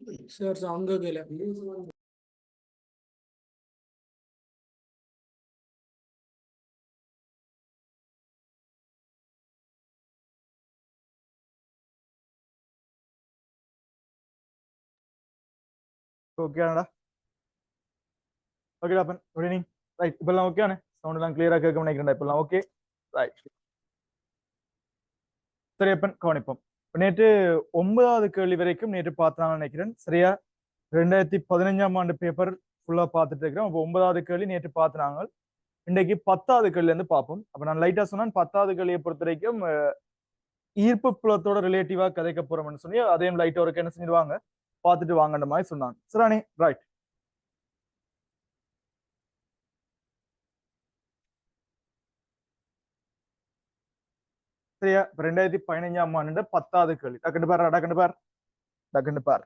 Sir सांग गेल्या ஓகேடா ஓகேடா அப்பன் குட் ஈவினிங் ரைட் இப்பெல்லாம் ஓகேண்ணே சவுண்ட் எல்லாம் கிளியரா கேட்க நினைக்கிறேன் இப்பெல்லாம் ஓகே ரைட் சரி அப்பன் கவனிப்போம் நேற்று 9வது கேள்வி வரைக்கும் நேற்று பார்த்தான்னு நினைக்கிறேன் சரியா 2015ஆம் ஆண்டு பேப்பர் ஃபுல்லா பார்த்துட்டு இருக்கிறோம் அப்போ 9வது கேள்வி நேற்று பார்த்தாங்க இன்னைக்கு 10வது கேள்வில இருந்து பார்ப்போம் அப்ப நான் லைட்டா சொன்னேன் 10வது கேள்வியை பொறுத்த வரைக்கும் ஈர்ப்பு புலத்தோட ரிலேட்டிவா கதைக்க போறோம்னு சொல்லி அதையும் லைட்டா ஒரு என்ன செஞ்சிருவாங்க பார்த்துட்டு வாங்கன்ற மாதிரி சொன்னாங்க சரிண்ணே ரைட் சரியா 2015ஆம் ஆண்டு 10வது கேள்வி டக்குன்னு பார்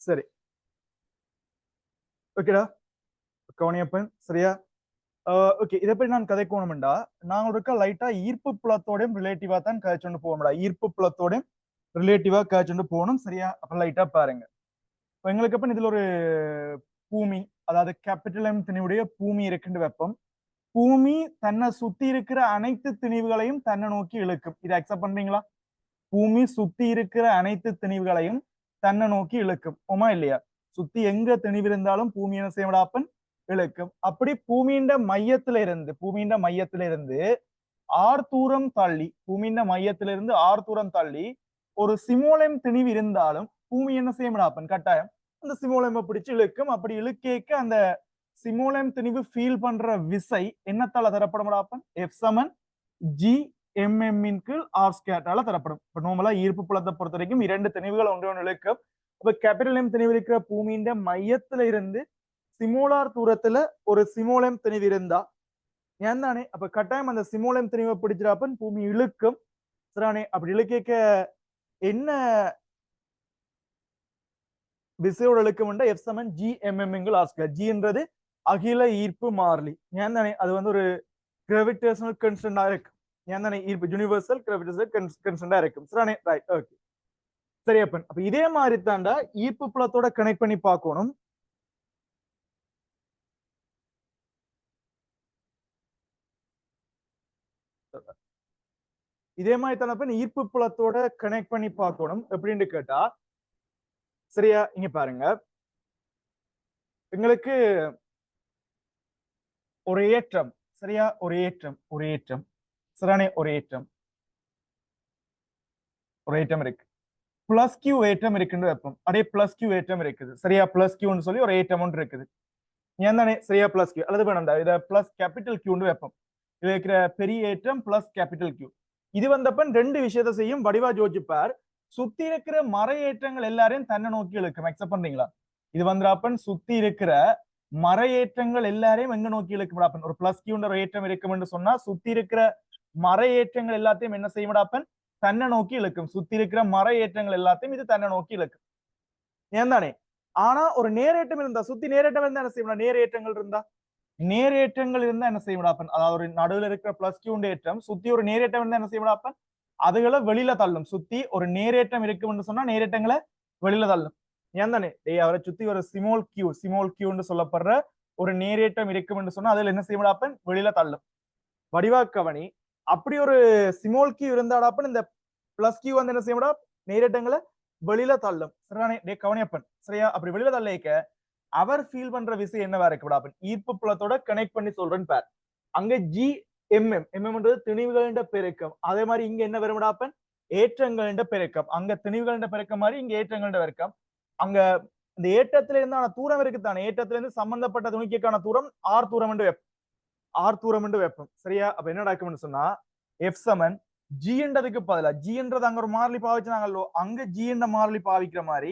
சரி ஓகேடா கவனியப்பன் சரியா ஓகே இதை பற்றி நான் கதைக்கணும்டா நான் இருக்க லைட்டா ஈர்ப்பு புலத்தோடையும் ரிலேட்டிவா தான் கதைச்சொண்டு போவோம்டா ஈர்ப்பு புலத்தோடையும் ரிலேட்டிவா கதைச்சொண்டு போகணும் சரியா அப்ப லைட்டா பாருங்க இப்போ எங்களுக்கு அப்ப இதுல ஒரு பூமி அதாவது கேபிட்டல் எம் திணிவுடைய பூமி இருக்குன்னு வெப்பம் பூமி தன்னை சுத்தி இருக்கிற அனைத்து திணிவுகளையும் தன்னை நோக்கி இழுக்கும் இதை அக்செப்ட் பண்றீங்களா பூமி சுத்தி இருக்கிற அனைத்து திணிவுகளையும் தன்னை நோக்கி இழுக்கும் ஓமா இல்லையா சுத்தி எங்க திணிவு இருந்தாலும் பூமி என்ன செய்யப்படாப்பன் இழுக்கும் அப்படி பூமியின் மையத்தில இருந்து ஆறு தூரம் தள்ளி பூமியின் மையத்தில இருந்து ஆறு தூரம் தள்ளி ஒரு சிமோலம் திணிவு இருந்தாலும் பூமி என்ன செய்யப்படாப்பன் கட்டாயம் அந்த சிமோலமை பிடிச்சு இழுக்கும் அப்படி இழுக்கேக்க அந்த சிமோலம் திணிவு ஃபீல் பண்ற விசை என்னத்தால தரப்படப்படாப்பன் எஃப் சமன் ஜி எம்எம்மின் கீழ் ஆர் ஸ்கேட்டால தரப்படும் இப்ப நார்மலா ஈர்ப்பு புலத்தை பொறுத்த வரைக்கும் இரண்டு திணிவுகள் ஒன்று இழுக்கும் அப்ப கேபிட்டல் எம் திணிவு இருக்கிற பூமியின் மையத்துல இருந்து சிமோலார் தூரத்துல ஒரு சிமோலம் திணிவு இருந்தா ஏன் தானே அப்ப கட்டாயம் அந்த சிமோலம் திணிவை பிடிச்சிடாப்பன் பூமி இழுக்கும் சரிதானே அப்படி இழுக்க என்ன விசையோட இழுக்கும் எஃப் சமன் ஜி எம்எம்மின் ஆர் ஸ்கேர் ஜின்றது அகில ஈர்ப்பு மாறிலி ஏன் தானே அது வந்து ஒரு கிராவிடேஷனல் கன்ஸ்டன்டா இருக்கு ஏன் தானே ஈர்ப்பு யூனிவர்சல் கிராவிடேஷனல் கன்ஸ்டன்டா இருக்கும் சரிதானே ரைட் ஓகே சரி அப்பன் அப்ப இதே மாதிரி தாண்டா ஈர்ப்பு புலத்தோட கனெக்ட் பண்ணி பார்க்கணும் இதே மாதிரி தானே ஈர்ப்பு புலத்தோட கனெக்ட் பண்ணி பார்க்கணும் எப்படின்னு கேட்டா சரியா இங்க பாருங்க எங்களுக்கு ஒரு ஏற்றம் சரியா ஒரு ஏற்றம் சரியானே ஒரு ஏற்றம் இருக்கு பிளஸ் கியூ ஏற்றம் இருக்குன்னு வைப்போம் அதே பிளஸ் கியூ ஏற்றம் இருக்குது சரியா பிளஸ் கியூன்னு சொல்லி ஒரு ஏற்றம் ஒன்று இருக்குது ஏன் தானே சரியா பிளஸ் கியூ அல்லது வேணாம்டா இதை பிளஸ் கேபிட்டல் கியூன்னு வைப்போம் இது இருக்கிற பெரிய ஏற்றம் பிளஸ் கேபிட்டல் கியூ இது வந்தப்பன் ரெண்டு விஷயத்த செய்யும் வடிவா ஜோதிப்பார் சுத்தி இருக்கிற மர ஏற்றங்கள் எல்லாரையும் தன்னை நோக்கி இழுக்கும் அக்செப்ட் பண்றீங்களா இது வந்தப்பன் சுத்தி இருக்கிற மர ஏற்றங்கள் எல்லாரையும் எங்க நோக்கி இழுக்கும் ஒரு பிளஸ் கியூன்ற ஒரு ஏற்றம் இருக்கும் என்று சொன்னா சுத்தி இருக்கிற மர ஏற்றங்கள் எல்லாத்தையும் என்ன செய்யப்படாப்பன் தன்னை நோக்கி இழுக்கும் சுத்தி இருக்கிற மர ஏற்றங்கள் எல்லாத்தையும் இது தன்னை நோக்கி இழுக்கும் ஏன் தானே ஆனா ஒரு நேரேற்றம் இருந்தா சுத்தி நேரேற்றம் இருந்தா என்ன செய்யணும் நேரேற்றங்கள் இருந்தா நேரேற்றங்கள் இருந்தா என்ன செய்யப்படாப்பன் அதாவது ஒரு நடுவில் இருக்கிற பிளஸ் கியூ ஏற்றம் சுத்தி ஒரு நேரேற்றம் இருந்தா என்ன செய்யப்படாப்பன் அதுகளை வெளியில தள்ளும் சுத்தி ஒரு நேரேற்றம் இருக்குன்னு சொன்னா நேரேற்றங்களை வெளியில தள்ளும் ஏன் தானே அவரை சுத்தி ஒரு சிமோல் கியூன்னு சொல்லப்படுற ஒரு நேரேற்றம் இருக்கும்னு சொன்னா அதுல என்ன செய்யப்படாப்பன் வெளியில தள்ளும் வடிவாக்கவனி அப்படி ஒரு சிமோல் கியூ இருந்தாடாப்பன் இந்த பிளஸ் கியூ வந்து என்ன செய்யப்படா நேரேற்றங்களை வெளியில தள்ளும் சரிதானே டே கவனியப்பன் சரியா அப்படி வெளியில தள்ளிக்க அவர் ஃபீல் பண்ற விஷயம் என்னவா இருக்கு ஈர்ப்பு புலத்தோட கனெக்ட் பண்ணி சொல்றேன்னு பார் அங்க ஜி எம்எம்ன்றது திணிவுகளின் பெருக்கம். அதே மாதிரி இங்க என்ன வரும்டாப்பன் ஏற்றங்களின் பெருக்கம். அங்க திணிவுகளின் பெருக்கம் மாதிரி இங்க ஏற்றங்களின் பெருக்கம். அங்க இந்த ஏற்றத்துல இருந்தான தூரம் இருக்குத்தானே, ஏற்றத்துல இருந்து சம்பந்தப்பட்ட துணிக்கைக்கான தூரம் ஆர் தூரம் என்று வைப்போம். ஆர் தூரம் என்று வைப்போம். சரியா? அப்ப என்ன நடக்கும்னு சொன்னா எஃப் சமன் ஜின்றதுக்கு பதிலா ஜின்றது அங்க ஒரு மாறிலி பாவிச்சாங்களோ, அங்க ஜி என்ற மாறிலி பாவிக்கிற மாதிரி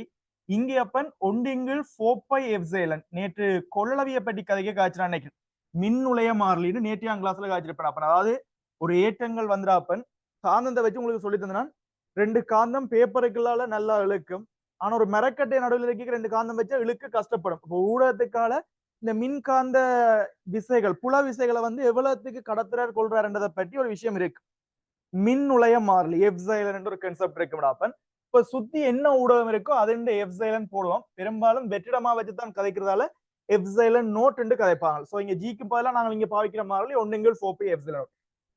இங்க அப்பன் ஒண்டிங்கில் 4π எப்சிலன். நேற்று கொள்ளளவிய பற்றி கதைக்க காய்ச்சினா நினைக்கிறேன். மின்னுளைய மாறிலின்னு நேற்று கிளாஸ்ல காய்ச்சிருப்பேன். அப்ப அதாவது ஒரு ஏற்றங்கள் வந்துடாப்பன் காந்தத்தை வச்சு உங்களுக்கு சொல்லி தந்தேன். 2 காந்தம் பேப்பருக்குள்ளால நல்லா இழுக்கும். ஆனா ஒரு மரக்கட்டை நடுவில் இருக்க 2 காந்தம் வச்சா இழுக்க கஷ்டப்படும். இப்போ ஊடகத்துக்கால இந்த மின்காந்த விசைகள் புல விசைகளை வந்து எவ்வளவுக்கு கடத்துறார் கொள்றாருன்றதை பற்றி ஒரு விஷயம் இருக்கு. மின் நுழைய மாறிலி எப்சைலன் என்ற ஒரு கான்செப்ட் இருக்குடாப்பன். இப்ப சுத்தி என்ன ஊடகம் இருக்கோ அது எப்சைலன் போடுவோம். பெரும்பாலும் வெற்றிடமா வச்சுதான் கதைக்கிறதால எப்சைலன் நோட் என்று கதைப்பாங்க. சோ இங்க ஜிக்கு பதிலா நாங்க இங்க பாவிக்கிற மாறிலி 1/4π எப்சைலன்.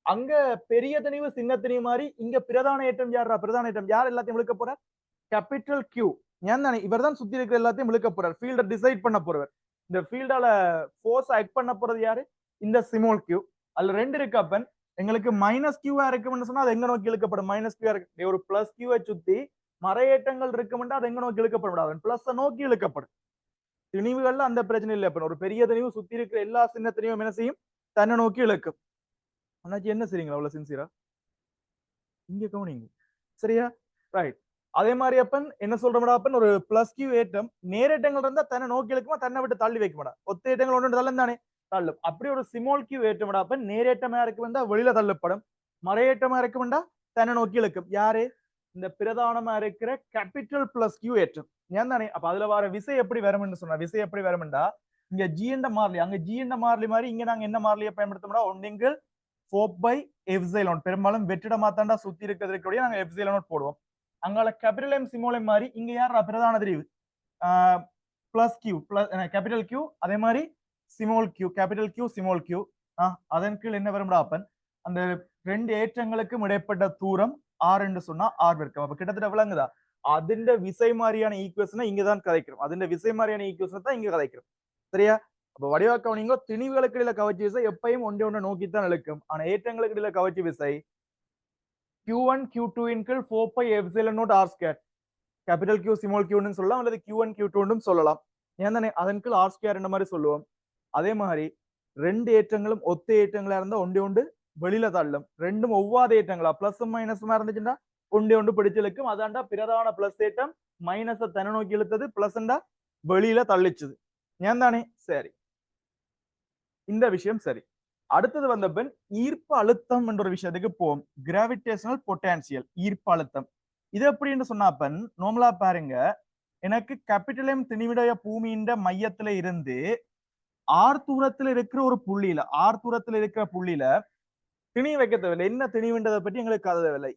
அங்க பெரிய திணிவு சின்ன திணிவு மாதிரி இங்க பிரதான ஏற்றம் யாரா? பிரதான ஏற்றம் யார் எல்லாத்தையும் இழுக்க போறார்? Capital Q. ஏன் தானே இவர் தான் சுத்தி இருக்கிற எல்லாத்தையும் இழுக்க போறார். ஃபீல்டை டிசைட் பண்ண போறவர். இந்த ஃபீல்டால ஃபோர்ஸ் ஆக்ட் பண்ண போறது யாரு? இந்த சிமோல் கியூ. அதுல 2 இருக்கு அப்பன். எங்களுக்கு மைனஸ் கியூவா இருக்கும்னு சொன்னா அது எங்க நோக்கி இழுக்கப்படும்? மைனஸ் கியூவா இருக்கு. ஒரு பிளஸ் கியூவை சுத்தி மறையேற்றங்கள் இருக்கும்னா அது எங்க நோக்கி இழுக்கப்படும்? பிளஸ் நோக்கி இழுக்கப்படும். திணிவுகள்ல அந்த பிரச்சனை இல்லை. அப்ப ஒரு பெரிய திணிவு சுத்தி இருக்கிற எல்லா சின்ன திணிவும் என்ன செய்யும்? தன்னை நோக்கி இழுக்கும். அண்ணாச்சி என்ன செய்றீங்களா அவ்வளவு சின்சியரா? இங்க கவனிங்க. சரியா? ரைட். அதே மாதிரி அப்பன் என்ன சொல்றோம்டா அப்பன் ஒரு பிளஸ் கியூ ஏற்றம் நேரேட்டங்கள் இருந்தா தன்னை நோக்கி இழுக்குமா, தன்னை விட்டு தள்ளி வைக்க மாட்டா. ஒத்த ஏற்றங்கள் ஒன்று தள்ளும் தானே தள்ளும். அப்படி ஒரு சிமோல் கியூ ஏற்றம்டா அப்பன் நேரேற்றமா இருக்கு வந்தா வெளியில தள்ளப்படும். மறையேற்றமா இருக்கு வந்தா தன்னை நோக்கி இழுக்கும். யாரு? இந்த பிரதானமா இருக்கிற கேபிட்டல் பிளஸ் கியூ ஏற்றம். ஏன் தானே? அப்ப அதுல வர விசை எப்படி வரும்னு சொன்னா விசை எப்படி வரும்டா இங்க ஜி என்ற மாறிலி அங்க ஜி என்ற மாறிலி மாதிரி இங்க நாங்க என்ன மாறிலியை பயன்படுத்தோம்னா 1/4π எப்சிலன். பெரும்பாலும் வெற்றிடமா தாண்டா சுத்தி இருக்கிறதுக்கு நாங்க எப்சிலன் போடுவோம். அங்கால கேபிட்டல் எம் சிமோல் எம் மாதிரி இங்க யார் பிரதான திரிவு? Plus Q plus capital Q. அதே மாதிரி small Q capital Q small Q. அதன் கீழ் என்ன வரும்டா அப்பன் அந்த 2 ஏற்றங்களுக்கும் இடைப்பட்ட தூரம் ஆர் என்று சொன்னா ஆர் இருக்கும். அப்ப கிட்டத்தட்ட விளங்குதா? அதிண்ட விசை மாதிரியான ஈக்குவேஷனை இங்கதான் கதைக்கிறோம். அதிண்ட விசை மாதிரியான ஈக்குவேஷனை தான் இங்க கதைக்கிறோம். சரியா? அப்ப வடிவாக்கம் நீங்க திணிவுகளுக்கு இடையில கவர்ச்சி விசை எப்பயும் ஒன்றை நோக்கித்தான் இழுக்கும். ஆனா ஏற்றங்களுக்கு இடையில கவர்ச்சி விசை Q1 Q2 இன் கீழ் 4π epsilon naught R square. Capital Q small கியூன்னு சொல்லலாம் அல்லது Q1 Q2 சொல்லலாம். ஏன் தானே? அதன் கீழ் ஆர் ஸ்கொயர் மாதிரி சொல்லுவோம். அதே மாதிரி 2 ஏற்றங்களும் ஒத்த ஏற்றங்களா இருந்தா ஒன்று வெளியில தள்ளும். ரெண்டும் ஒவ்வாத ஏற்றங்களா பிளஸும் மைனஸுமா இருந்துச்சுன்னா ஒன்று பிடிச்சு இழுக்கும். அதாண்டா பிரதான பிளஸ் ஏற்றம் மைனஸை தன்னை நோக்கி இழுத்தது பிளஸ்ண்டா வெளியில தள்ளிச்சுது. ஏன் தானே? சரி, இந்த விஷயம் சரி. அடுத்தது வந்த பின் ஈர்ப்பு அழுத்தம் என்ற ஒரு விஷயத்துக்கு போவோம். கிராவிடேஷனல் பொட்டான்சியல் ஈர்ப்பு அழுத்தம். இது எப்படின்னு சொன்னாப்பன் நார்மலா பாருங்க, எனக்கு கேபிட்டல் எம் திணிவுடைய பூமியின் மையத்துல இருந்து ஆர் தூரத்துல இருக்கிற ஒரு புள்ளியில திணி வைக்க தேவையில்லை. என்ன திணிவுன்றதை பற்றி எங்களுக்கு கதை தேவையில்லை.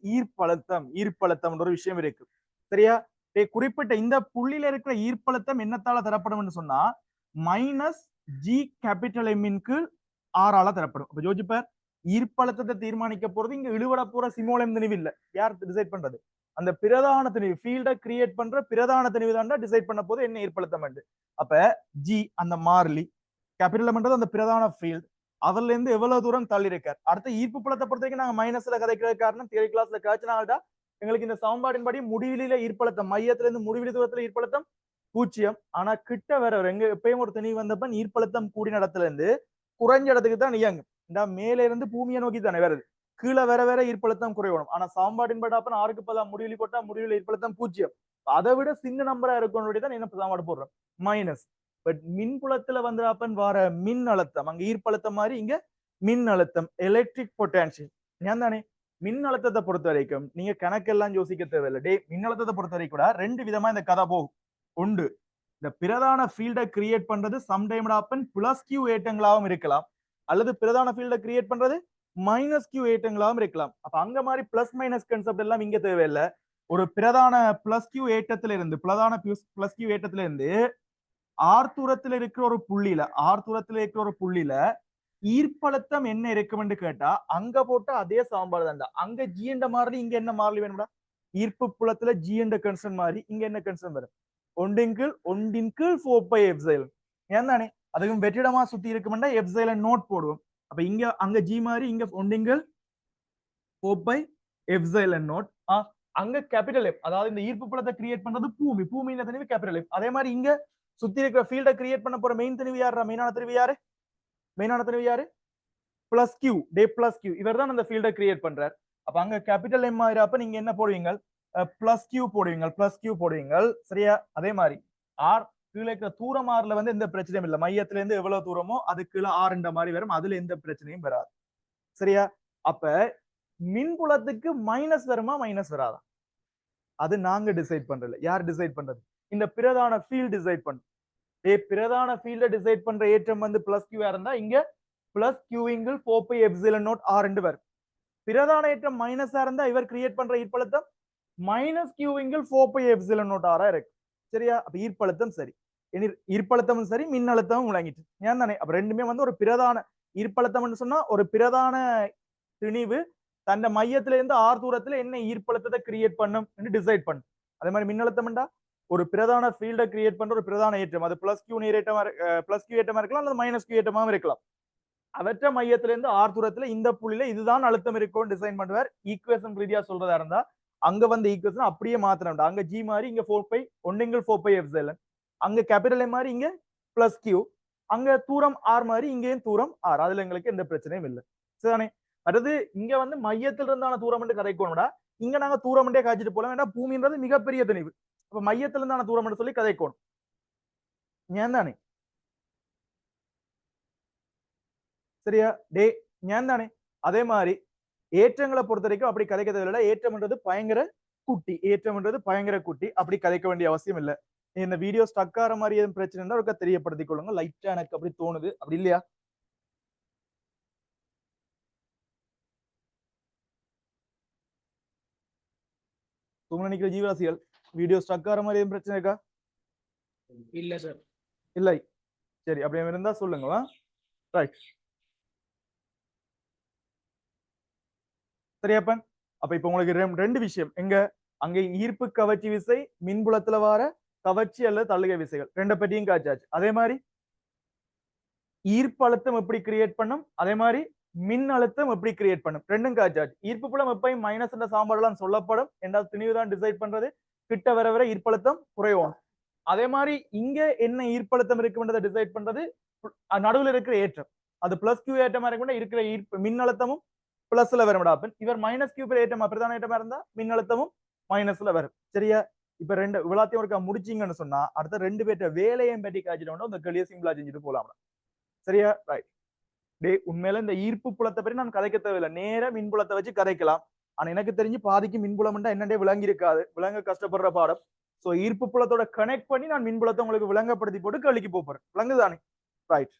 ஈர்ப்பழுத்தம் ஒரு விஷயம் இருக்கு. சரியா? குறிப்பிட்ட இந்த புள்ளியில இருக்கிற ஈர்ப்பழுத்தம் என்னத்தால தரப்படும் சொன்னா மைனஸ் ஜி கேபிட்டல் எம்மின் கீழ் ஆறால தரப்படும். அப்ப யோசிப்பார், ஈர்ப்பழுத்தத்தை தீர்மானிக்க போறது இங்க இழுவட போற சிமோலம் திணிவு இல்ல. யார் டிசைட் பண்றது? அந்த பிரதான திணிவு, ஃபீல்டை கிரியேட் பண்ற பிரதான திணிவு தான் டிசைட் பண்ண போது என்ன ஈர்ப்பழுத்தம். அப்ப ஜி அந்த மாறிலி, கேபிட்டல் பண்றது அந்த பிரதான ஃபீல்ட், அதுல இருந்து எவ்வளவு தூரம் தள்ளி இருக்கார். அடுத்த ஈர்ப்பு புலத்தை பொறுத்த வரைக்கும் நாங்க மைனஸ்ல கதைக்கிறது காரணம் தியரி கிளாஸ்ல காய்ச்சினால்டா எங்களுக்கு இந்த சமன்பாட்டின் படி முடிவிலில ஈர்ப்பழுத்தம் மையத்துல இருந்து முடிவிலி தூரத்துல ஈர்ப்பழுத்தம் 0. ஆனா கிட்ட வேற எங்க எப்பயும் ஒரு திணிவு வந்தப்ப ஈர்ப்பழுத்தம் கூடின இடத்துல இருந்து குறைஞ்ச இடத்துக்கு தான் இயங்கும். இந்த மேல இருந்து பூமியை நோக்கி தானே வருது. கீழே வேற ஈர்ப்பழுத்தம் குறையணும். ஆனா சமன்பாட்டின் படி அப்ப 6க்கு 10 முடிவிலி போட்டா முடிவிலி ஈர்ப்பழுத்தம் 0. அதை விட சின்ன நம்பரா இருக்கணும் தான் என்ன சமன்பாடு போடுறோம் மைனஸ். பட் மின்புலத்துல வந்து அப்பன் வர மின் அழுத்தம் அங்க ஈர்ப்பழுத்தம் மாதிரி இங்க மின் அழுத்தம் எலக்ட்ரிக் பொட்டான்சியல். ஏன் தானே? மின் அழுத்தத்தை பொறுத்த வரைக்கும் நீங்க கணக்கெல்லாம் யோசிக்க தேவையில்லை. மின் அழுத்தத்தை பொறுத்த வரைக்கும் கூட 2 விதமா இந்த கதை போகும். உண்டு, இந்த பிரதான ஃபீல்டை கிரியேட் பண்றது சம்டைம் அப்பன் பிளஸ் கியூ ஏற்றங்களாகவும் இருக்கலாம், அல்லது பிரதான ஃபீல்டை கிரியேட் பண்றது மைனஸ் கியூ ஏற்றங்களாகவும் இருக்கலாம். அப்ப அங்க மாதிரி பிளஸ் மைனஸ் கான்செப்ட் எல்லாம் இங்க தேவையில்லை. ஒரு பிரதான பிளஸ் கியூ ஏற்றத்துல இருந்து ஆர் தூரத்துல இருக்கிற ஒரு புள்ளியில ஈர்ப்பழுத்தம் என்ன இருக்கும்னு கேட்டா அங்க போட்ட அதே சமன்பாடு தான்டா. அங்க ஜி என்ற மாறிலி, இங்க என்ன மாறிலி வேணும்டா? ஈர்ப்பு புலத்துல ஜி என்ற கன்சர்ன் மாதிரி இங்க என்ன கன்சர்ன் வரும்? 1/4π எப்சிலன். ஏன் தானே? அதுக்கும் வெற்றிடமா சுத்தி இருக்கும்னா எப்சிலன் நோட் போடுவோம். அப்ப இங்க அங்க ஜி மாதிரி இங்க ஒண்டிங்கள் 4 பை எப்சிலன் நாட் அங்க கேபிட்டல் எஃப், அதாவது இந்த ஈர்ப்பு புலத்தை கிரியேட் பண்றது பூமி, பூமியின் தனிவு கேபிட்டல் எஃப். அதே மாதிரி இங்க சுத்தி இருக்கிற ஃபீல்டை கிரியேட் பண்ண போற மெயின் தனிவு யாரா? மெயினான தனிவு யாரு? மெயினான தனிவு யாரு? பிளஸ் கியூ, டே பிளஸ் கியூ. இவர் தான் அந்த ஃபீல்டை கிரியேட் பண்றார். அப்ப அங்க கேபிட்டல் எம் ஆகிறப்ப நீங்க என்ன போடுவீங்க? பிளஸ் கியூ போடுவீங்க, பிளஸ் கியூ போடுவீங்க. சரியா? அதே மாதிரி ஆர் கீழே இருக்கிற தூரம் ஆர்ல வந்து எந்த பிரச்சனையும் இல்லை. மையத்துல இருந்து எவ்வளவு தூரமோ அது கீழே ஆறுன்ற மாதிரி வரும். அதுல எந்த பிரச்சனையும் வராது. சரியா? அப்ப மின்புலத்துக்கு மைனஸ் வருமா மைனஸ் வராதா? அது நாங்க டிசைட் பண்றல. யார் டிசைட் பண்றது? இந்த பிரதான ஃபீல்ட் டிசைட் பண்றது. பிரதான ஃபீல்ட டிசைட் பண்ற ஏற்றம் வந்து பிளஸ் கியூ இருந்தா இங்க பிளஸ் கியூவிங்கில் 4 பை எப்சிலன் நாட் ஆர் வரும். பிரதான ஏற்றம் மைனஸா இருந்தா இவர் கிரியேட் பண்ற ஈர்ப்பழுத்தம் மைனஸ் கியூவிங்கில் 4 பை எப்சிலன் நாட் ஆரா இருக்கு. சரியா? அப்ப ஈர்ப்பழுத்தம் சரி, ஈர்ப்பழுத்தமும் சரி, மின்னழுத்தமும் விளங்கிட்டு ஏன் தானே? அப்ப ரெண்டுமே வந்து ஒரு பிரதான ஈர்ப்பழுத்தம்னு சொன்னா ஒரு பிரதான திணிவு தன்னை மையத்துல இருந்து ஆர் தூரத்துல என்ன ஈர்ப்பழுத்தத்தை கிரியேட் பண்ணும் டிசைட் பண்ணும். அதே மாதிரி மின்னழுத்தம்டா ஒரு பிரதான ஃபீல்டை கிரியேட் பண்ற ஒரு பிரதான ஏற்றம். அது பிளஸ் கியூ ஏற்றமா பிளஸ் கியூ ஏற்றமா இருக்கலாம் அல்லது மைனஸ் கியூ ஏற்றமாவும் இருக்கலாம். அவற்ற மையத்துல இருந்து ஆர் தூரத்துல இந்த புள்ளியில இதுதான் அழுத்தம் இருக்கும் டிசைன் பண்ணுவார். ஈக்குவேஷன் ரீதியா சொல்றதா இருந்தா அங்க வந்து ஈக்குவேஷன் அப்படியே மாத்தணும். அங்க ஜி மாதிரி இங்க 4 பை ஒன்னிங்கிள் 4 பை எப்சிலன், அங்க கேபிட்டல் எம் மாதிரி இங்க பிளஸ் கியூ, அங்க தூரம் ஆர் மாதிரி இங்கேயும் தூரம் ஆர். அதுல எங்களுக்கு எந்த பிரச்சனையும் இல்லை. சரிதானே? அடுத்து இங்க வந்து மையத்தில் இருந்தான தூரம் கதைக்கணும்டா. இங்க நாங்க தூரம் காய்ச்சிட்டு போலாம். ஏன்னா பூமின்றது மிகப்பெரிய திணிவு. அப்ப மையத்துல இருந்தான தூரம் சொல்லி கதைக்கணும். ஏன் தானே? சரியா? டே ஏன் தானே? அதே மாதிரி ஏற்றங்களை பொறுத்த வரைக்கும் அப்படி கதைக்க தேவையில்லை. ஏற்றம்ன்றது பயங்கர குட்டி, ஏற்றம்ன்றது பயங்கர குட்டி. அப்படி கதைக்க வேண்டிய அவசியம் இல்லை. இந்த வீடியோ ஸ்டக் ஆகிற மாதிரி எதுவும் பிரச்சனை இருந்தா ஒருக்கா தெரியப்படுத்திக் கொள்ளுங்க. லைட்டா எனக்கு அப்படி தோணுது. அப்படி இல்லையா? தூங்க நினைக்கிற ஜீவராசிகள் வீடியோ ஸ்டக் ஆகிற மாதிரி எதுவும் பிரச்சனை இருக்கா? இல்ல சார். இல்லை. சரி, அப்படி இருந்தா சொல்லுங்க. ரைட். சரியாப்பன்? அப்ப இப்ப உங்களுக்கு ரெண்டு விஷயம் எங்க அங்க ஈர்ப்பு கவர்ச்சி விசை, மின்புலத்துல வர கவர்ச்சி அல்லது தள்ளுகை விசைகள் ரெண்டை பற்றியும் காய்ச்சாச்சு. அதே மாதிரி ஈர்ப்பு அழுத்தம் எப்படி கிரியேட் பண்ணும், அதே மாதிரி மின் அழுத்தம் எப்படி கிரியேட் பண்ணும் ரெண்டும் காய்ச்சாச்சு. ஈர்ப்பு புலம் எப்பயும் மைனஸ் என்ற சாம்பாடுலாம் சொல்லப்படும். என்றால் திணிவு தான் டிசைட் பண்றது. கிட்ட வர வர ஈர்ப்பழுத்தம் குறையும். அதே மாதிரி இங்க என்ன ஈர்ப்பழுத்தம் இருக்குன்றதை டிசைட் பண்றது நடுவில் இருக்கிற ஏற்றம். அது பிளஸ் கியூ ஏற்றமா இருக்கும் இருக்கிற ஈர்ப்பு மின் அழுத்தமும் பிளஸ்ல வரும். இவர் மைனஸ் கியூ ஏற்றமா பிரதான ஏற்றமா இருந்தா மின் அழுத்தமும் மைனஸ்ல வரும். சரியா? இப்ப ரெண்டு விழாத்தையும் ஒருக்கா முடிச்சிங்கன்னு சொன்னா அடுத்த ரெண்டு பேர்ட்ட வேலையும் பற்றி காய்ச்சிட்டோம்னா இந்த கேள்வியை சிம்பிளா செஞ்சுட்டு போலாம். சரியா? ரைட். டே உண்மையில இந்த ஈர்ப்பு புலத்தை பற்றி நான் கதைக்க தேவையில்லை. நேர மின்புலத்தை வச்சு கதைக்கலாம். ஆனா எனக்கு தெரிஞ்சு பாதிக்கு மின்புலம் என்னண்டே விளங்கி இருக்காது. விளங்க கஷ்டப்படுற பாடம். சோ ஈர்ப்பு புலத்தோட கனெக்ட் பண்ணி நான் மின்புலத்தை உங்களுக்கு விளங்கப்படுத்தி போட்டு கேள்விக்கு போறேன். விளங்குதானே? ரைட்.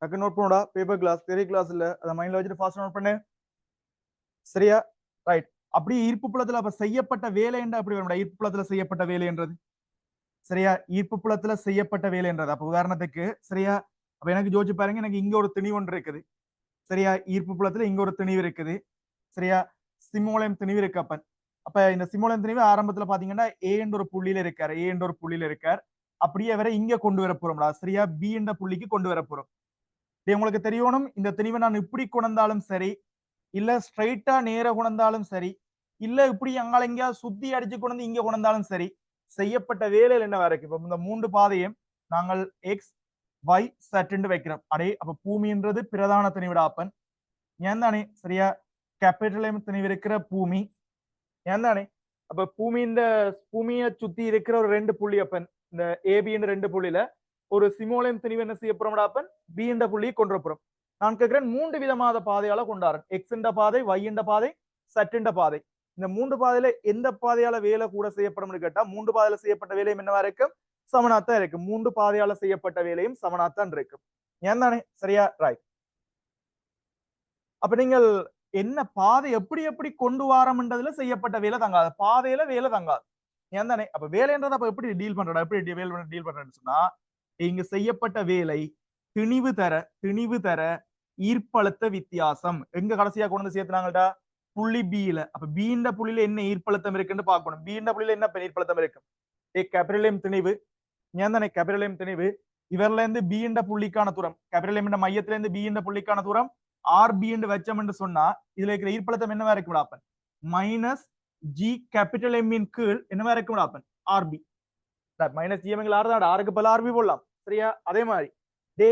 டக்கு நோட் பண்ணுடா, பேப்பர் கிளாஸ் பெரிய கிளாஸ் இல்ல, அதை மைண்ட்ல வச்சுட்டு ஃபாஸ்ட் நோட் பண்ணு. சரியா? ரைட். அப்படி ஈர்ப்பு புலத்துல அப்ப செய்யப்பட்ட வேலை என்று அப்படி வரும்டா, ஈர்ப்பு புலத்துல செய்யப்பட்ட வேலை என்றது. சரியா? ஈர்ப்பு புலத்துல செய்யப்பட்ட வேலை என்றது. அப்ப உதாரணத்துக்கு சரியா, அப்ப எனக்கு யோசிச்சு பாருங்க, எனக்கு இங்க ஒரு திணிவு ஒன்று இருக்குது. சரியா? ஈர்ப்பு புலத்துல இங்க ஒரு திணிவு இருக்குது. சரியா? சிமோலம் திணிவு இருக்கு. அப்ப இந்த சிமோலம் திணிவு ஆரம்பத்துல பாத்தீங்கன்னா ஏ என்ற ஒரு புள்ளியில இருக்காரு, ஏ என்ற ஒரு புள்ளியில இருக்கார். அப்படியே வரை இங்க கொண்டு வர போறோம்டா. சரியா? பி என்ற புள்ளிக்கு கொண்டு வர போறோம். உங்களுக்கு தெரியணும், இந்த திணிவை நான் இப்படி கொண்டாலும் சரி, இல்ல ஸ்ட்ரைட்டா நேர கொண்டாலும் சரி, இல்ல இப்படி அங்கால எங்கேயாவது சுத்தி அடிச்சு கொண்டு இங்க கொண்டாலும் சரி, செய்யப்பட்ட வேலையில் என்ன இருக்கு. இப்ப இந்த 3 பாதையும் நாங்கள் எக்ஸ் y z வைக்கிறோம். அடே அப்ப பூமின்றது பிரதான திணிவிடா அப்பன். ஏன் தானே? சரியா? கேபிட்டல் எம் திணிவு இருக்கிற பூமி ஏன் தானே? அப்ப பூமியை சுத்தி இருக்கிற ஒரு 2 புள்ளி அப்பன், இந்த ஏபி என்ற 2 புள்ளியில ஒரு சிமோலியம் திணிவு என்ன செய்ய போறோம்டா அப்பன், பி என்ற புள்ளியை கொண்டு போறோம். நான் கேட்கிறேன் 3 விதமான பாதையால கொண்டாடுறேன். எக்ஸ் என்ற பாதை, y என்ற பாதை, z என்ற பாதை. இந்த 3 பாதையில எந்த பாதையால வேலை கூட செய்யப்படும் கேட்டா 3 பாதையில செய்யப்பட்ட வேலையும் என்னவா இருக்கும், சமனாத்தான் இருக்கு. 3 பாதையால செய்யப்பட்ட வேலையும் சமனாத்தான் இருக்கும். ஏன் தானே? சரியா? ரைட். அப்ப நீங்கள் என்ன பாதை எப்படி எப்படி கொண்டு வாரம்ன்றதுல செய்யப்பட்ட வேலை தங்காது, பாதையில வேலை தங்காது. ஏன் தானே? அப்ப வேலைன்றத அப்ப எப்படி டீல் பண்றடா, எப்படி டீல் பண்றேன்னு சொன்னா, இங்க செய்யப்பட்ட வேலை திணிவு தர ஈர்ப்பழுத்த வித்தியாசம் எங்க கடைசியா கொண்டு வந்து சேர்த்துனாங்கடா, புள்ளி பில. அப்ப பி என்ற புள்ளியில என்ன ஈர்ப்பழுத்தம் இருக்குன்னு பார்க்கணும். பி என்ற புள்ளியில என்ன ஈர்ப்பழுத்தம் இருக்கும், கேபிட்டல் எம் திணிவு. ஏன் தானே? கேபிட்டல் எம் திணிவு. இவர்ல இருந்து பி என்ற புள்ளிக்கான தூரம், கேபிட்டல் எம் என்ற மையத்துல இருந்து பி என்ற புள்ளிக்கான தூரம் ஆர்பி என்று வச்சம் என்று சொன்னா இதுல இருக்கிற ஈர்ப்பழுத்தம் என்னவா இருக்கும் அப்பன், மைனஸ் ஜி கேபிட்டல் எம் இன் கீழ் என்னவா இருக்கும் அப்பன், R P. Minus G M R ஆருக்கு பல ஆர்பி போடலாம். சரியா? அதே மாதிரி டே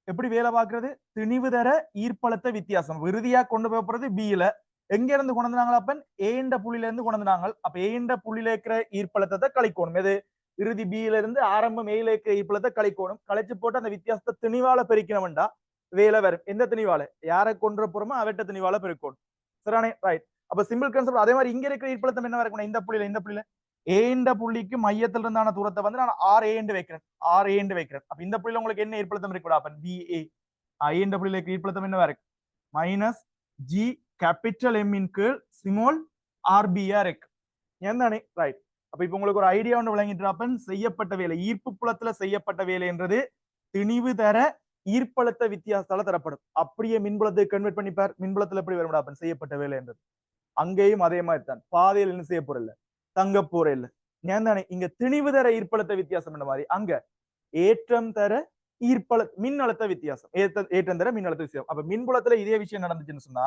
எப்படி வேலை பார்க்கறது, திணிவு தர ஈர்ப்பழுத்த வித்தியாசம் இறுதியா கொண்டு போறது பில. எங்க இருந்து கொண்டு வந்தாங்க அப்பன், ஏ என்ற புள்ளியில இருந்து கொண்டு வந்தாங்க. அப்ப ஏ என்ற புள்ளியில இருக்கிற ஈர்ப்பழுத்தத்தை கழிக்கணும். எது, இறுதி பில இருந்து ஆரம்பம் ஏல இருக்கிற ஈர்ப்பழுத்தத்தை கழிக்கணும். கழிச்சு போட்டு அந்த வித்தியாசத்தை திணிவால பெருக்கணும்டா வேலை வரும். எந்த திணிவால யாரை கொண்டு போறோமோ அவட்ட திணிவால பெருக்கணும். சரியானே? ரைட். அப்ப சிம்பிள் கான்செப்ட். அதே மாதிரி இங்க இருக்கிற ஈர்ப்பழுத்தம் என்ன இருக்கணும், இந்த புள்ளியில ஏ என்ற புள்ளிக்கு மையத்தில் இருந்தான தூரத்தை வந்து நான் ஆர் ஏ என்று வைக்கிறேன், ஆர் ஏ என்று வைக்கிறேன். அப்ப இந்த புள்ளியில உங்களுக்கு என்ன ஈர்ப்பழுத்தம் இருக்கு அப்ப பி ஏ. என்ற புள்ளியில ஈர்ப்பழுத்தம் என்ன இருக்கு, மைனஸ் ஜி கேபிட்டல் எம் இன் கீழ் ஸ்மால் ஆர்பியா இருக்கு. ஏன் தானே? ரைட். அப்ப இப்ப உங்களுக்கு ஒரு ஐடியா ஒன்று விளங்கிட்டு செய்யப்பட்ட வேலை, ஈர்ப்பு புலத்துல செய்யப்பட்ட வேலை என்றது திணிவு தர ஈர்ப்பழுத்த வித்தியாசத்தால தரப்படும். அப்படியே மின்புலத்தை கன்வெர்ட் பண்ணிப்பார், மின்புலத்துல எப்படி வரும் செய்யப்பட்ட வேலை என்றது. அங்கேயும் அதே மாதிரி தான், பாதையில் என்ன செய்ய போறல, தங்க போற இல்ல. ஏன் தானே? இங்க திணிவு தர ஈர்ப்பழுத்த வித்தியாசம் என்ன மாதிரி, அங்க ஏற்றம் தர மின்னழுத்த வித்தியாசம், ஏற்றம் தர மின்னழுத்த வித்தியாசம். அப்ப மின்புலத்துல இதே விஷயம் நடந்துச்சுன்னு சொன்னா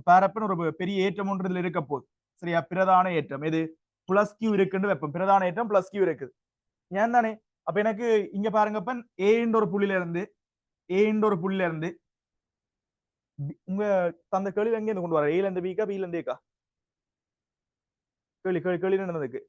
பேரப்பன் ஒரு பெரிய ஏற்றம் ஒன்று இதுல இருக்க போகுது. சரியா? பிரதான ஏற்றம் எது, பிளஸ் கியூ இருக்குன்னு வைப்போம். பிரதான ஏற்றம் பிளஸ் கியூ இருக்குது. ஏன் தானே? அப்ப எனக்கு இங்க பாருங்கப்பன் ஏ ஒரு புள்ளியில இருந்து உங்க தந்த கேள்வி எங்க இருந்து கொண்டு வர, ஏல இருந்து பிக்கா பில இருந்து ஏக்கா, கேள்வி நடந்ததுக்கு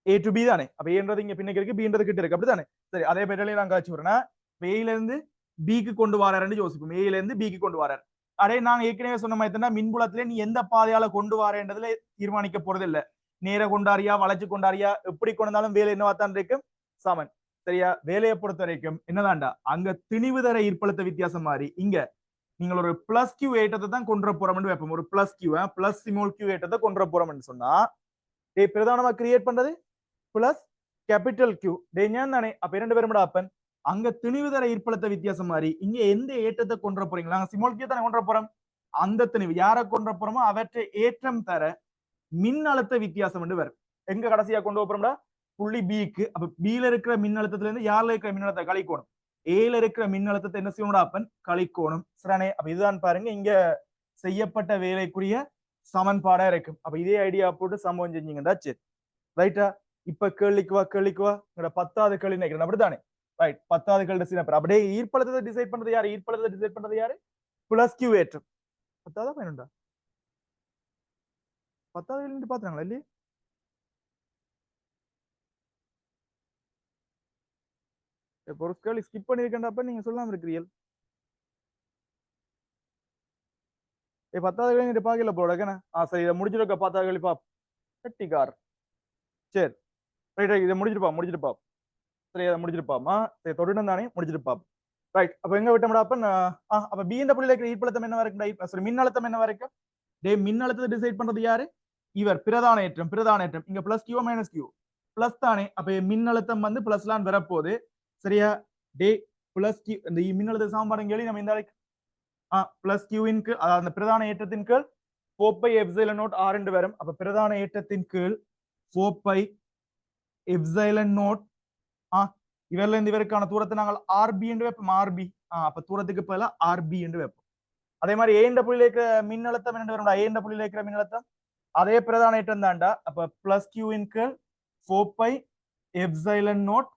ஏ டு பி தானே. அப்ப ஏன்றது இங்க பின்னுக்கு இருக்கு, பின்றது கிட்ட இருக்கு, அப்படித்தானே? சரி, அதே பேரிலே நான் காட்சி வரேன்னா ஏல இருந்து பிக்கு கொண்டு வராருன்னு யோசிப்போம். ஏல இருந்து பிக்கு கொண்டு வராரு. அடே நாங்க ஏற்கனவே சொன்ன மாதிரி மின்புலத்திலே நீ எந்த பாதையால கொண்டு வரேன்றதுல தீர்மானிக்க போறது இல்ல. நேர கொண்டாரியா, வளைச்சு கொண்டாரியா, எப்படி கொண்டாலும் வேலை என்னவாத்தான் இருக்கும், சமன். சரியா? வேலையை பொறுத்த வரைக்கும் என்னதான்டா, அங்க திணிவு தர ஈர்ப்பழுத்த வித்தியாசம் மாதிரி இங்க நீங்கள் ஒரு பிளஸ் கியூ ஏற்றத்தை தான் கொண்டு போறோம்னு வைப்போம். ஒரு plus Q plus small Q ஏற்றத்தை கொண்டு போறோம்னு சொன்னா பிரதானமா கிரியேட் பண்றது பிளஸ் கேபிட்டல் கியூ டேஞ்சான் தானே. அப்ப 2 பேரும் அப்பன் அங்க திணிவு தர ஈர்ப்பழுத்த வித்தியாசம் மாதிரி இங்க எந்த ஏற்றத்தை கொண்டு போறீங்களா, நாங்க சிமோல் கியூ தானே கொண்டு போறோம். அந்த திணிவு யாரை கொண்டு போறோமோ அவற்றை ஏற்றம் தர மின்னழுத்த வித்தியாசம் என்று வரும். எங்க கடைசியா கொண்டு போறோம்டா, புள்ளி பிக்கு. அப்ப பில இருக்கிற மின்னழுத்தத்துல இருந்து யாருல இருக்கிற மின்னழுத்தத்தை கழிக்கணும், ஏல இருக்கிற மின்னழுத்தத்தை என்ன செய்யணும் அப்பன், கழிக்கணும். சரியானே? அப்ப இதுதான் பாருங்க இங்க செய்யப்பட்ட வேலைக்குரிய சமன்பாடா இருக்கும். அப்ப இதே ஐடியா போட்டு சம்பவம் செஞ்சீங்கன்னா சரி. ரைட்டா? இப்ப கேள்விக்கு வா 10வது கேள்வி நினைக்கிறேன், அப்படித்தானே? ரைட். 10வது கேள்வி டிசைன் அப்படியே ஈர்ப்பழுத்தத்தை டிசைட் பண்றது யாரு, ஈர்ப்பழுத்தத்தை டிசைட் பண்றது யாரு, பிளஸ் கியூ ஏற்றம். 10வது பயனுண்டா, 10வது கேள்வி பாத்துறாங்களா இல்லையே? ஒரு கேள்வி ஸ்கிப் பண்ணிருக்கேன்டாப்ப நீங்க சொல்லாம இருக்கிறீர்கள். 10வது கேள்வி பாக்கல போடக்கன. சரி, இதை முடிச்சிருக்க 10வது கேள்வி பாப் கட்டிக்கார். சரி, ரைட், இதை முடிச்சிருப்பா. சரி, அதை முடிச்சிருப்பாமா. சரி, தொடர்ந்து தானே முடிச்சிருப்பா. ரைட். அப்ப எங்க விட்டோம்டா அப்ப அப்ப பி என்ற புள்ளியில இருக்கிற ஈர்ப்பழுத்தம் என்ன வரைக்கும், சாரி மின்னழுத்தம் என்ன வரைக்கும்? டே மின்னழுத்தத்தை டிசைட் பண்றது யாரு? இவர் பிரதான ஏற்றம். பிரதான ஏற்றம் இங்க plus Q minus Q plus தானே. அப்ப மின்னழுத்தம் வந்து பிளஸ்லாம் வரப்போகுது. சரியா? டே பிளஸ் கியூ இந்த மின்னழுத்த சமன்பாடு கேள்வி நம்ம இந்த பிளஸ் கியூவின் கீழ் அதாவது அந்த பிரதான ஏற்றத்தின் கீழ் 4 எப்சிலன் நோட் ஆர் என்று வரும். அப்ப பிரதான ஏற்றத்தின் கீழ் 4 எப்சிலன் நோட் இவர்ல இருந்து இவருக்கான தூரத்தை நாங்கள் ஆர்பி என்று வைப்போம். ஆர்பி அப்ப தூரத்துக்கு பதிலாக ஆர்பி என்று வைப்போம். அதே மாதிரி ஏ என்ற புள்ளியில இருக்கிற மின்னழுத்தம் என்ன வரும்டா? ஏ என்ற புள்ளியில இருக்கிற மின்னழுத்தம் அதே பிரதான ஏற்றம் தான்டா. அப்ப பிளஸ் கியூவின் கீழ் 4 எப்சிலன் நோட்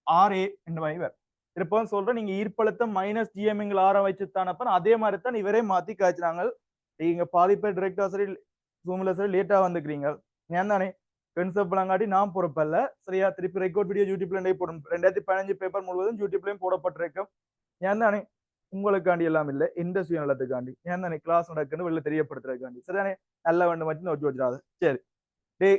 ஆர் ஏ என்று வரும். திருப்பவும் சொல்றேன், நீங்க ஈர்ப்பழுத்தம் மைனஸ் ஜிஎம்எங்கள் ஆர வச்சுத்தான். அப்ப அதே மாதிரி தான் இவரே மாத்தி காய்ச்சினாங்க. நீங்க பாதி பேர் டிரெக்டா சரி ஜூம்ல சரி லேட்டா வந்துக்கிறீங்க. ஏன் தானே கன்செப்ட் விளங்காட்டி நான் பொறுப்பல்ல. சரியா? திருப்பி ரெக்கார்ட் வீடியோ யூடியூப்ல போடும். 2015 பேப்பர் முழுவதும் யூடியூப்லயும் போடப்பட்டிருக்கும். ஏன் தானே உங்களுக்காண்டி எல்லாம் இல்ல, இந்த சுயநலத்துக்காண்டி. ஏன் தானே கிளாஸ் நடக்குன்னு வெளில தெரியப்படுத்துறதுக்காண்டி. சரிதானே? நல்ல வேண்டு மட்டும் வச்சு வச்சிடாது. சரி டே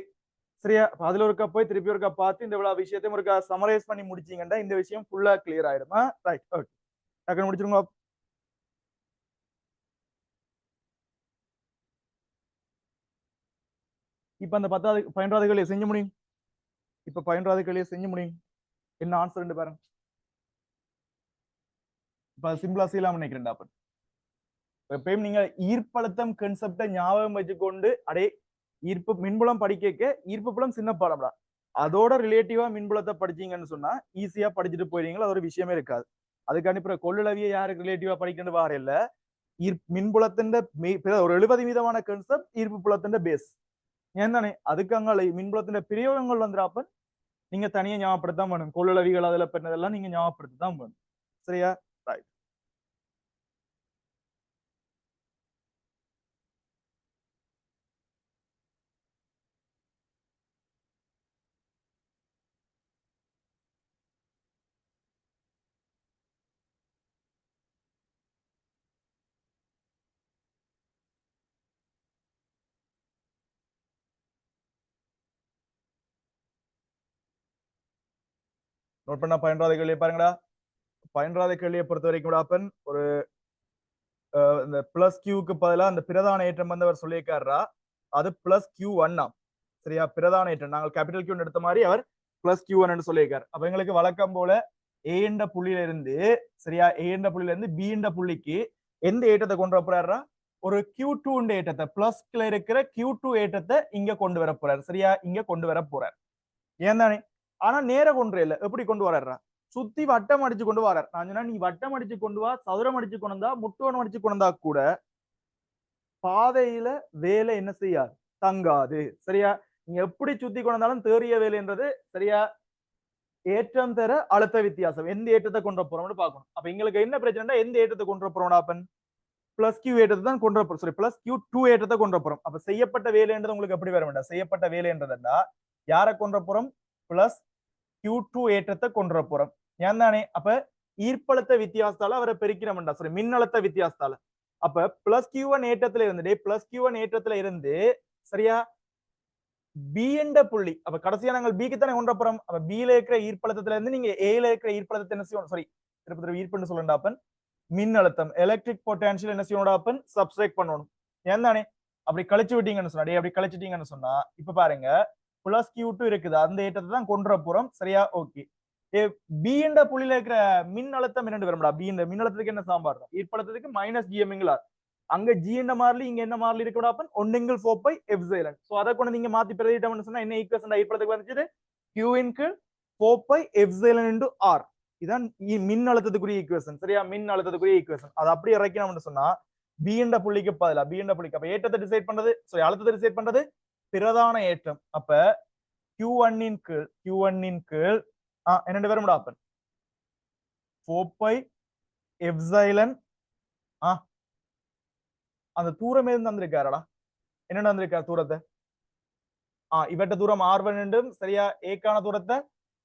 சரியா? அதுல ஒருக்கா போய் திருப்பி ஒருக்கா பார்த்து இந்த இவ்வளவு விஷயத்தையும் ஒருக்கா சமரைஸ் பண்ணி முடிச்சீங்கன்னா இந்த விஷயம் ஃபுல்லா கிளியர் ஆயிடுமா? ரைட், ஓகே, டக்குன்னு முடிச்சிருங்க. இப்ப அந்த 12வது கேள்வியை செஞ்சு முடியும். இப்ப 12வது கேள்வியை செஞ்சு முடியும். என்ன ஆன்சர் பாருங்க. இப்ப சிம்பிளா செய்யலாம் நினைக்கிறேன். அப்ப எப்பயும் நீங்க ஈர்ப்பழுத்தம் கன்செப்டை ஞாபகம் வச்சுக்கொண்டு அடே ஈர்ப்பு மின்புலம் படிக்க ஈர்ப்பு புலம் சின்ன பாடம்டா, அதோட ரிலேட்டிவா மின்புலத்தை படிச்சீங்கன்னு சொன்னா ஈஸியா படிச்சுட்டு போயிருவீங்களா? அது ஒரு விஷயமே இருக்காது. அதுக்காண்டி பிற கொள்ளளவிய யாருக்கு ரிலேட்டிவா படிக்கணும் வார இல்ல. மின்புலத்தின் ஒரு 70% கன்செப்ட் ஈர்ப்பு புலத்தின் பேஸ். ஏன் தானே அதுக்கு அங்க மின்புலத்தின் பிரயோகங்கள் வந்துடாப்ப நீங்க தனியா ஞாபகப்படுத்தான் வேணும். கொள்ளளவிகள் அதுல பெற்றதெல்லாம் நீங்க ஞாபகப்படுத்தான் வேணும். சரியா? ரைட். நோட் பண்ண 12வது கேள்வியை பாருங்கடா. 12வது கேள்வியை பொறுத்த வரைக்கும் ஒரு இந்த பிளஸ் கியூக்கு பதிலாக அந்த பிரதான ஏற்றம் வந்து அவர் சொல்லியிருக்காரா, அது பிளஸ் கியூ ஒன்னா. சரியா? பிரதான ஏற்றம் நாங்கள் கேபிட்டல் கியூ எடுத்த மாதிரி அவர் பிளஸ் கியூ ஒன் சொல்லியிருக்காரு. அப்ப எங்களுக்கு வழக்கம் போல ஏ என்ற புள்ளியில இருந்து சரியா ஏ என்ற புள்ளியில இருந்து பி என்ற புள்ளிக்கு எந்த ஏற்றத்தை கொண்டு வர போறாரா? ஒரு கியூ டூ ஏற்றத்தை பிளஸ்ல இருக்கிற கியூ டூ ஏற்றத்தை இங்க கொண்டு வர போறாரு. சரியா? இங்க கொண்டு வர போறார். ஏன் தானே? ஆனா நேர கொண்டு இல்ல, எப்படி கொண்டு வர்றா? சுத்தி வட்டம் அடிச்சு கொண்டு வரார். நான் சொன்னா நீ வட்டம் அடிச்சு கொண்டு வா, சதுரம் அடிச்சு கொண்டு வந்தா, முட்டோணம் அடிச்சு கொண்டு வந்தா கூட பாதையில வேலை என்ன செய்யாது, தங்காது. சரியா? நீங்க எப்படி சுத்தி கொண்டு வந்தாலும் தேறிய வேலைன்றது சரியா ஏற்றம் தர அழுத்த வித்தியாசம். எந்த ஏற்றத்தை கொண்டு போறோம்னு பார்க்கணும். அப்ப எங்களுக்கு என்ன பிரச்சனை? எந்த ஏற்றத்தை கொண்டு போறோம்? அப்பன் பிளஸ் கியூ ஏற்றத்தை தான் கொண்டு போறோம். சரி, பிளஸ் கியூ டூ ஏற்றத்தை கொண்டு போறோம். அப்ப செய்யப்பட்ட வேலைன்றது உங்களுக்கு எப்படி வர வேண்டாம்? செய்யப்பட்ட வேலைன்றதுன்னா யாரை கொண்டு போறோம்? பிளஸ் கியூ டூ ஏற்றத்தை கொண்டு போறோம். ஏன் தானே? அப்ப ஈர்ப்பழுத்த வித்தியாசத்தால அவரை பெருக்கிறோம்டா. சரி, மின்னழுத்த வித்தியாசத்தால. அப்ப பிளஸ் கியூ ஒன் ஏற்றத்துல இருந்து பிளஸ் கியூ ஒன் ஏற்றத்துல இருந்து சரியா பி என்ற புள்ளி. அப்ப கடைசியா நாங்கள் பிக்கு தானே கொண்டு போறோம். அப்ப பில இருக்கிற ஈர்ப்பழுத்தத்துல இருந்து நீங்க ஏல இருக்கிற ஈர்ப்பழுத்தத்தை என்ன செய்யணும்? சாரி, திருப்பி ஈர்ப்புன்னு சொல்லண்டாப்பன் மின்னழுத்தம் எலக்ட்ரிக் பொட்டன்ஷியல் என்ன செய்யணும்? சப்ஸ்ட்ராக்ட் பண்ணணும். ஏன் தானே? அப்படி கழிச்சு விட்டீங்கன்னு சொன்னா அப்படி கழிச்சிட்டீங்கன்னு சொன்னா இப்ப பாருங்க பிளஸ் கியூ டூ இருக்குது, அந்த ஏற்றத்தை தான் கொண்டு போறோம். சரியா? ஓகே. பி என்ற புள்ளியில இருக்கிற மின்னழுத்தம் என்ன வரும்டா? பி என்ற மின்னழுத்தத்துக்கு என்ன சாம்பார்? ஈர்ப்பழுத்தத்துக்கு மைனஸ் ஜிஎம்ங்களா. அங்க ஜி என்ன மாறலி, இங்க என்ன மாறலி இருக்கணும்? அப்ப ஒன்னிங்கிள் 4 எப்சிலன். சோ அதை கொண்டு நீங்க மாத்தி பிரதிட்டோம்னு சொன்னா என்ன ஈக்குவேஷன் ஈர்ப்பழுத்துக்கு வந்துச்சு? Q into 4 epsilon into R. இதான் மின்னழுத்தத்துக்குரிய ஈக்குவேஷன். சரியா? மின்னழுத்தத்துக்குரிய ஈக்குவேஷன். அது அப்படியே இறக்கணும்னு சொன்னா பி என்ற புள்ளிக்கு பதிலா பி என்ற புள்ளிக்கு அப்ப ஏற்றத்தை டிசைட் பண்றது, சாரி அழுத்தத்தை டிசைட் பண்றது பிரதான ஏற்றம். அப்ப Q1 இன் கீழ் Q1 இன் கீழ் என்ன வரும்டா? அப்பன் 4 எப்சிலன் அந்த தூரம் எதுவும் தந்திருக்காரடா? என்ன தந்திருக்காரு தூரத்தை? இவட்ட தூரம் R1 என்றும் சரியா ஏக்கான தூரத்தை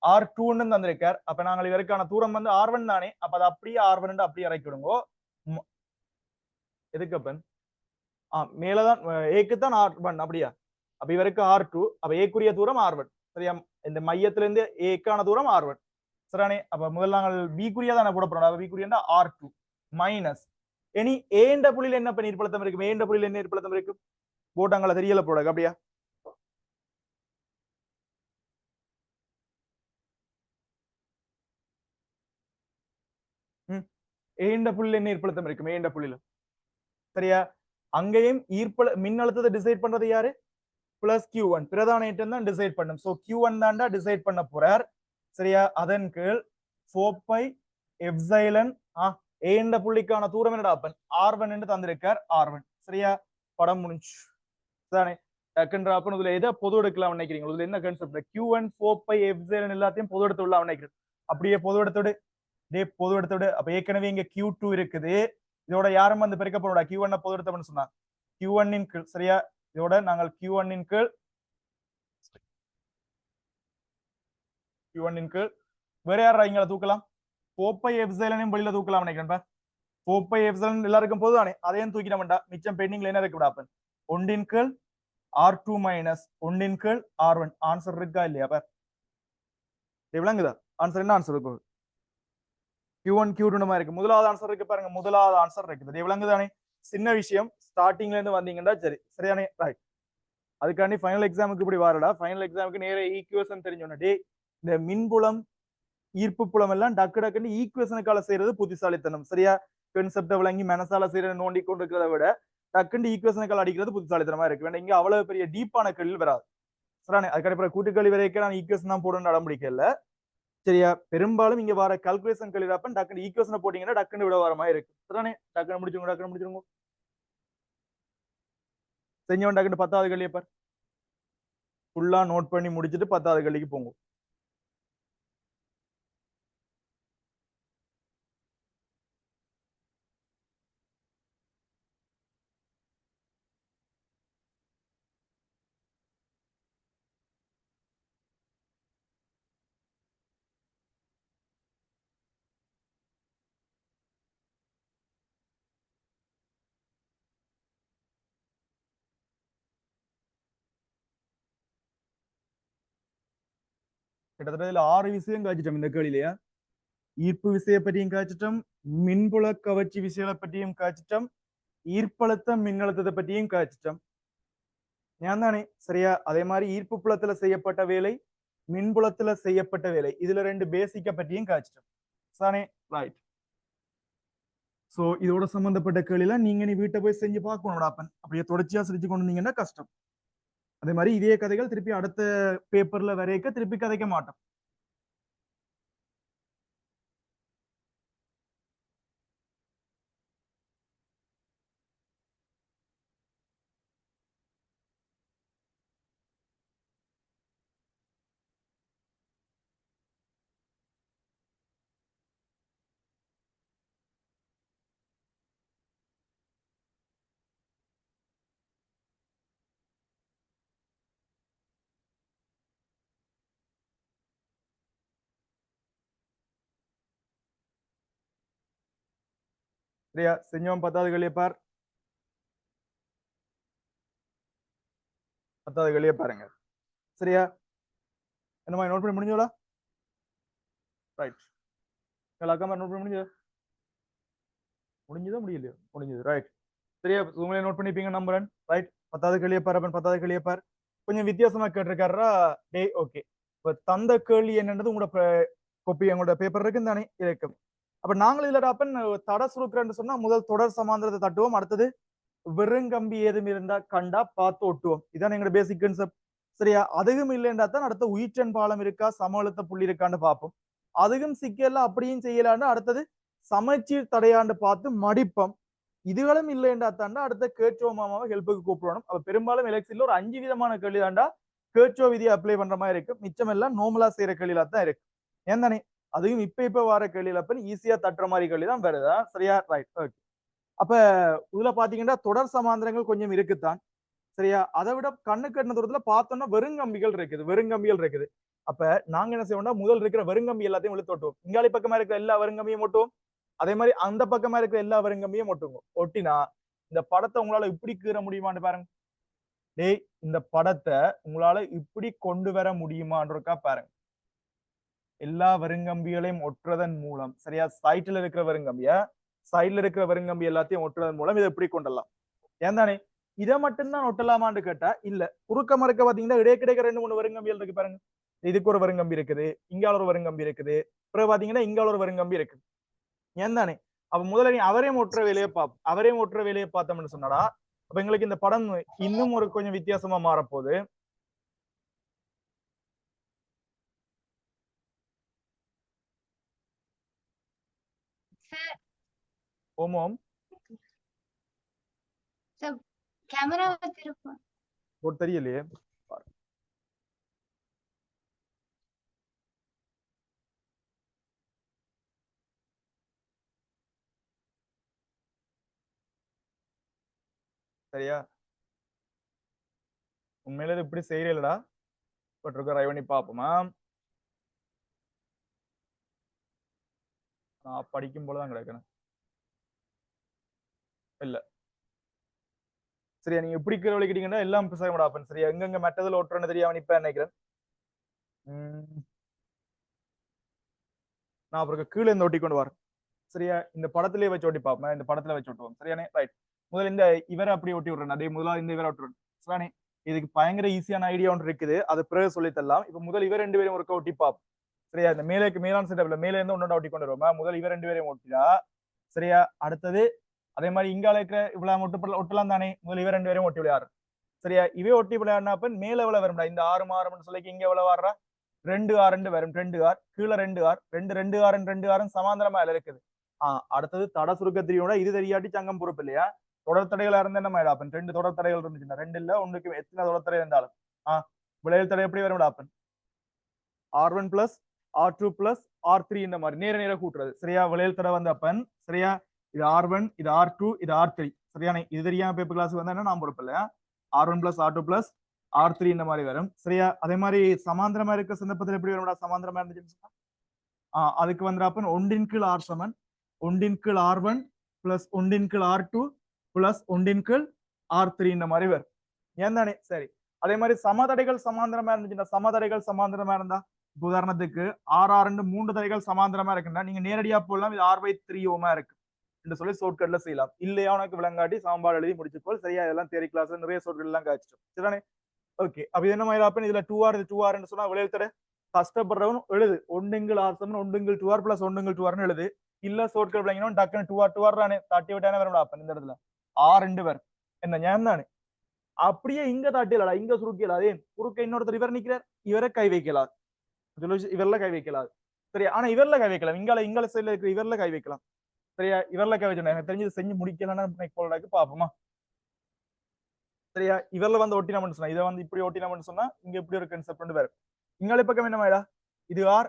R2 தந்திருக்கார். அப்ப நாங்கள் இதற்கான தூரம் வந்து R1 தானே. அப்ப அது அப்படியே R1 என்று அப்படியே இறக்கிடுங்கோ. எதுக்கு அப்பன்? மேலதான் ஏக்கு தான் R1 அப்படியா? அப்ப இவருக்கு R2. அப்ப ஏக்குரிய தூரம் R1. சரியா? இந்த மையத்திலிருந்து ஏக்கான தூரம் R1. சரிதானே? அப்ப முதல்ல நாங்கள் பி குறியா தானே போட போறோம். அப்ப பி குறியா R2 மைனஸ் இனி ஏ என்ற புள்ளியில் என்ன நீர்ப்பழுத்தம் இருக்கும்? ஏ என்ற புள்ளியில் என்ன நீர்ப்பழுத்தம் இருக்கும்? போட்டாங்களா தெரியல போட அப்படியா? ஏ என்ற புள்ளியில் என்ன நீர்ப்பழுத்தம் இருக்கும்? ஏ என்ற புள்ளியில சரியா? அங்கேயும் மின்னழுத்தத்தை டிசைட் பண்றது யாரு? பிளஸ் Q1 பிரதான ஐட்டம் தான் டிசைட் பண்ணும். சோ Q1 தான்டா டிசைட் பண்ண போறார். சரியா? அதன் கீழ் 4 பை எப்சைலன் ஏ என்ற புள்ளிக்கான தூரம் என்னடா அப்பன் R1 என்று தந்திருக்கார் R1. சரியா? படம் முடிஞ்சு. தானே? டக்குன்ற அப்பன் இதுல எதை பொது எடுக்கலாம் நினைக்கிறீங்க? இதுல என்ன கான்செப்ட்? Q1 4 பை எப்சைலன் எல்லாத்தையும் பொது எடுத்து உள்ள நினைக்கிறேன். அப்படியே பொது எடுத்துடு. பொது எடுத்துடு. அப்ப ஏற்கனவே இங்க Q2 இருக்குது. இதோட யாரும் வந்து பெருக்க போறோம்டா Q1 பொது எடுத்தவன்னு சொன்னா Q1 இன் கீழ் சரியா? இதோட நாங்கள் Q1 இன் கீழ் வேற யாரா இங்க தூக்கலாம்? 4 பை எப்சைலனையும் வெளியில தூக்கலாம் நினைக்கிறேன். 4 பை எப்சைலன் எல்லாருக்கும் பொதுதானே? அதையும் தூக்கிட மிச்சம் பெண்டிங்ல என்ன இருக்கு அப்பன் 1 இன் கீழ் R2 மைனஸ் 1 இன் கீழ் R1 ஆன்சர் இருக்கா இல்லையா? பார் விளங்குதா? ஆன்சர் என்ன ஆன்சர் இருக்கு? Q1 Q2 மாதிரி இருக்கு. முதலாவது ஆன்சர் இருக்கு பாருங்க. முதலாவது ஆன்சர் இருக்குது. விளங்குதானே? சின்ன விஷயம். ஸ்டார்டிங்ல இருந்து வந்தீங்கன்னா சரி. சரியானே? ரைட். அதுக்காண்டி ஃபைனல் எக்ஸாமுக்கு இப்படி வரடா. ஃபைனல் எக்ஸாமுக்கு நேர ஈக்குவேஷன் தெரிஞ்சோன்னா டே இந்த மின்புலம் ஈர்ப்பு புலம் எல்லாம் டக்கு டக்குன்னு ஈக்குவேஷனுக்கால செய்யறது புத்திசாலித்தனம். சரியா? கான்செப்ட விளங்கி மனசால செய்யற நோண்டி கொண்டு இருக்கிறத விட டக்குன்னு ஈக்குவேஷனுக்கால் அடிக்கிறது புத்திசாலித்தனமா இருக்கு. வேண்டாம் இங்க அவ்வளவு பெரிய டீப்பான கேள்வி வராது. சரியானே? அதுக்கப்புறம் கூட்டுக்கல்வி வரைக்கும் நான் ஈக்குவேஷன் தான் போடணும்னு அடம்பிடிக்கல. சரியா? பெரும்பாலும் இங்க வர கால்குலேஷன் கேள்விப்ப டக்குன்னு ஈக்குவேஷனை போட்டீங்கன்னா டக்குன்னு விட வர மாதிரி இருக்கு. சரிதானே? டக்குன்னு முடிச்சுங்க. செஞ்சவன் டக்குன்னு 10வது கேள்வியை பார். ஃபுல்லா நோட் பண்ணி முடிச்சுட்டு 10வது கேள்விக்கு போங்க. கிட்டத்தட்ட இதுல 6 விஷயம் காய்ச்சிட்டோம் இந்த கேள்வியிலையா. ஈர்ப்பு விசையை பற்றியும் காய்ச்சிட்டோம், மின்புல கவர்ச்சி விசைகளை பற்றியும் காய்ச்சிட்டோம், ஈர்ப்பழுத்த மின்னழுத்தத்தை பற்றியும் காய்ச்சிட்டோம். ஞான் தானே? சரியா? அதே மாதிரி ஈர்ப்பு புலத்துல செய்யப்பட்ட வேலை, மின்புலத்துல செய்யப்பட்ட வேலை, இதுல 2 பேசிக்க பற்றியும் காய்ச்சிட்டோம். தானே? ரைட். சோ இதோட சம்பந்தப்பட்ட கேள்வியில நீ வீட்டை போய் செஞ்சு பார்க்கணும் அப்பன். அப்படியே தொடர்ச்சியா செஞ்சு கொண்டு வந்தீங்கன்னா கஷ்டம். அதே மாதிரி இதே கதைகள் திருப்பி அடுத்த பேப்பர்ல வரைக்க திருப்பி கதைக்க மாட்டோம். சரியா? செஞ்சவன் 10வது கேள்வியை பார். 10வது கேள்வியை பாருங்க. சரியா? என்னமா நோட் பண்ணி முடிஞ்சோடா? ரைட். அக்கா நோட் பண்ணி முடிஞ்சதா முடியலையோ? முடிஞ்சது. ரைட். சரியா? உங்களே நோட் பண்ணிப்பீங்க நம்புறேன். ரைட். 10வது கேள்வியை பார். அப்பன் 10வது கேள்வியை பார். கொஞ்சம் வித்தியாசமா கேட்டிருக்காரா? Day okay. இப்ப தந்த கேள்வி என்னன்றது உங்களோட கொப்பி எங்களோட பேப்பர் இருக்கு தானே இருக்கும். அப்ப நாங்கள் இதுல அப்பன் தட சுருக்குறேன்னு சொன்னா முதல் தொடர் சமாந்திரத்தை தட்டுவோம். அடுத்தது வெறுங்கம்பி ஏதும் இருந்தா கண்டா பார்த்து ஒட்டுவோம். இதான் எங்களோட பேசிக் கான்செப்ட். சரியா? அதுவும் இல்லைன்றா தான் அடுத்த உயிர்ச்சன் பாலம் இருக்கா சமஅழுத்த புள்ளி இருக்கான்னு பார்ப்போம். அதுவும் சிக்கல அப்படியும் செய்யலான்னு அடுத்தது சமச்சீர் தடையாண்டு பார்த்து மடிப்போம். இதுகளும் இல்லைன்றா தாண்டா அடுத்த கேட்சோ மாமாவை ஹெல்ப்புக்கு கூப்பிடணும். அப்ப பெரும்பாலும் எலெக்ஷன்ல ஒரு 5 விதமான கேள்வி தாண்டா கேட்சோ விதியை அப்ளை பண்ற மாதிரி இருக்கு. மிச்சம் எல்லாம் நோமலா செய்யற கேள்வியில தான் இருக்கு. ஏன் தானே? அதுவும் இப்ப வர கேள்வியில அப்ப ஈஸியா தட்டுற மாதிரி கேள்வி தான் வருதா? சரியா? ரைட். ஓகே. அப்ப இதுல பாத்தீங்கன்னா தொடர் சமாந்திரங்கள் கொஞ்சம் இருக்குத்தான். சரியா? அதை விட கண்ணுக்கு கட்டின தூரத்துல பார்த்தோம்னா வெறுங்கம்பிகள் இருக்குது. அப்ப நாங்க என்ன செய்வோம்னா முதல் இருக்கிற வெறுங்கம்பி எல்லாத்தையும் இழுத்து ஒட்டுவோம். இங்காலி பக்கமா இருக்கிற எல்லா வெறுங்கம்பியும் ஒட்டுவோம். அதே மாதிரி அந்த பக்கமா இருக்கிற எல்லா வெறுங்கம்பியும் ஒட்டுவோம். ஒட்டினா இந்த படத்தை உங்களால இப்படி கீற முடியுமான்னு பாருங்க. டேய் இந்த படத்தை உங்களால இப்படி கொண்டு வர முடியுமான்றக்கா பாருங்க. எல்லா வெறுங்கம்பிகளையும் ஒட்டுறதன் மூலம் சரியா சைட்ல இருக்கிற வெறுங்கம்பிய சைட்ல இருக்கிற வெறுங்கம்பி எல்லாத்தையும் ஒட்டுறதன் மூலம் இதை எப்படி கொண்டலாம் ஏன் தானே இதை மட்டும்தான் ஒட்டலாமான்னு கேட்டா இல்ல குறுக்க மறுக்க பாத்தீங்கன்னா இடைக்கிடைக்க 2-3 வெறுங்கம்பிகள் இருக்கு பாருங்க இதுக்கு ஒரு வெறுங்கம்பி இருக்குது இங்கால ஒரு வெறுங்கம்பி இருக்குது அப்புறம் பாத்தீங்கன்னா இங்கால ஒரு வெறுங்கம்பி இருக்கு ஏன் தானே அப்ப முதல்ல நீ அவரையும் ஒட்டுற வேலையை அவரையும் ஒட்டுற வேலையை பார்த்தோம்னு சொன்னாடா அப்ப எங்களுக்கு இந்த படம் இன்னும் ஒரு கொஞ்சம் வித்தியாசமா மாறப்போகுது ஓமோம் கேமரா திருப்போம் ஒரு தெரியலையே சரியா உண்மையில இது இப்படி செய்யலடா பட் இருக்க ட்ரை பண்ணி பார்ப்போமா நான் படிக்கும் போலதான் கிடைக்கணும் இல்ல சரியா நீங்க எப்படி கேட்டீங்கன்னா எல்லாம் பிசகப்படாப்பன் சரியா எங்கெங்க மெட்டதில் ஒட்டுறன்னு தெரியாம இப்ப நினைக்கிறேன் நான் அப்புறம் கீழே இருந்து ஒட்டி கொண்டு வரேன் சரியா இந்த படத்திலேயே வச்சு ஒட்டி பார்ப்பேன் இந்த படத்துல வச்சு ஒட்டுவோம் சரியானே ரைட் முதல்ல இந்த இவரை அப்படி ஒட்டி விடுறேன் அதே முதல்ல இந்த இவரை ஒட்டுறேன் சரியானே இதுக்கு பயங்கர ஈஸியான ஐடியா ஒன்று இருக்குது அது பிறகு சொல்லி தரலாம் இப்ப முதல் இவர் 2 பேரும் ஒருக்க ஒட்டி பார்ப்போம் சரியா இந்த மேலான செட்டப்ல மேல இருந்து ஒன்னொன்னு ஒட்டி கொண்டு வருவோமா முதல் இவர் 2 பேரையும் ஒட்டிடா சரியா அடுத்தது அதே மாதிரி இங்கால இருக்கிற இவ்வளவு ஒட்டலாம் தானே முதல் இவர் 2 பேரையும் ஒட்டி விளையாடு சரியா இவே ஒட்டி விளையாடினா மேல எவ்வளவு வரும்டா இந்த 6 6 சொல்லி இங்க எவ்வளவு வர்றா 2 6 வரும் 2 6 கீழே 2 6 2 6 2 6 சமாந்தரமா இருக்குது அடுத்தது தட சுருக்கத்திரியோட இது தெரியாட்டி சங்கம் பொறுப்பு இல்லையா தொடர் தடைகளா இருந்தா என்ன மாதிரி ஆப்பன் 2 தொடர் தடைகள் இருந்துச்சுன்னா 2 இல்ல ஒன்றுக்கு எத்தனை தொடர் தடை இருந்தாலும் விளையல் தடை எப்படி வரும் ஆப்பன் R1 plus R2 plus R3 இந்த மாதிரி நேர கூட்டுறது சரியா விளையல் தடை வந்து அப்பன் சரியா இது R1 இது R2 இது R3 சரியான இது தெரியாம பேப்பர் கிளாஸ் வந்தா என்ன நான் பொறுப்பு இல்லையா R1 plus R2 plus R3 இந்த மாதிரி வரும் சரியா அதே மாதிரி சமாந்தரமா இருக்க சந்தர்ப்பத்தில் எப்படி வரும்டா சமாந்தரமா இருந்துச்சுன்னா அதுக்கு வந்து அப்பன் 1 கீழ் R சமன் 1 கீழ் R1 பிளஸ் 1 கீழ் R2 பிளஸ் 1 கீழ் R3 இந்த மாதிரி வரும் ஏன் தானே சரி அதே மாதிரி சமதடைகள் சமாந்தரமா இருந்துச்சுன்னா சமதடைகள் சமாந்தரமா இருந்தா உதாரணத்துக்கு R 3 தடைகள் சமாந்தரமா இருக்குன்னா நீங்க நேரடியா போடலாம் இது R/3 ஓமா இருக்கு என்று சொல்லி ஷார்ட்கட்ல செய்யலாம் இல்லையா உனக்கு விளங்காட்டி சமன்பாடு எழுதி முடிச்சுக்கோள் சரியா இதெல்லாம் தியரி கிளாஸ்ல நிறைய ஷார்ட்கட் எல்லாம் காய்ச்சிட்டோம் சரிதானே ஓகே அப்ப என்ன மாதிரி ஆப்பன் இதுல 2R இது 2R ன்னு சொன்னா விளையல் தடை கஷ்டப்படுறவன் எழுது 1 கீழ் R சமன் 1 கீழ் 2R பிளஸ் 1 கீழ் 2R எழுது இல்ல ஷார்ட்கட் விளங்கினோம் டக்குன்னு 2R தானே தட்டி விட்டானே வரும் ஆப்பன் இந்த இடத்துல R2 வரும் என்ன ஞாபகம் தானே அப்படியே இங்க தாட்டியலடா இங்க சுருக்கியல அதே குறுக்க இன்னொருத்தர் இவர் நிக்கிறார் இவரை கை வைக்கலாம் இவர்ல கை வைக்கலாது சரியா ஆனா இவர்ல கை வைக்கலாம் இங்கால சைட்ல இருக்கிற இவர்ல கை வைக்கலாம் சரியா இவர்ல கை வச்சோம் எனக்கு தெரிஞ்சது செஞ்சு முடிக்கலன்னு பாப்போமா சரியா இவர்ல வந்து ஒட்டினாமன்னு சொன்னா இதை வந்து இப்படி ஒட்டினாமன்னு சொன்னா இங்க இப்படி ஒரு கன்செப்ட் வேற இங்கால பக்கம் என்ன மாடா இது R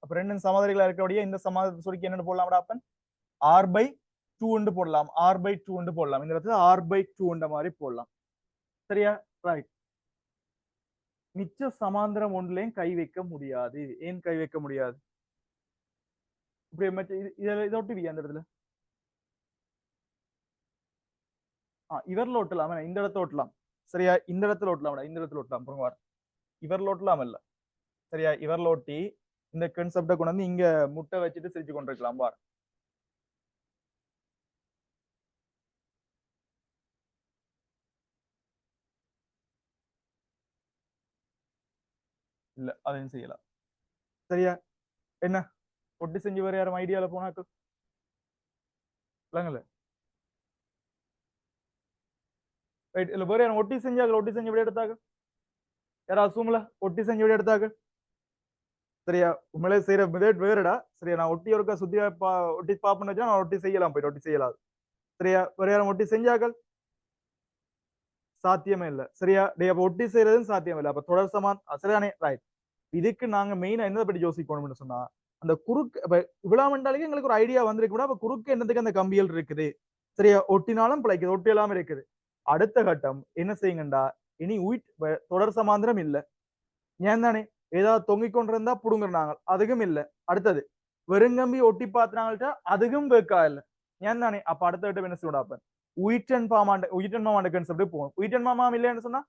அப்ப 2 சமாதரிகளா இருக்கக்கூடிய இந்த சமாதத்தை சுருக்கி என்னன்னு போடலாம்டா அப்பன் R/2 போடலாம் R/2 போடலாம் இந்த இடத்துல R/2 மாதிரி போடலாம் சரியா ரைட் மிச்ச சமாந்திரம் ஒன்றுலயும் கை வைக்க முடியாது ஏன் கை வைக்க முடியாது இப்படி இதை ஒட்டுவியா அந்த இடத்துல இவர்ல ஒட்டலாம் இந்த இடத்துல ஒட்டலாம் சரியா இந்த இடத்துல ஒட்டலாம் இந்த இடத்துல ஒட்டலாம் பாருங்க இவர்ல ஒட்டலாம் இல்ல சரியா இவர்ல ஒட்டி இந்த கான்செப்டை கொண்டு வந்து இங்க முட்டை வச்சுட்டு சிரிச்சு கொண்டிருக்கலாம் பாரு இல்ல அதையும் செய்யலாம் சரியா என்ன ஒட்டி செஞ்சு வேற யாரும் ஐடியால போனாக்கு இல்லங்கல்ல ரைட் இல்ல வேற யாரும் ஒட்டி செஞ்சாங்க ஒட்டி செஞ்சு எப்படி எடுத்தாங்க யாராவது அசூம்ல ஒட்டி செஞ்சு எப்படி எடுத்தாங்க சரியா உண்மையிலே செய்யற மெத்தட் வேறடா சரியா நான் ஒட்டி ஒருக்கா சுத்தி ஒட்டி பாப்பேன்னு வச்சா நான் ஒட்டி செய்யலாம் போயிட்டு ஒட்டி செய்யலாம் சரியா வேற யாரும் ஒட்டி செஞ்சாக்கள் சாத்தியமே இல்ல சரியா டே அப்ப ஒட்டி செய்யறதும் சாத்தியம் இல்லை அப்ப தொடர் சமான் சரிதானே ரைட் இதுக்கு நாங்க மெயினா என்ன பற்றி யோசிக்கணும்னு சொன்னா அந்த குறுக்கு இவ்வளவு மண்டாலுக்கு எங்களுக்கு ஒரு ஐடியா வந்திருக்கு கூட அப்ப குறுக்கு என்னதுக்கு அந்த கம்பியல் இருக்குது சரியா ஒட்டினாலும் பிழைக்குது ஒட்டி எல்லாம் இருக்குது அடுத்த கட்டம் என்ன செய்யுங்கண்டா இனி தொடர் சமாந்திரம் இல்ல ஏன் தானே ஏதாவது தொங்கிக் கொண்டிருந்தா புடுங்குறாங்க அதுக்கும் இல்ல அடுத்தது வெறுங்கம்பி ஒட்டி பாத்துனாங்கள்ட்ட அதுக்கும் வேக்கா இல்ல ஏன் தானே அப்ப அடுத்த கட்டம் என்ன செய்யணும் உயிட்டன் மாமாண்ட கன்செப்ட் போகும் உயிட்டன் மாமா இல்லைன்னு சொன்னா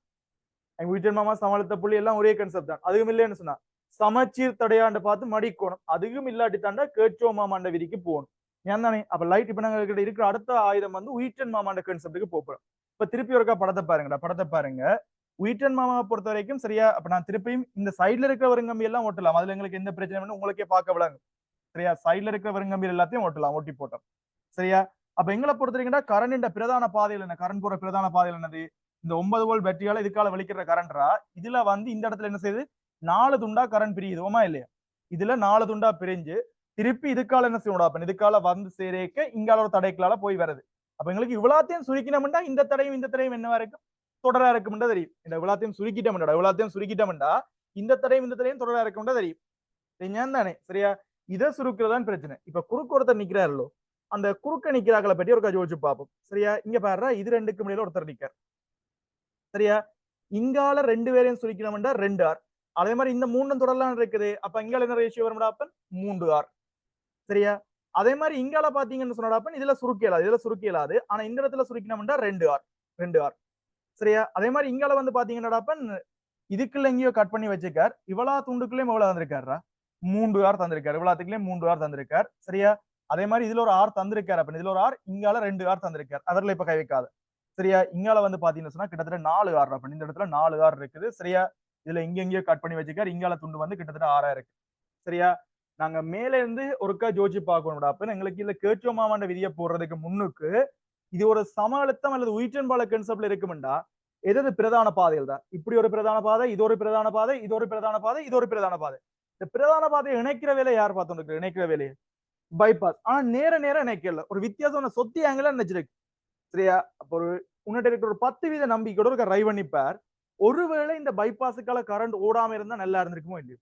உயிட்டன் மாமா சமாளித்த புள்ளி எல்லாம் ஒரே கன்செப்ட் தான் அதுவும் இல்லைன்னு சொன்னா சமச்சீர் தடையாண்டு பார்த்து மடிக்கோணும். அதுவும் இல்லாட்டி தாண்டா கேட்சோ மாமாண்ட விதிக்கு போகணும். ஏன் தானே? அப்ப லைட் இப்ப நாங்க கிட்ட இருக்கிற அடுத்த ஆயுதம் வந்து உயிட்டன் மாமாண்ட கான்செப்டுக்கு போறோம். இப்ப திருப்பி ஒருக்கா படத்தை பாருங்கடா, படத்தை பாருங்க. உயிட்டன் மாமாவை பொறுத்த வரைக்கும் சரியா, அப்ப நான் திருப்பியும் இந்த சைட்ல இருக்கிற வருங்கம்பி எல்லாம் ஓட்டலாம். அதுல எங்களுக்கு எந்த பிரச்சனையும் உங்களுக்கே பார்க்க விடாங்க. சரியா, சைட்ல இருக்கிற வருங்கம்பி எல்லாத்தையும் ஓட்டலாம், ஓட்டி போட்டோம். சரியா, அப்ப எங்களை பொறுத்த வரைக்கும் கரண்ட் பிரதான பாதையில் என்ன, கரண்ட் போற பிரதான பாதையில் என்னது, இந்த 9 வோல்ட் பேட்டரியால இதுக்கால வெளிக்கிற கரண்டா. இதுல வந்து இந்த இடத்துல என்ன செய்யுது, 4 துண்டா கரண்ட் பிரியுதுமா இல்லையா? இதுல 4 துண்டா பிரிஞ்சு திருப்பி இதுக்கால என்ன செய்யணும், இதுக்கால வந்து சேரேக்க இங்கால ஒரு தடைக்களால போய் வருது. அப்ப எங்களுக்கு இவ்வளத்தையும் சுருக்கினோம்டா இந்த தடையும் என்ன வரைக்கும் தொடரா இருக்கும்ன்றா தெரியும். இந்த இவ்வளத்தையும் சுருக்கிட்டோம்டா இந்த தடையும் தொடரா இருக்கும்ன்றா தெரியும். ஏன் தானே? சரியா, இதை சுருக்குறதான் பிரச்சனை. இப்ப குறுக்கு ஒருத்தர் நிக்கிறாரோ, அந்த குறுக்க நிக்கிறாக்களை பற்றி ஒரு யோசிச்சு பார்ப்போம். சரியா, இங்க பாரு, இது ரெண்டுக்கு இடையில ஒருத்தர் நிக்கார். சரியா, இங்கால 2 பேரையும் சுருக்கணும்டா 2 ஆர். அதே மாதிரி இந்த 3 தொடரலாம் இருக்குது. அப்ப இங்கால என்ன ரேஷியோ வரும்டா, அப்ப 3 ஆர். சரியா, அதே மாதிரி இங்கால பாத்தீங்கன்னு சொன்னா இதுல சுருக்கியலாது, ஆனா இந்த இடத்துல சுருக்கணும்டா 2 ஆர். சரியா, அதே மாதிரி இங்கால வந்து பாத்தீங்கன்னா இதுக்குள்ள எங்கேயோ கட் பண்ணி வச்சிருக்கார். இவ்வளவு துண்டுக்குள்ளேயும் எவ்வளவு தந்திருக்காரா, 3 ஆர் தந்திருக்காரு. இவ்வளவுக்குள்ளேயும் 3 ஆர் தந்திருக்கார். சரியா, அதே மாதிரி இதுல ஒரு ஆர் தந்திருக்காரு. அப்ப இதுல ஒரு ஆர், இங்கால 2 ஆர் தந்திருக்காரு. அதெல்லாம் இப்ப கை வைக்காது. சரியா, இங்கால வந்து பாத்தீங்கன்னா சொன்னா கிட்டத்தட்ட 4 ஆர். அப்ப இந்த இடத்துல 4 ஆர் இருக்குது. சரியா, இதுல எங்கெங்கயோ கட் பண்ணி வச்சிருக்காரு. இங்கால துண்டு வந்து கிட்டத்தட்ட 6 இருக்கு. சரியா, நாங்க மேல இருந்து ஒருக்கா ஜோதிச்சு பார்க்கணும்டா. அப்ப எங்களுக்கு இதுல கேட்சோ மாமாண்ட விதியை போடுறதுக்கு முன்னுக்கு இது ஒரு சம அழுத்தம் அல்லது உயிட்டன் பால கான்செப்ட்ல இருக்குமெண்டா எது பிரதான பாதைகள் தான். இப்படி ஒரு பிரதான பாதை, இது ஒரு பிரதான பாதை, இது ஒரு பிரதான பாதை, இது ஒரு பிரதான பாதை. இந்த பிரதான பாதையை இணைக்கிற வேலையை யார் பார்த்து இணைக்கிற வேலையை பைபாஸ். ஆனா நேர இணைக்கல, ஒரு வித்தியாசம் சொத்தி ஆங்கில நினைச்சிருக்கு. சரியா, அப்ப ஒரு உன்னிட்ட இருக்கிற ஒரு 10% நம்பிக்கையோட ஒரு ரை பண்ணிப்பார். ஒருவேளை இந்த பைபாஸுக்கால கரண்ட் ஓடாம இருந்தா நல்லா இருந்திருக்குமோ இல்லையோ,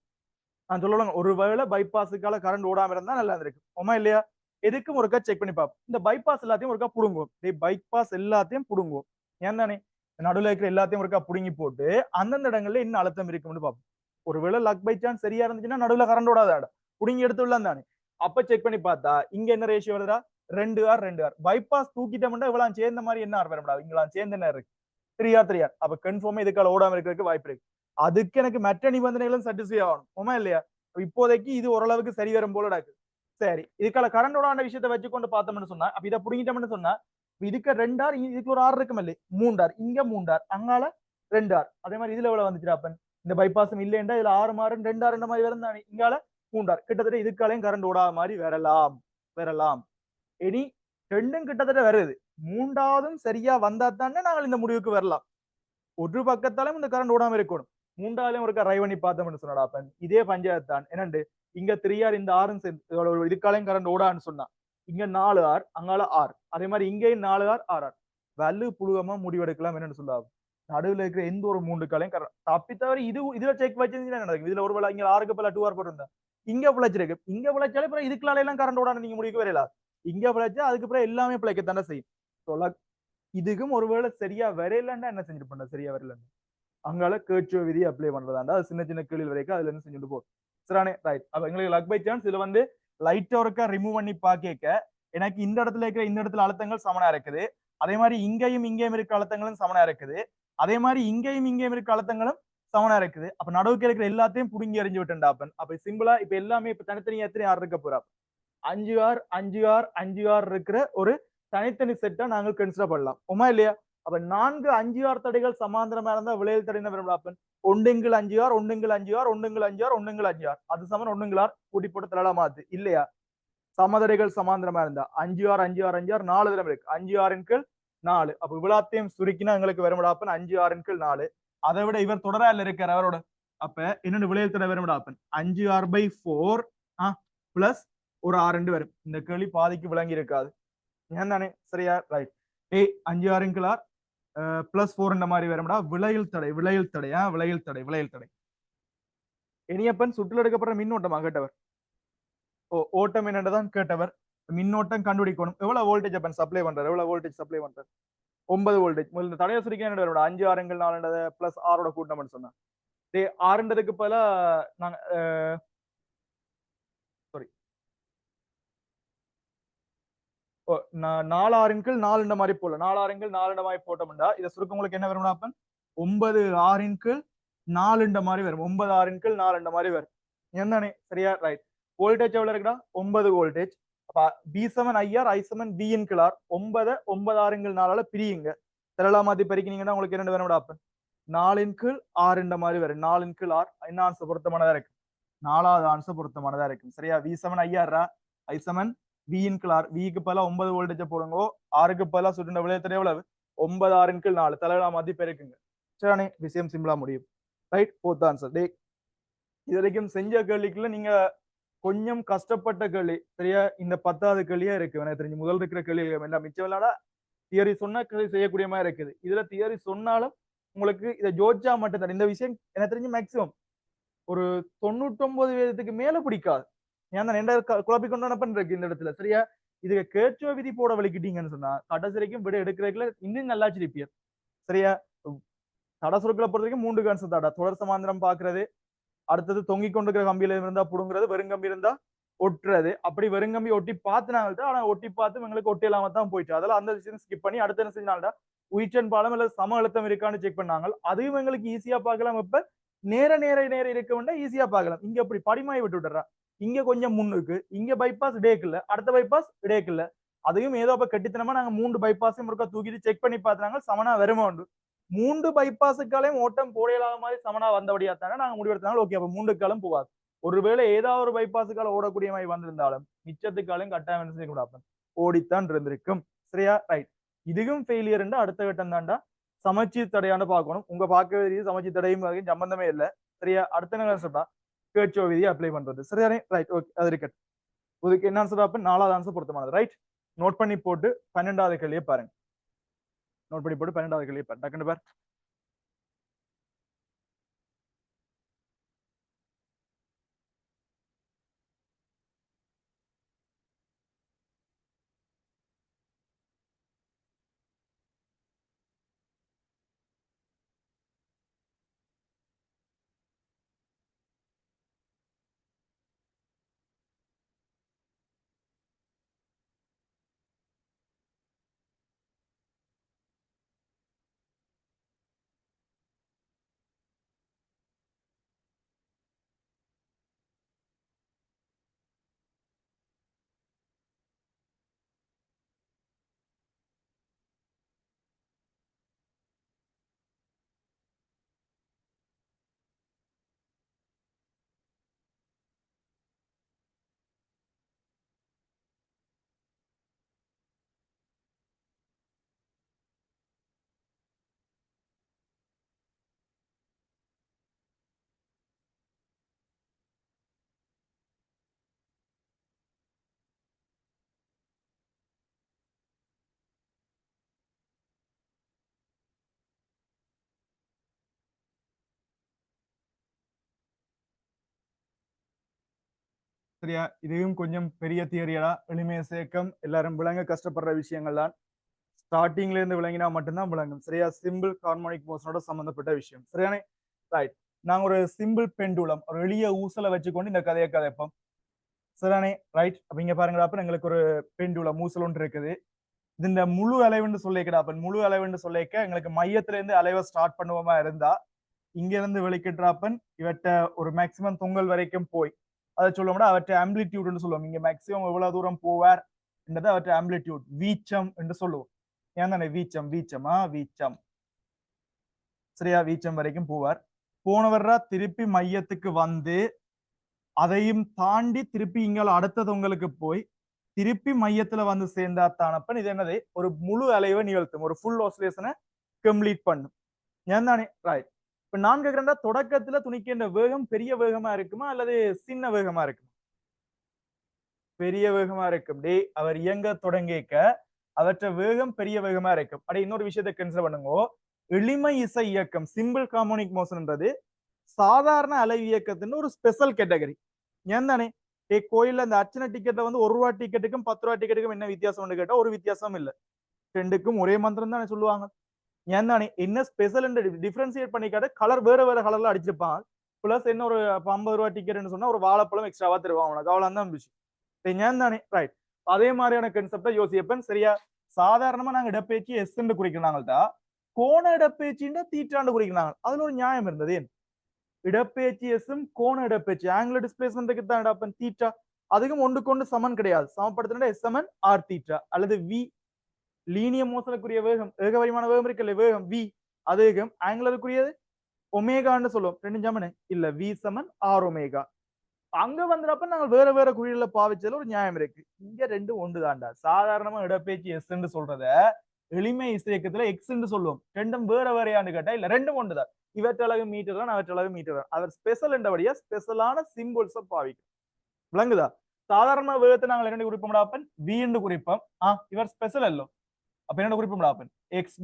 நான் சொல்லுவாங்க, ஒருவேளை பைபாஸுக்கால கரண்ட் ஓடாம இருந்தா நல்லா இருந்திருக்கு ஓமா இல்லையா? எதுக்கும் ஒருக்கா செக் பண்ணி பார்ப்போம். இந்த பைபாஸ் எல்லாத்தையும் ஒருக்கா புடுங்குவோம். பைபாஸ் எல்லாத்தையும் புடுங்குவோம். ஏன் தானே? நடுவில் இருக்கிற எல்லாத்தையும் ஒருக்கா புடுங்கி போட்டு அந்தந்த இடங்கள்ல இன்னும் அழுத்தம் இருக்கும்னு பார்ப்போம். ஒருவேளை லக் பை சான்ஸ் சரியா இருந்துச்சுன்னா நடுவில் கரண்ட் ஓடாத இடம் புடுங்கி எடுத்துடலாம் தானே. அப்ப செக் பண்ணி பார்த்தா இங்க என்ன ரேஷியோ வருதா, 2 ஆர். பைபாஸ் தூக்கிட்டோம்னா இவ்வளவு சேர்ந்த மாதிரி என்ன ஆர் வரக்கூடாது, இங்கெல்லாம் சேர்ந்த என்ன இருக்கு, 3 ஆர். அப்ப கன்ஃபார்மா இதுக்கால ஓடாம இருக்கிறதுக்கு வாய்ப்பு இருக்கு. அதுக்கு எனக்கு மற்ற நிபந்தனைகளும் சாட்டிஸ்ஃபை ஆகணும் ஓமா இல்லையா? இப்போதைக்கு இது ஓரளவுக்கு சரி வரும் போல இருக்கு. சரி, இதுக்கால கரண்ட் ஓடான விஷயத்தை வச்சுக்கொண்டு பார்த்தோம்னு சொன்னா, அப்ப இதை புடுங்கிட்டோம்னு சொன்னா இதுக்கு 2 ஆர், இதுக்கு ஒரு ஆர் இருக்கும் இல்லையே, 3 ஆர். இங்க 3 ஆர், அங்கால 2 ஆர். அதே மாதிரி இதுல எவ்வளவு வந்துச்சு அப்பன், இந்த பைபாஸும் இல்லைண்டா இதுல 6 மாறும் 2 ஆர் மாதிரி வரந்தானே, இங்கால 3 ஆர். கிட்டத்தட்ட இதுக்காலையும் கரண்ட் ஓடாத மாதிரி வரலாம். இனி ரெண்டும் கிட்டத்தட்ட வருது, மூன்றாவதும் சரியா வந்தா தானே நாங்கள் இந்த முடிவுக்கு வரலாம். ஒரு பக்கத்தாலும் இந்த கரண்ட் ஓடாம இருக்கணும், மூன்றாவதுலயும் ஒரு ரை பண்ணி பார்த்தோம்னு சொன்னடா அப்பன் இதே பஞ்சாயத்து தான். என்னண்டு இங்க 3 ஆர், இந்த ஆறும் இதுக்காலையும் கரண்ட் ஓடான்னு சொன்னா இங்க 4 ஆர், அங்கால ஆர். அதே மாதிரி இங்கேயும் 4 ஆர், 6 ஆர். வலு புழுகமா முடிவெடுக்கலாம் என்னன்னு சொல்லாது. நடுவில் இருக்கிற எந்த ஒரு 3 காலையும் தப்பி தவிர இதுல செக் வச்சிருந்தீங்கன்னா நடக்கும். இதுல ஒரு வேலை இங்க 6க்கு பல 2 ஆர் போட்டிருந்தா இங்க பிழைச்சிருக்கு. இங்க பிழைச்சாலே அப்புறம் இதுக்குள்ளால எல்லாம் கரண்ட் ஓடான்னு நீங்க முடிக்க வரல. இங்க பிழைச்சா அதுக்கப்புறம் எல்லாமே பிழைக்கத்தானே செய்யும். சொல்ல இதுக்கும் ஒருவேளை சரியா வரையிலன்னா என்ன செஞ்சுட்டு பண்ண, சரியா வரலன்னு அங்கால கேட்சோ விதி அப்ளை பண்றதாண்டா. அது சின்ன சின்ன கீழ் வரைக்கும் அதுல இருந்து செஞ்சுட்டு போகும். சரியானே, ரைட். அப்ப எங்களுக்கு லக் பை சான்ஸ் இதுல வந்து லைட் ஒர்க்கா ரிமூவ் பண்ணி பாக்க எனக்கு இந்த இடத்துல இருக்கிற இந்த இடத்துல அழுத்தங்கள் சமனா இருக்குது. அதே மாதிரி இங்கேயும் இருக்க அழுத்தங்களும் சமனா இருக்குது. அதே மாதிரி இங்கேயும் இருக்க அழுத்தங்களும் சமனா இருக்குது. அப்ப நடுவுக்கு இருக்கிற எல்லாத்தையும் புடுங்கி எறிஞ்சு விட்டுண்டாப்பன். அப்ப சிம்பிளா இப்ப எல்லாமே இப்ப தனித்தனியா எத்தனை ஆர் இருக்க போறா, 5 ஆர் 5 ஆர் 5 ஆர் இருக்கிற ஒரு தனித்தனி செட்டா நாங்கள் கன்சிடர் பண்ணலாம் உமா இல்லையா? அப்ப 4 5 ஆர் தடைகள் சமாந்தரமா இருந்தா விளையல் தடை விரும்பலாப்பன். 1 5 ஆர் 1 5 ஆர் 1 5 ஆர் 1 5 ஆர் அது சமன் 1 ஆர் கூட்டி போட்டு தரலாம் மாத்து இல்லையா? சமதடைகள் சமாந்தரமா இருந்தா 5 ஆர் 5 ஆர் 5 ஆர் 4 தடவை இருக்கு. 5 ஆரின் கீழ் 4. அப்ப இவ்வளத்தையும் சுருக்கினா எங்களுக்கு வரும்டாப்பன் 5 ஆரின் கீழ் 4. அதை விட இவர் தொடரால இருக்கார் அவரோட. அப்ப என்னென்ன விளையல் தடை வரும்டாப்பன் 5 ஆர் பை 4 பிளஸ் ஒரு ஆர் வரும். இந்த கேள்வி பாதிக்கு விளங்கி இருக்காது ஏன் தானே? சரியா, ரைட். 5 ஆரின் கீழ் ஆர் பிளஸ் 4 இந்த மாதிரி வரும்டா. விளையல் தடை. இனியப்பன் சுற்றுல எடுக்கப்படுற மின்னோட்டமா கேட்டவர், ஓட்டம் என்னதான் கேட்டவர். மின்னோட்டம் கண்டுபிடிக்கணும். எவ்வளவு வோல்டேஜ் அப்பன் சப்ளை பண்றாரு, எவ்வளவு வோல்டேஜ் சப்ளை பண்றாரு, 9 வோல்டேஜ். முதல்ல தடைய சுருக்கி என்ன வரும், 5 ஆறுங்கள் 4 பிளஸ் ஆரோட கூட்டம்னு சொன்னா 6க்கு பல நாங்க சாரி 4 ஆறின் கீழ் 4 இந்த மாதிரி போல 4 ஆறின் கீழ் 4 இந்த மாதிரி போட்டோம்டா இதை சுருக்க உங்களுக்கு என்ன வரும் அப்பன் 9 ஆறின் கீழ் 4 இந்த மாதிரி வரும். 9 ஆறின் கீழ் 4 இந்த மாதிரி வரும். என்னன்னு சரியா ரைட் வோல்டேஜ் எவ்வளவு இருக்குடா 9 வோல்டேஜ் அப்ப B7 IR I7 V இன் கிளார் 9 9 4 பிரியுங்க திரளா மாத்தி பெருக்கினீங்கன்னா உங்களுக்கு என்ன வேணும் அப்ப 4 இன் கீழ் 6 இந்த மாதிரி வரும் 4 இன் கீழ் 6 என்ன ஆன்சர் பொருத்தமானதா இருக்கு 4வது ஆன்சர் பொருத்தமானதா இருக்கும் சரியா V7 IR I7 V இன் கிளார் V க்கு பதிலா 9 வோல்டேஜ் போடுங்க 6க்கு பதிலா சுட்டுன விளையத்துல எவ்வளவு 9 6 இன் கீழ் 4 திரளா மாத்தி பெருக்குங்க சரியானே விஷயம் சிம்பிளா முடியும் ரைட் போர்த் ஆன்சர் டே இது வரைக்கும் செஞ்ச கேள்விக்குள்ள நீங்க கொஞ்சம் கஷ்டப்பட்ட கேள்வி சரியா இந்த 10வது கேள்வியா இருக்கு எனக்கு தெரிஞ்சு முதல் இருக்கிற கேள்வி எல்லாம் மிச்சம் விளையாட தியரி சொன்னா கேள்வி செய்யக்கூடிய மாதிரி இருக்குது இதுல தியரி சொன்னாலும் உங்களுக்கு இதை ஜோர்ஜா மட்டும் தான் இந்த விஷயம் எனக்கு தெரிஞ்சு மேக்சிமம் ஒரு 99% மேல பிடிக்காது ஏன் தான் என்ன குழப்பிக்கொண்டு பண்றேன் இந்த இடத்துல சரியா இதுக்கு கேச்சுவ விதி போட வலிக்கிட்டீங்கன்னு சொன்னா கடைசி வரைக்கும் விட எடுக்கிறதுக்குள்ள இன்னும் நல்லா சிரிப்பியர் சரியா தட சுருக்களை பொறுத்த வரைக்கும் 3 கான்செப்ட் தாடா தொடர் சமாந்திரம் பாக்குறது அடுத்தது தொங்கிக் கொண்டிருக்கிற கம்பியில இருந்தா புடுங்குறது வெறுங்கம்பி இருந்தா ஒட்டுறது அப்படி வெறுங்கம்பி ஒட்டி பார்த்துனாங்கள்ட்ட ஆனா ஒட்டி பார்த்து எங்களுக்கு ஒட்டி இல்லாம தான் போயிட்டு அதெல்லாம் அந்த விஷயம் ஸ்கிப் பண்ணி அடுத்த என்ன செஞ்சால்டா உயிர்ச்சன் பாலம் இல்ல சம அழுத்தம் இருக்கான்னு செக் பண்ணாங்க அதையும் எங்களுக்கு ஈஸியா பார்க்கலாம் இப்ப நேர இருக்க வேண்டாம் ஈஸியா பார்க்கலாம் இங்க அப்படி படிமாய் விட்டு விட்டுறா இங்க கொஞ்சம் முன்னுக்கு இங்க பைபாஸ் டேக்கு இல்ல அடுத்த பைபாஸ் டேக்கு இல்ல அதையும் ஏதோ அப்ப கட்டித்தனமா நாங்க 3 பைபாஸையும் இருக்க தூக்கிட்டு செக் பண்ணி பார்த்தாங்க சமனா வருமா உண்டு 3 பைபாஸுக்காலையும் ஓட்டம் போடையில்லாத மாதிரி சமனா வந்தபடியா தானே நாங்க முடிவெடுத்தாங்க ஓகே அப்ப 3 காலம் போகாது ஒருவேளை ஏதாவது ஒரு பைபாஸுக்கால ஓடக்கூடிய மாதிரி வந்திருந்தாலும் மிச்சத்துக்காலையும் கட்டாயம் என்ன செய்யக்கூடாது ஓடித்தான் இருந்திருக்கும் சரியா ரைட் இதுவும் ஃபெயிலியர் அடுத்த கட்டம் தாண்டா சமச்சீர் தடையான்னு பார்க்கணும் உங்க பார்க்க வேண்டியது சமச்சீர் தடையும் சம்பந்தமே இல்லை சரியா அடுத்த என்ன சொல்றா கேட்சோ விதியை அப்ளை பண்றது சரியானே ரைட் ஓகே அது இருக்கட்டும் இதுக்கு என்ன ஆன்சர் அப்ப 4வது ஆன்சர் பொருத்தமானது ரைட் நோட் பண்ணி போட்டு 12வது கேள்வியை பாருங்க நோட் பண்ணி போட்டு 12வது கேள்வியை பாரு டக்குன்னு பாரு சரியா இதையும் கொஞ்சம் பெரிய தியரியடா எளிமைய சேர்க்கம் எல்லாரும் விளங்க கஷ்டப்படுற விஷயங்கள் தான் ஸ்டார்டிங்ல இருந்து விளங்கினா மட்டும்தான் விளங்கும் சரியா சிம்பிள் ஹார்மோனிக் மோஷனோட சம்பந்தப்பட்ட விஷயம் சரியானே ரைட் நாங்க ஒரு சிம்பிள் பெண்டுலம் ஒரு எளிய ஊசலை வச்சுக்கொண்டு இந்த கதையை கதைப்போம் சரியானே ரைட் அப்ப இங்க பாருங்கடா அப்ப எங்களுக்கு ஒரு பெண்டுலம் ஊசல் ஒன்று இருக்குது இது இந்த முழு அலைவுன்னு சொல்லிக்கடா அப்ப முழு அலைவுன்னு சொல்லிக்க எங்களுக்கு மையத்துல இருந்து அலைவை ஸ்டார்ட் பண்ணுவோமா இருந்தா இங்க இருந்து வெளிக்கிட்டுறாப்பன் இவற்ற ஒரு மேக்சிமம் தொங்கல் வரைக்கும் போய் அதை சொல்லுவோம்னா அவற்றை ஆம்பிளிடியூட்னு சொல்லுவோம் இங்க மேக்சிமம் எவ்வளவு தூரம் போவார் என்றது அவற்றை ஆம்பிளிடியூட் வீச்சம் என்று சொல்லுவோம் ஏன் தானே வீச்சம் வீச்சம் சரியா வீச்சம் வரைக்கும் போவார் போனவர்ரா திருப்பி மையத்துக்கு வந்து அதையும் தாண்டி திருப்பி இங்க அடுத்த தொங்கலுக்கு போய் திருப்பி மையத்துல வந்து சேர்ந்தா தானப்பன் இது என்னது ஒரு முழு அலைவை நிகழ்த்தும் ஒரு ஃபுல் ஆசிலேஷனை கம்ப்ளீட் பண்ணும் ஏன் தானே ரைட் இப்ப நான் கேட்கிறேன்டா தொடக்கத்துல துணிக்கின்ற வேகம் பெரிய வேகமா இருக்குமா அல்லது சின்ன வேகமா இருக்குமா பெரிய வேகமா இருக்கும் டே அவர் இயங்க தொடங்கிக்க அவற்ற வேகம் பெரிய வேகமா இருக்கும் அடே இன்னொரு விஷயத்தை கன்சிடர் பண்ணுங்க எளிமை இசை இயக்கம் சிம்பிள் ஹார்மோனிக் மோஷன்ன்றது சாதாரண அலை இயக்கத்தின் ஒரு ஸ்பெஷல் கேட்டகரி ஏன் தானே டே கோயில்ல அந்த அர்ச்சனை டிக்கெட்ல வந்து 1 ரூபா டிக்கெட்டுக்கும் 10 ரூபா டிக்கெட்டுக்கும் என்ன வித்தியாசம்னு கேட்டா ஒரு வித்தியாசம் இல்லை ரெண்டுக்கும் ஒரே மந்திரம் தானே சொல்லுவாங்க ஏன் தானே என்ன ஸ்பெஷல் டிஃபரன்சியேட் பண்ணிக்காத கலர் வேற கலர்ல அடிச்சிருப்பான் பிளஸ் என்ன ஒரு 50 ரூபா டிக்கெட்னு சொன்னா ஒரு வாழைப்பழம் எக்ஸ்ட்ராவா தருவாங்க உனக்கு அவ்வளவு தான் விஷயம் ஏன் தானே ரைட் அதே மாதிரியான கன்செப்டை யோசிப்பேன் சரியா சாதாரணமா நாங்க இடப்பெயர்ச்சி எஸ் குறிக்கிறாங்கள்டா கோண இடப்பெயர்ச்சின்னா தீட்டாண்டு குறிக்கிறாங்க அதுல ஒரு நியாயம் இருந்தது இடப்பெயர்ச்சி எஸ்ஸும் கோண இடப்பெயர்ச்சி ஆங்குலர் டிஸ்பிளேஸ்மெண்ட்டுக்கு தான் அப்பன் தீட்டா அதுக்கும் ஒன்று கொண்டு சமன் கிடையாது சமப்படுத்தினா எஸ் சமன் ஆர் தீட்டா அல்லது வி லீனிய மோசலுக்குரிய வேகம் ஏகபரிமாண வேகம் இருக்குல்ல வேகம் வி அது ஆங்குலருக்குரியது ஒமேகான்னு சொல்லுவோம் ரெண்டு சமனு இல்ல வி சமன் ஆர் ஒமேகா அங்க வந்துறப்ப நாங்க வேற வேற குறியில பாவிச்சதுல ஒரு நியாயம் இருக்கு இங்க ரெண்டு ஒன்று தாண்டா சாதாரணமா இடப்பெயர்ச்சி எஸ் சொல்றத எளிமை இசையக்கத்துல எக்ஸ் சொல்லுவோம் ரெண்டும் வேற வேறையான்னு கேட்டா இல்ல ரெண்டும் ஒன்றுதான் இவற்றளவு மீட்டர் தான் அவற்றளவு மீட்டர் தான் அவர் ஸ்பெஷல் என்றபடியா ஸ்பெஷலான சிம்பிள்ஸ் பாவிக்கும் விளங்குதா சாதாரண வேகத்தை நாங்கள் என்ன குறிப்போம் வி என்று குறிப்போம் இவர் ஸ்பெஷல் அல்லோ அப்ப என்ன குறிப்போம் எக்ஸ்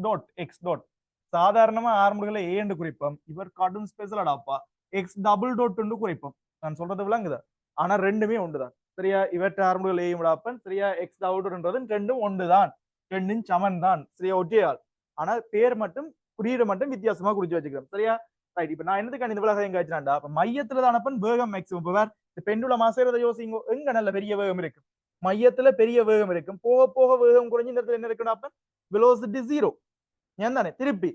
டாட் சாதாரணமா ஆரம்பங்களை ஏ என்று குறிப்போம் இவர் கார்ட்டூன் ஸ்பெஷல் அடாப்பா எக்ஸ் டபுள் டாட் என்று குறிப்போம் நான் சொல்றது விளங்குதா ஆனா ரெண்டுமே ஒன்றுதான் சரியா இவற்ற ஆரம்பங்கள் ஏ விடாப்பன் சரியா எக்ஸ் டபுள் டாட்ன்றது ரெண்டும் ஒன்றுதான் ரெண்டும் சமன் தான் சரியா ஒற்றையாள் ஆனா பேர் மட்டும் குறியீடு மட்டும் வித்தியாசமா குறிச்சு வச்சுக்கிறோம் சரியா ரைட் இப்ப நான் என்னதுக்கான இந்த விலகம் எங்க வச்சுனாண்டா அப்ப மையத்துல தானப்பன் வேகம் மேக்சிமம் இப்ப வேற பெண்டுல மாசேறத யோசிங்க எங்க நல்ல பெரிய வேகம் இருக்கு மையத்துல பெரிய வேகம் இருக்கும் போக போக வேகம் குறைஞ்சு இந்த இடத்துல என்ன இருக்குன்னா அப்ப வெலோசிட்டி ஜீரோ ஏன் தானே திருப்பி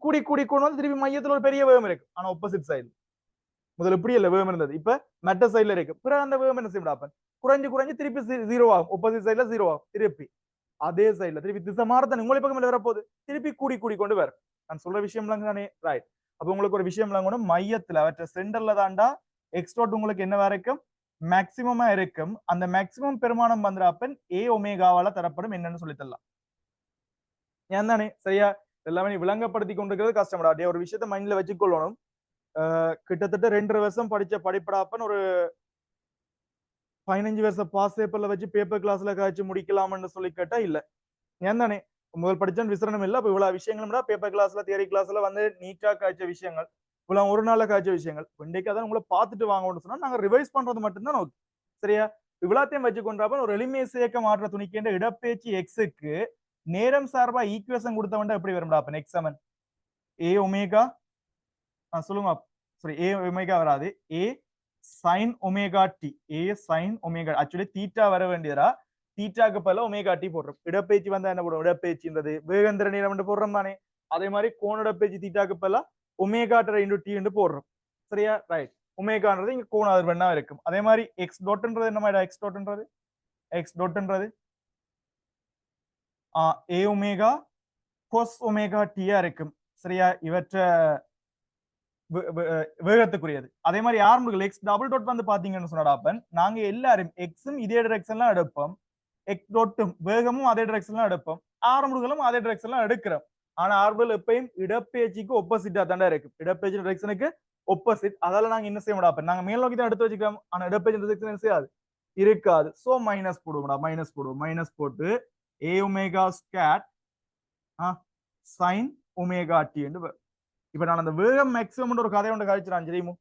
கூடி கூடி கொண்டு திருப்பி மையத்துல ஒரு பெரிய வேகம் இருக்கு ஆனா ஆப்போசிட் சைடு முதல்ல இப்படி இல்ல வேகம் இருந்தது இப்ப மெட்ட சைட்ல இருக்கு பிறகு அந்த வேகம் என்ன செய்யப்படாப்பன் குறைஞ்சு குறைஞ்சு திருப்பி ஜீரோ ஆகும் ஆப்போசிட் சைட்ல ஜீரோ ஆகும் திருப்பி அதே சைட்ல திருப்பி திசை மாறத்தானே உங்களை பக்கம் வரப்போகுது திருப்பி கூடி கூடி கொண்டு வர நான் சொல்ற விஷயம் தானே ரைட் அப்ப உங்களுக்கு ஒரு விஷயம் கூட மையத்துல அவற்ற சென்டர்ல தாண்டா எக்ஸ்ட்ரோட் உங்களுக்கு என்னவா இருக்கும் மேக்சிமமா இருக்கும் அந்த மேக்சிமம் பெருமானம் வந்துடாப்பன் ஏ ஒமேகாவால தரப்படும் என்னன்னு சொல்லி தரலாம் ஏன் தானே சரியா எல்லாமே விளங்கப்படுத்தி கொண்டிருக்கிறது கஷ்டம்டா அப்படியே ஒரு விஷயத்த மைண்ட்ல வச்சுக்கொள்ளணும் கிட்டத்தட்ட 2 வருஷம் படிச்ச படிப்படாப்பன் ஒரு 15 வருஷம் பாஸ் பேப்பர்ல வச்சு பேப்பர் கிளாஸ்ல காய்ச்சி முடிக்கலாம்னு சொல்லி கேட்டா இல்ல ஏன் தானே முதல் படிச்சான் விசரணம் இல்ல அப்ப இவ்வளவு விஷயங்கள் பேப்பர் கிளாஸ்ல தியரி கிளாஸ்ல வந்து நீட்டா காய்ச்ச விஷயங்கள் இவ்வளவு ஒரு நாள்ல காய்ச்ச விஷயங்கள் இன்றைக்கு அதான் உங்களை பார்த்துட்டு வாங்கணும்னு சொன்னா நாங்க ரிவைஸ் பண்றது மட்டும்தான் ஓகே சரியா இவ்வளத்தையும் வச்சு கொண்டாப்ப ஒரு எளிமை சேர்க்க மாற்ற துணிக்கின்ற இடப்பெயர்ச்சி எக்ஸுக்கு நேரம் சார்பா ஈக்குவேஷன் கொடுத்தவன்டா எப்படி வரும்டா அப்ப நெக்ஸ்ட் சமன் ஏ ஒமேகா சொல்லுங்க சாரி ஏ ஒமேகா வராது ஏ சைன் ஒமேகா டி ஏ சைன் ஒமேகா ஆக்சுவலி தீட்டா வர வேண்டியதா தீட்டாக்கு பல ஒமேகா டி போடுறோம் இடப்பெயர்ச்சி வந்தா என்ன போடுறோம் இடப்பெயர்ச்சின்றது வேகந்திர நேரம் போடுறோம் தானே அதே மாதிரி கோண இடப்பெயர்ச்சி தீட்டாக்கு பல ஒமேகா இன்டு டி போடுறோம் சரியா ரைட் ஒமேகான்றது இங்க கோண அதிர்வெண்ணா இருக்கும் அதே மாதிரி எக்ஸ் டோட்ன்றது என்ன மாதிரி எக்ஸ் டோட்ன்றது ஏ ஒமேகா கோஸ் ஒமேகா டியா இருக்கும் சரியா இவற்ற வேகத்துக்குரியது அதே மாதிரி ஆரம்பங்கள் எக்ஸ் டபுள் டாட் வந்து பாத்தீங்கன்னு சொன்னாப்பன் நாங்க எல்லாரும் எக்ஸும் இதே டிரெக்ஷன்லாம் எடுப்போம் எக்ஸ் டோட்டும் வேகமும் அதே டிரெக்ஷன்லாம் எடுப்போம் ஆரம்பங்களும் அதே டிரெக்ஷன்லாம் எடுக்கிறோம் ஆனா ஆரம்பங்கள் எப்பயும் இடப்பெயர்ச்சிக்கு ஒப்போசிட்டா தாண்டா இருக்கும் இடப்பெயர்ச்சி டிரெக்ஷனுக்கு ஒப்போசிட் அதால நாங்க என்ன செய்ய முடியாது நாங்க மேல் நோக்கி தான் எடுத்து வச்சுக்கிறோம் ஆனா இடப்பெயர்ச்சி டிரெக்ஷன் என்ன செய்யாது இருக்காது சோ மைனஸ் போடுவோம்டா மைனஸ் போட்டு A omega squared sine omega T என்று இப்ப நான் அந்த வேகம் மேக்ஸிமம் ஒரு கதை ஒன்று காய்ச்சிடான் தெரியுமோ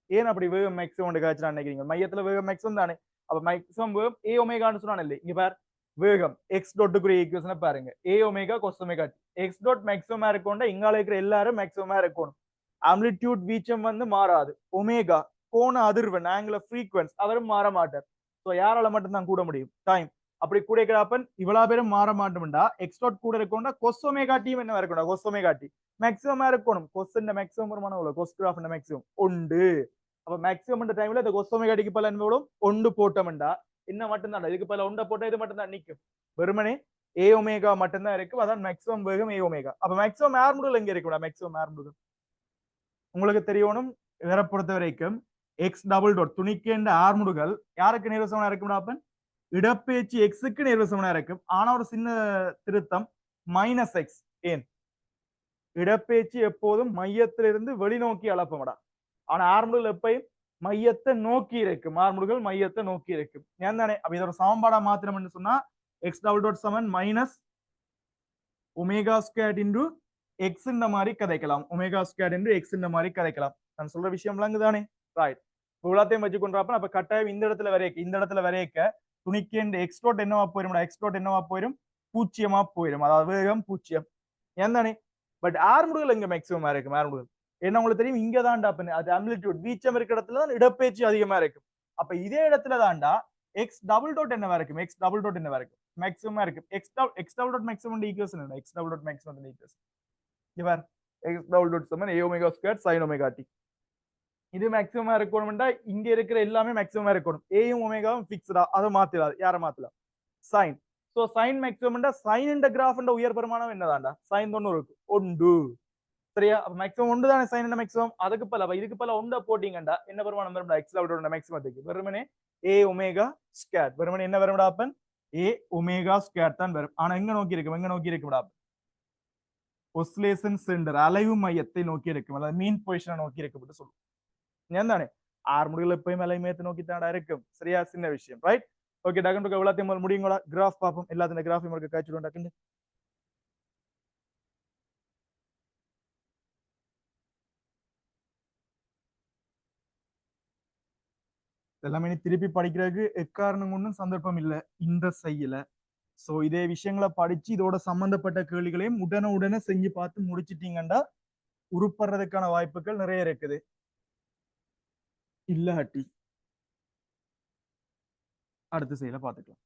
ஏன் அப்படி வேகம் மேக்ஸிமம் ஒன்று காய்ச்சிடான் நினைக்கிறீங்க மையத்துல வேகம் மேக்ஸிமம் தானே அப்ப மேக்ஸிமம் வேகம் ஏ ஒமேகான்னு சொன்னான் இல்லை இங்க பார் வேகம் எக்ஸ் டோட்டுக்குரிய ஈக்குவேஷனை பாருங்க A omega cos omega X dot மேக்ஸிமமா இருக்கோண்டா இங்கால இருக்கிற எல்லாரும் மேக்ஸிமமா இருக்கணும் ஆம்ப்ளிடியூட் வீச்சம் வந்து மாறாது ஒமேகா கோண அதிர்வெண் ஆங்கிள் ஆஃப் ஃப்ரீக்வன்ஸ் அவரும் மாற மாட்டார் ஸோ யாரால மட்டும்தான் கூட முடியும் டைம் அப்படி கூட இருக்கிறப்பன் இவ்வளவு பேரும் மாற மாட்டோம்டா எக்ஸ் டாட் கூட இருக்கோண்டா கொஸ் ஒமேகா டீம் என்ன இருக்கணும் கொஸ் ஒமேகா டி மேக்ஸிமமா இருக்கணும் கொஸ்டின் மேக்ஸிமம் வருமான கொஸ் கிராஃப் மேக்ஸிமம் உண்டு அப்ப மேக்ஸிமம் டைம்ல இந்த கொஸ் ஒமேகா டிக்கு பல என்பதும் ஒன்று போட்டோம்டா என்ன மட்டும்தான் இதுக்கு பல ஒன்றை போட்டா இது மட்டும்தான் நிற்கும் வெறுமனே ஏ ஒமேகா மட்டும்தான் இருக்கு அதான் மேக்ஸிமம் வேகம் ஏ ஒமேகா அப்ப மேக்ஸிமம் ஆர்முடல் எங்க இருக்குடா மேக்ஸிமம் ஆர்முடல் உங்களுக்கு தெரியணும் இவரை பொறுத்த வரைக்கும் எக்ஸ் டபுள் டாட் துணிக்கேண்ட ஆர்முடுகள் யாருக்கு நேர்வசமனா இருக்கும்டா அப்பன் இடப்பெயர்ச்சி எக்ஸுக்கு நேர்வசமனா இருக்கும் ஆனா ஒரு சின்ன திருத்தம் மைனஸ் எக்ஸ் ஏன் இடப்பெயர்ச்சி எப்போதும் மையத்திலிருந்து வெளிநோக்கி அளப்பமடா ஆனா ஆர்முடுகள் எப்பயும் மையத்தை நோக்கி இருக்கும் ஆர்முடுகள் மையத்தை நோக்கி இருக்கும் ஏன் தானே அப்ப இதோட சமன்பாடா மாத்திரம் சொன்னா எக்ஸ் டபுள் டாட் சமன் minus omega square into X இந்த மாதிரி கதைக்கலாம் ஒமேகா ஸ்கொயர் இன்டு எக்ஸ் இந்த மாதிரி கதைக்கலாம் நான் சொல்ற விஷயம் விளங்குதானே ரைட் இவ்வளோத்தையும் வச்சு கொண்டாப்ப அப்ப கட்டாயம் இந்த இடத்துல வரையக்க துணிக்கேண்டு எக்ஸ் டாட் என்னவா போயிடும் எக்ஸ் டாட் என்னவா போயிடும் பூச்சியமா போயிடும் அதாவது வேகம் பூச்சியம் ஏன் தானே பட் ஆர்முடுகள் எங்க மேக்ஸிமமா இருக்கும் ஆர்முடுகள் என்ன உங்களுக்கு தெரியும் இங்க தான்டா அது ஆம்ப்ளிடியூட் வீச்சம் இருக்கிற இடத்துல தான் இடப்பெயர்ச்சி அதிகமா இருக்கும் அப்ப இதே இடத்துல தான்டா எக்ஸ் டபுள் டாட் என்னவா இருக்கும் எக்ஸ் டபுள் டாட் என்னவா இருக்கும் மேக்ஸிமமா இருக்கும் X double dot maximum equation என்ன X double dot maximum equation இவர் எக்ஸ் டபுள் டாட் சமன் A omega square sine omega T இது மேக்ஸிமமா இருக்கணும்டா இங்க இருக்கிற எல்லாமே மேக்ஸிமமா இருக்கணும். ஏயும் ஒமேகாவும் ஃபிக்ஸ்டா, அதை மாத்தலாம். யார மாத்தலாம்? சைன். சோ சைன் மேக்ஸிமம்டா சைன் இந்த கிராஃப்ன்ற உயர் பெருமானம் என்னதான்டா? சைன் 90 1. சரியா? அப்ப மேக்ஸிமம் 1 தானே சைன் மேக்ஸிமம். அதுக்கு பல இதுக்கு பல 1 போட்டீங்கடா என்ன பெருமானம் வரும்டா? எக்ஸ் லெவலோட மேக்ஸிமத்துக்கு வெறுமனே ஏ ஒமேகா ஸ்கொயர். வெறுமனே என்ன வரும்டா அப்பன்? ஏ ஒமேகா ஸ்கொயர் தான் வரும். ஆனா எங்க நோக்கி இருக்கும்? எங்க நோக்கி இருக்கும்டா? ஒஸ்லேஷன் சென்டர் அலைவு மையத்தை நோக்கி இருக்கும். அதாவது மீன் பொசிஷனை நோக்கி இருக்கும் சொல்லுவோம். ஏன் தானே? ஆர்முடிகள் எப்பயும் அலை மையத்தை நோக்கி தாண்டா இருக்கும். சரியா? சின்ன விஷயம். ரைட்? ஓகே, டக்குனு எல்லாத்தையும் முடியுங்களா? கிராஃப் பார்ப்போம். எல்லாத்தையும் கிராஃப் உங்களுக்கு காய்ச்சிடுவோம் டக்குன்னு. எல்லாமே திருப்பி படிக்கிறதுக்கு எக்காரணம் ஒன்றும் சந்தர்ப்பம் இல்லை இந்த செய்யல. சோ இதே விஷயங்களை படிச்சு இதோட சம்பந்தப்பட்ட கேள்விகளையும் உடனே செஞ்சு பார்த்து முடிச்சிட்டீங்கன்னா உருப்படுறதுக்கான வாய்ப்புகள் நிறைய இருக்குது. இல்லாட்டி அடுத்த செயல பாத்துக்கலாம்.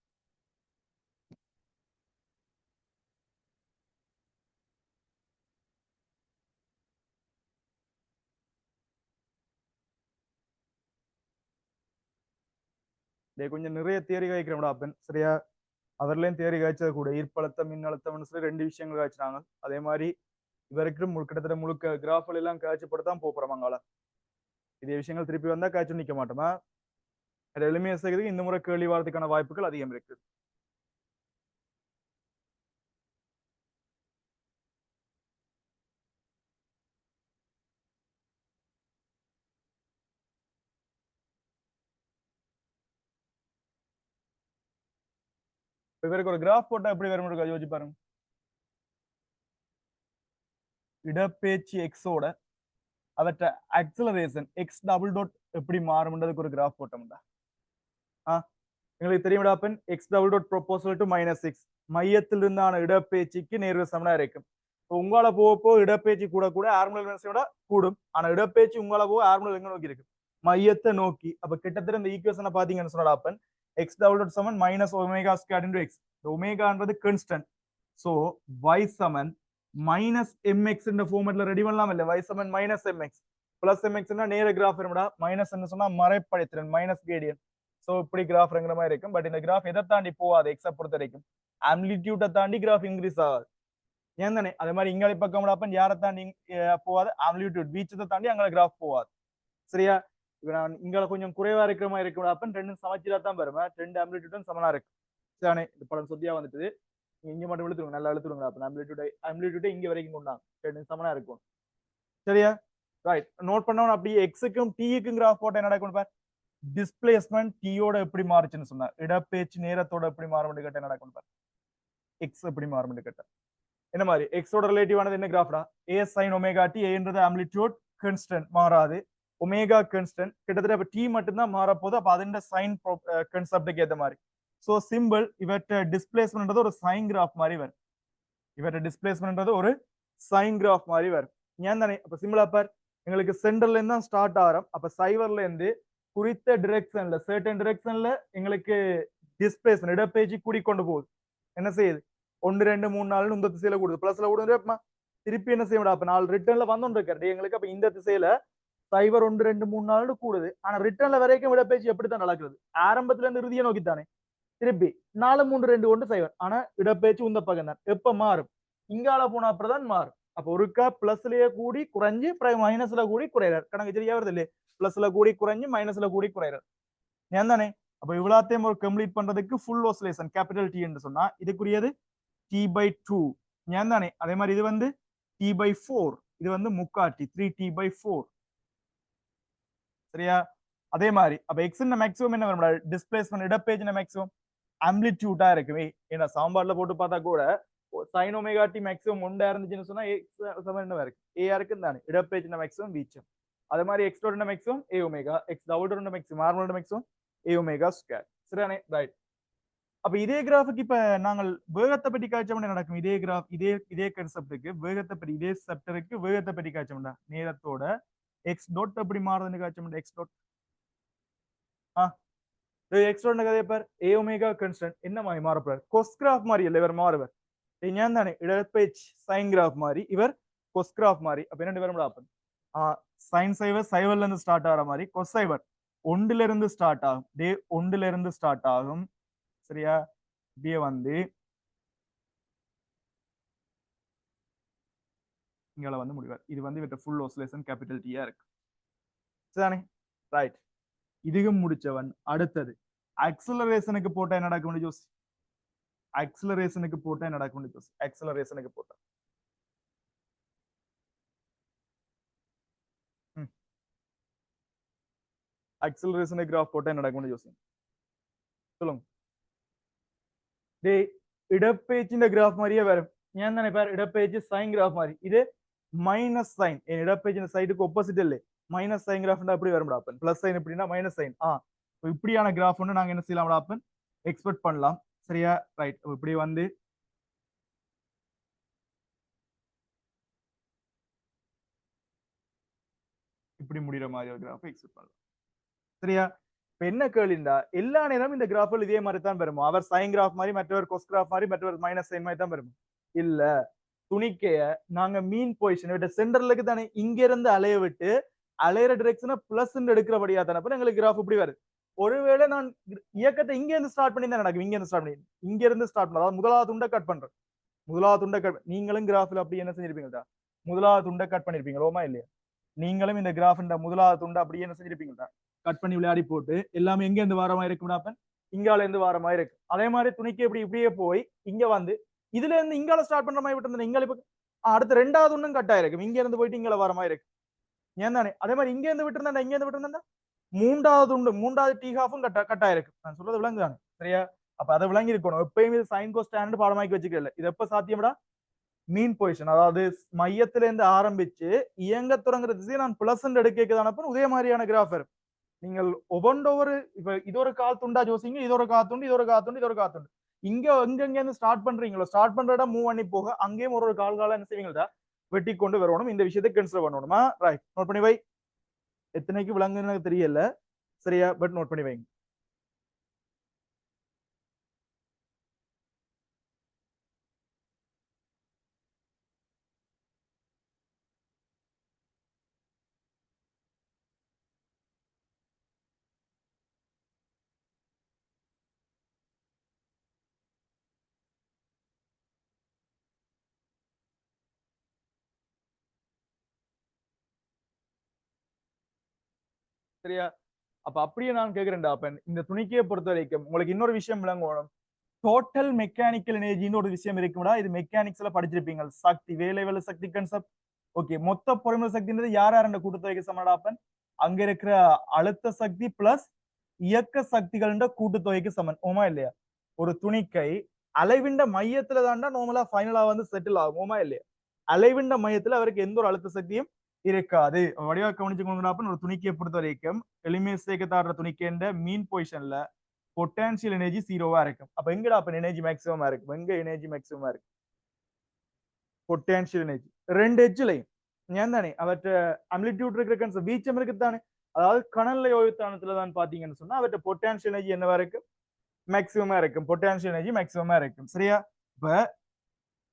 கொஞ்சம் நிறைய தேரி காய்க்கிறோம்டா அப்பன். சரியா? அவர்லயும் தேரி காய்ச்சது கூட ஈர்ப்பழுத்தம் மின்னழுத்தம்னு சொல்லி 2 விஷயங்கள் காய்ச்சினாங்க. அதே மாதிரி இவருக்கு கிட்டத்தட்ட முழுக்க கிராஃபில் எல்லாம் காய்ச்சப்பட்டு தான் போறோம் அங்கால. இதே விஷயங்கள் திருப்பி வந்தா காய்ச்சி நிக்க மாட்டோமா? எளிமையா செய்யறதுக்கு இந்த முறை கேள்வி வாரத்துக்கான வாய்ப்புகள் அதிகம் இருக்கு. இவருக்கு ஒரு கிராஃப் போட்டா எப்படி வரும் யோசிச்சு பாருங்க. இடப்பெயர்ச்சி எக்ஸோட அவற்றை அக்சலரேஷன் எக்ஸ் டபுள் டாட் எப்படி மாறும்ன்றதுக்கு ஒரு கிராஃப் போட்டோம்டா. எங்களுக்கு தெரியும்டா அப்பன் X double dot proposal to -6 மையத்திலிருந்தான இடப்பெயர்ச்சிக்கு நேர்வு சமனா இருக்கும். உங்களால போக இடப்பெயர்ச்சி கூட ஆர்முலர் வெலாசிட்டியோட கூடும். ஆனா இடப்பெயர்ச்சி உங்களால போக ஆர்முலர் எங்க நோக்கி இருக்கு? மையத்தை நோக்கி. அப்ப கிட்டத்தட்ட இந்த ஈக்குவேஷனை பாத்தீங்கன்னு சொன்னா அப்பன் எக்ஸ் டபுள் டாட் சமன் minus omega square into X. ஒமேகான்றது கான்ஸ்டன்ட். சோ y சமன் மைனஸ் எம்எக்ஸ் இந்த ஃபார்மட்ல ரெடி பண்ணலாம் இல்ல? y சமன் மைனஸ் எம்எக்ஸ் பிளஸ் எம்எக்ஸ்னா நேர கிராஃப் வரும்டா. மைனஸ் என்ன சொன்னா மறைப்படைத்திறன் மைனஸ் கிரேடியன்ட். சோ இப்படி கிராஃப் இருக்கிற மாதிரி இருக்கும். பட் இந்த கிராஃப் எதை தாண்டி போகாது? எக்ஸை பொறுத்த வரைக்கும் ஆம்ப்ளிடியூட்டை தாண்டி கிராஃப் இன்க்ரீஸ் ஆகாது. ஏன் தானே? அதே மாதிரி இங்கே பக்கம் அப்பன் யாரை தாண்டி போகாது? ஆம்ப்ளிடியூட் வீச்சத்தை தாண்டி அங்கே கிராஃப் போகாது. சரியா? இப்ப நான் இங்க கொஞ்சம் குறைவா இருக்கிற மாதிரி இருக்கும் அப்பன் ரெண்டும் சமச்சீரா தான் வருவேன். 2 ஆம்ப்ளிடியூட்டும் சமனா இருக்கு. சரியானே? இந்த படம் சொத்தியா வந்துட்டு இங்க மட்டும் இழுத்துருங்க, நல்லா இழுத்துருங்க. அப்ப ஆம்ப்ளிடியூட் இங்க வரைக்கும் கொண்டாங்க. ரெண்டும் சமனா இருக்கும். சரியா? ரைட். நோட் பண்ணவன அப்படியே எக்ஸுக்கும் டீக்கும் கிராஃப் போட்ட என்ன நடக்கும் பார். டிஸ்பிளேஸ்மெண்ட் டீயோட எப்படி மாறுச்சுன்னு சொன்னா இடப்பெயர்ச்சி நேரத்தோட எப்படி மாறும்னு கேட்ட நடக்கும் பார். எக்ஸ் எப்படி மாறும்னு கேட்ட என்ன மாதிரி எக்ஸோட ரிலேட்டிவ் ஆனது என்ன கிராஃப்டா? A sine omega T. ஏன்றது ஆம்ப்ளிடியூட் கான்ஸ்டன்ட் மாறாது. ஒமேகா கான்ஸ்டன்ட் கிட்டத்தட்ட அப்ப டி மட்டும் தான் மாற போகுது. அப்ப அதோட சைன் கான்செப்டுக்கு ஏத்த மாதிரி. சோ சிம்பிள் இவற்ற டிஸ்பிளேஸ்மென்ட்ன்றது ஒரு சைன் கிராஃப் மாதிரி வரும். இவற்ற டிஸ்பிளேஸ்மென்ட்ன்றது ஒரு சைன் கிராஃப் மாதிரி வரும். ஏன் தானே? அப்ப சிம்பிளா பார் எங்களுக்கு சென்டர்ல இருந்து தான் ஸ்டார்ட் ஆகும். அப்ப சைவர்ல இருந்து குறித்த டிரெக்ஷன்ல சர்டன் டிரெக்ஷன்ல எங்களுக்கு டிஸ்பிளேஸ்மென்ட் இடப்பெயர்ச்சி கூடி கொண்டு போகுது. என்ன செய்யுது? 1 2 3 4 இந்த திசையில கூடுது. பிளஸ்ல கூடுது. திருப்பி என்ன செய்யணும்? அப்ப 4 ரிட்டர்ன்ல வந்தோம் இருக்காரு எங்களுக்கு. அப்ப இந்த திசையில 0 1 2 3 4 கூடுது. ஆனா ரிட்டர்ன்ல வரைக்கும் இடப்பெயர்ச்சி எப்படித்தான் நடக்குது? ஆரம்பத்துல இருந்து இறுதியை நோக்கித்தானே. திருப்பி 4 3 2 1 0. ஆனா இடப்பெயர்ச்சி உந்த பக்கம் தான். எப்ப மாறும்? இங்கால போன அப்புறம் தான் மாறும். அப்ப ஒருக்கா பிளஸ்லயே கூடி குறைஞ்சு மைனஸ்ல கூடி குறையிறார். கணக்கு சரியா வருது இல்லையே? பிளஸ்ல கூடி குறைஞ்சு மைனஸ்ல கூடி குறையிறார். ஏன் தானே? அப்ப இவ்வளோத்தையும் ஒரு கம்ப்ளீட் பண்றதுக்கு ஃபுல் ஆசிலேஷன் கேபிட்டல் டி என்று சொன்னா இதுக்குரியது t/2. ஏன் தானே? அதே மாதிரி இது வந்து t/4. இது வந்து முக்காட்டி 3t/4. சரியா? அதே மாதிரி அப்ப எக்ஸ் மேக்ஸிமம் என்ன வரும்? டிஸ்பிளேஸ்மென்ட் இடப்பெயர்ச்சி மேக்ஸிமம் ஆம்ப்ளிடியூட்டா இருக்குமே. ஏன்னா சாம்பார்ல போட்டு பார்த்தா கூட சைன் ஒமேகா டி மேக்ஸிமம் 1 இருந்துச்சுன்னு சொன்னா எக்ஸ் சமன் என்ன இருக்கு? ஏ இருக்கு தானே? இடப்பெயர்ச்சி மேக்ஸிமம் வீச்சம். அதே மாதிரி எக்ஸ் டோட maximum A omega, X double டோட மேக்ஸிமம் நார்மலோட மேக்ஸிமம் ஏ ஒமேகா ஸ்கொயர். சரியானே? ரைட். அப்ப இதே கிராஃபுக்கு இப்ப நாங்கள் வேகத்தை பற்றி காய்ச்சோம்னா நடக்கும். இதே கிராஃப் இதே கான்செப்டுக்கு வேகத்தை பற்றி இதே செப்டருக்கு வேகத்தை பற்றி காய்ச்சோம்னா நேரத்தோட எக்ஸ் டாட் எப்படி மாறுதுன்னு காய்ச்சோம்னா எக்ஸ் டாட் எக்ஸ் டாட் கதையை பார். ஏ ஒமேகா கான்ஸ்டன்ட் என்ன மாதிரி மாறப்படுறார்? கொஸ் கிராஃப் மாதிரி இல்லை இவர் மாறுவர். ஏன் தானே? இடப்பெயர்ச்சி சைன் கிராஃப் மாதிரி இவர் கொஸ் கிராஃப் மாதிரி. அப்ப என்ன வரும்? சைன் சைவர் சைவர்ல இருந்து ஸ்டார்ட் ஆகிற மாதிரி கொசைவர் ஒன்றுல இருந்து ஸ்டார்ட் ஆகும். டே ஒன்றுல இருந்து ஸ்டார்ட் ஆகும். சரியா? இப்படியே வந்து இங்கால வந்து முடிவார். இது வந்து இவற்ற ஃபுல் ஆசிலேஷன் கேபிட்டல் டீயா இருக்கு. சரிதானே? ரைட். இதுவும் முடிச்சவன் அடுத்தது அக்ஸலரேஷனுக்கு போட்டா என்ன நடக்கும் ஜோஸ்? அக்ஸலரேஷனுக்கு போட்டா என்ன நடக்கும் ஜோஸ்? அக்ஸலரேஷனுக்கு போட்டா அக்ஸலரேஷனுக்கு கிராஃப் போட்டா என்ன நடக்கும் ஜோஸ்? சொல்லுங்க. டே இடப்பெயர்ச்சியின் கிராஃப் மாதிரியே வரும். ஏன் தானே பாரு, இடப்பெயர்ச்சி சைன் கிராஃப் மாதிரி. இது மைனஸ் சைன். இடப்பெயர்ச்சி சைடுக்கு ஆப்போசிட் இல்லை, மைனஸ் சைன் கிராஃப் அப்படி வரும்டா. அப்பன் பிளஸ் சைன் எப்படின்னா மைனஸ் சைன். இப்படியான கிராஃப் ஒன்று நாங்க என்ன செய்யலாம் அப்பன் எக்ஸ்பெக்ட் பண்ணலாம். சரியா? ரைட். இப்படி வந்து இப்படி முடிகிற மாதிரி ஒரு கிராஃப் எக்ஸ்பெக்ட் பண்ணலாம். சரியா? இப்ப என்ன கேள்விண்டா, எல்லா நேரமும் இந்த கிராஃபில் இதே மாதிரி தான் பெறும். அவர் சைன் கிராஃப் மாதிரி, மற்றவர் கொஸ் கிராஃப் மாதிரி, மற்றவர் மைனஸ் சைன் மாதிரி தான் பெறும். இல்ல, துணிக்கைய நாங்க மீன் பொசிஷன் விட்டு சென்டர்லுக்கு தானே இங்க இருந்து அலைய விட்டு அலையிற டிரெக்ஷனை பிளஸ் எடுக்கிறபடியா தானே எங்களுக்கு கிராஃப் இப்படி வருது. ஒருவேளை நான் இயக்கத்தை இங்க இருந்து ஸ்டார்ட் பண்ணி தான் நடக்கும். இங்க இருந்து ஸ்டார்ட் பண்ணி இங்க இருந்து ஸ்டார்ட் பண்ண, அதாவது முதலாவது துண்டை கட் பண்றேன். முதலாவது துண்டை கட், நீங்களும் கிராஃபில் அப்படி என்ன செஞ்சிருப்பீங்கடா? முதலாவது துண்டை கட் பண்ணிருப்பீங்களோமா இல்லையா? நீங்களும் இந்த கிராஃப் முதலாவது துண்டை அப்படியே என்ன செஞ்சிருப்பீங்கடா? கட் பண்ணி விளையாடி போட்டு எல்லாமே எங்க இருந்து வார மாதிரி இருக்கும்டாப்பன், இங்கால இருந்து வார மாதிரி இருக்கு. அதே மாதிரி துணிக்கு எப்படி இப்படியே போய் இங்க வந்து இதுல இருந்து இங்கால ஸ்டார்ட் பண்ற மாதிரி விட்டு இங்க இப்ப அடுத்த ரெண்டாவது ஒன்றும் கட் ஆயிருக்கும். இங்க இருந்து போயிட்டு இங்க வர மாதிரி இருக்கு. ஏன் தானே? அதே மாதிரி இங்க இருந்து விட்டு இருந்தா இங்க இருந்து விட்டு இருந்தா மூன்றாவது உண்டு, மூன்றாவது டீ ஹாஃபும் கட் ஆயிருக்கு. நான் சொல்றது விளங்குதானே? சரியா? அப்ப அதை விளங்கி இருக்கணும். எப்பயுமே சைன் கோஸ் ஸ்டாண்ட் பாடமாக்கி வச்சுக்கல. இது எப்ப சாத்தியம்டா? மீன் பொசிஷன், அதாவது மையத்துல இருந்து ஆரம்பிச்சு இயங்க தொடங்குற திசையை நான் பிளஸ் எடுக்கிறதானப்ப இதே மாதிரியான கிராஃப் இருக்கும். நீங்கள் ஒவ்வொரு இப்ப இது ஒரு கால் துண்டா ஜோசிங்க, இது ஒரு காத்துண்டு, இது ஒரு காத்துண்டு, இது ஒரு காத்துண்டு. இங்க எங்க இருந்து ஸ்டார்ட் பண்றீங்களோ, ஸ்டார்ட் பண்ற இடம் மூவ் பண்ணி போக அங்கேயும் ஒரு கால் என்ன செய்வீங்களா வெட்டி கொண்டு வரணும். இந்த விஷயத்தை கன்சிடர் பண்ணணுமா? ரைட். நோட் பண்ணி வை. எத்தனைக்கு விளங்குன்னு எனக்கு தெரியல. சரியா? பட் நோட் பண்ணி வைங்க. சரியா? அப்ப அப்படியே நான் கேக்குறேன்டா, அப்ப இந்த துணிக்கையை பொறுத்த வரைக்கும் உங்களுக்கு இன்னொரு விஷயம் விளங்கணும். டோட்டல் மெக்கானிக்கல் எனர்ஜின்னு ஒரு விஷயம் இருக்கும்டா. இது மெக்கானிக்ஸ்ல படிச்சிருப்பீங்க. சக்தி, வேலை வேலை சக்தி கான்செப்ட். ஓகே, மொத்த பொறிமுறை சக்தின்றது யார் யார் கூட்டுத்தொகைக்கு சமடாப்பன்? அங்க இருக்கிற அழுத்த சக்தி பிளஸ் இயக்க சக்திகள் கூட்டுத்தொகைக்கு சமன். ஓமா இல்லையா? ஒரு துணிக்கை அலைவிண்ட மையத்துல தாண்டா நார்மலா ஃபைனலா வந்து செட்டில் ஆகும். ஓமா இல்லையா? அலைவிண்ட மையத்துல அவருக்கு எந்த ஒரு அழுத்த சக்தியும் இருக்காது. வடிவா கவனிச்சுக்கோங்க. ஒரு துணிக்கையை பொறுத்த வரைக்கும் எளிமையை சேர்க்கத்தாடுற துணிக்கைன்ற மீன் பொசிஷன்ல பொட்டான்சியல் எனர்ஜி 0வா இருக்கும். அப்ப எங்கடா அப்ப எனர்ஜி மேக்ஸிமமா இருக்கு? எங்க எனர்ஜி மேக்ஸிமமா இருக்கு? பொட்டான்சியல் எனர்ஜி ரெண்டு எட்ஜ்லையும். ஏன் தானே அவற்ற அம்ப்ளிடியூட் இருக்கிற வீச்சம் இருக்குதானே. அதாவது கனல்ல ஓய்வுத்தானத்துல தான் பாத்தீங்கன்னு சொன்னா அவற்ற பொட்டான்சியல் எனர்ஜி என்னவா இருக்கு? மேக்ஸிமமா இருக்கும். பொட்டான்சியல் எனர்ஜி மேக்ஸிமமா இருக்கும். சரியா? இப்ப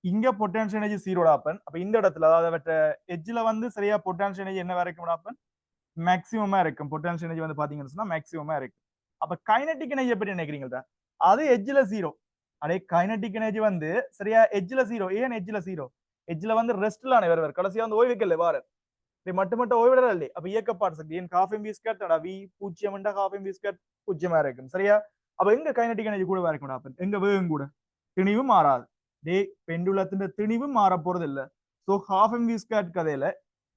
இங்க பொட்டான்சியல் எனர்ஜி 0 ஆப்பன். அப்ப இந்த இடத்துல அதாவது அவற்ற எட்ஜ்ல வந்து சரியா பொட்டான்சியல் எனர்ஜி என்ன வரைக்கும் ஆப்பன்? மேக்ஸிமமா இருக்கும். பொட்டான்சியல் எனர்ஜி வந்து பாத்தீங்கன்னு சொன்னா மேக்ஸிமமா இருக்கு. அப்ப கைனடிக் எனர்ஜி எப்படி நினைக்கிறீங்களா? அது எட்ஜ்ல 0. அதே கைனடிக் எனர்ஜி வந்து சரியா எட்ஜ்ல 0. ஏன் எட்ஜ்ல 0? எட்ஜ்ல வந்து ரெஸ்ட்லான வருவார். கடைசியா வந்து ஓய்வுக்கல்ல வாரர். இப்படி மட்டும் ஓய்விடல இல்லையே. அப்ப இயக்கப்பாடு சக்தி ஏன் half mv ஸ்கொயர் தடா v 0 half mv ஸ்கொயர் 0 இருக்கும். சரியா? அப்ப எங்க கைனடிக் எனர்ஜி கூட இருக்கும் அப்ப? எங்க வேகம் கூட திணிவு மாறாது. டே பெண்டுலத்தின் திணிவு மாற போறது இல்ல. சோ half mv ஸ்கொயர் கதையில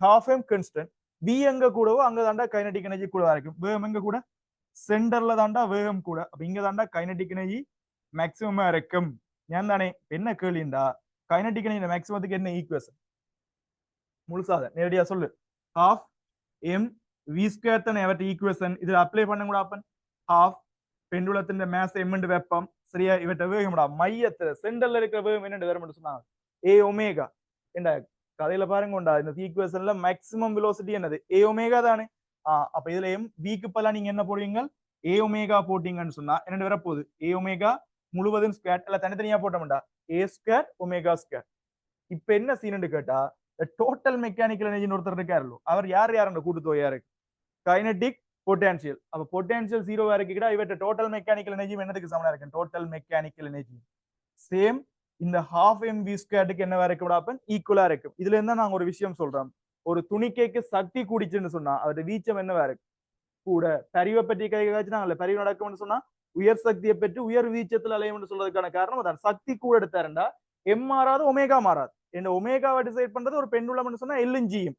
half m கான்ஸ்டன்ட், v எங்க கூடவோ அங்க தாண்டா கைனடிக் எனர்ஜி கூட இருக்கும். வேகம் எங்க கூட? சென்டர்ல தாண்டா வேகம் கூட. அப்ப இங்க தாண்டா கைனடிக் எனர்ஜி மேக்ஸிமமா இருக்கும். ஏன் தானே? என்ன கேள்விண்டா, கைனடிக் எனர்ஜி மேக்ஸிமத்துக்கு என்ன ஈக்குவேஷன்? முழுசாத நேரடியா சொல்லு. half m v ஸ்கொயர் தானே அவற்ற ஈக்குவேஷன். இது அப்ளை பண்ண கூட அப்பன் half பெண்டுலத்தின் மேஸ் m ண்டு வெப்பம். சரியா? இவற்ற வேகம்டா மையத்துல சென்டர்ல இருக்கிற வேகம் என்னன்னு வேற மட்டும் சொன்னாங்க a ஒமேகா. என்ன கதையில பாருங்கடா, இந்த ஈக்குவேஷன்ல மேக்ஸிமம் வெலோசிட்டி என்னது? a ஒமேகா தானே. அப்ப இதுல m v க்கு பதிலா நீங்க என்ன போடுவீங்க? a ஒமேகா போட்டீங்கன்னு சொன்னா என்ன வர போகுது? a ஒமேகா முழுவதும் ஸ்கொயர் இல்ல தனித்தனியா போட்டோம்டா a ஸ்கொயர் ஒமேகா ஸ்கொயர். இப்ப என்ன சீனு கேட்டா, டோட்டல் மெக்கானிக்கல் எனர்ஜின்னு ஒருத்தர் இருக்காருல்லோ அவர் யார் அந்த கூட்டுத்தொகையா இருக்கு கைனடிக் பொட்டன்ஷியல் அப்ப பொட்டன்ஷியல் ஜீரோவா இருக்குடா இவற்ற டோட்டல் மெக்கானிக்கல் எனர்ஜி என்னதுக்கு சமனா இருக்கு டோட்டல் மெக்கானிக்கல் எனர்ஜி சேம் இந்த ஹாஃப் எம் வி ஸ்கொயர்டுக்கு என்னவா இருக்கு ஈக்குவலா இருக்கு இதுல இருந்தா நாங்க ஒரு விஷயம் சொல்றோம் ஒரு துணிக்கைக்கு சக்தி கூடிச்சுன்னு சொன்னா அதோட வீச்சம் என்னவா இருக்கு கூட பரிவை பற்றி கைகாச்சுனாங்கல்ல பரிவு நடக்கும்னு சொன்னா உயர் சக்தியை பெற்று உயர் வீச்சத்தில் அலையும்னு சொல்றதுக்கான காரணம் அதான் சக்தி கூட எடுத்தாருண்டா எம் மாறாது ஒமேகா மாறாது இந்த ஒமேகாவை டிசைட் பண்றது ஒரு பெண்டுலம்னு சொன்னா எல்லும் ஜியும்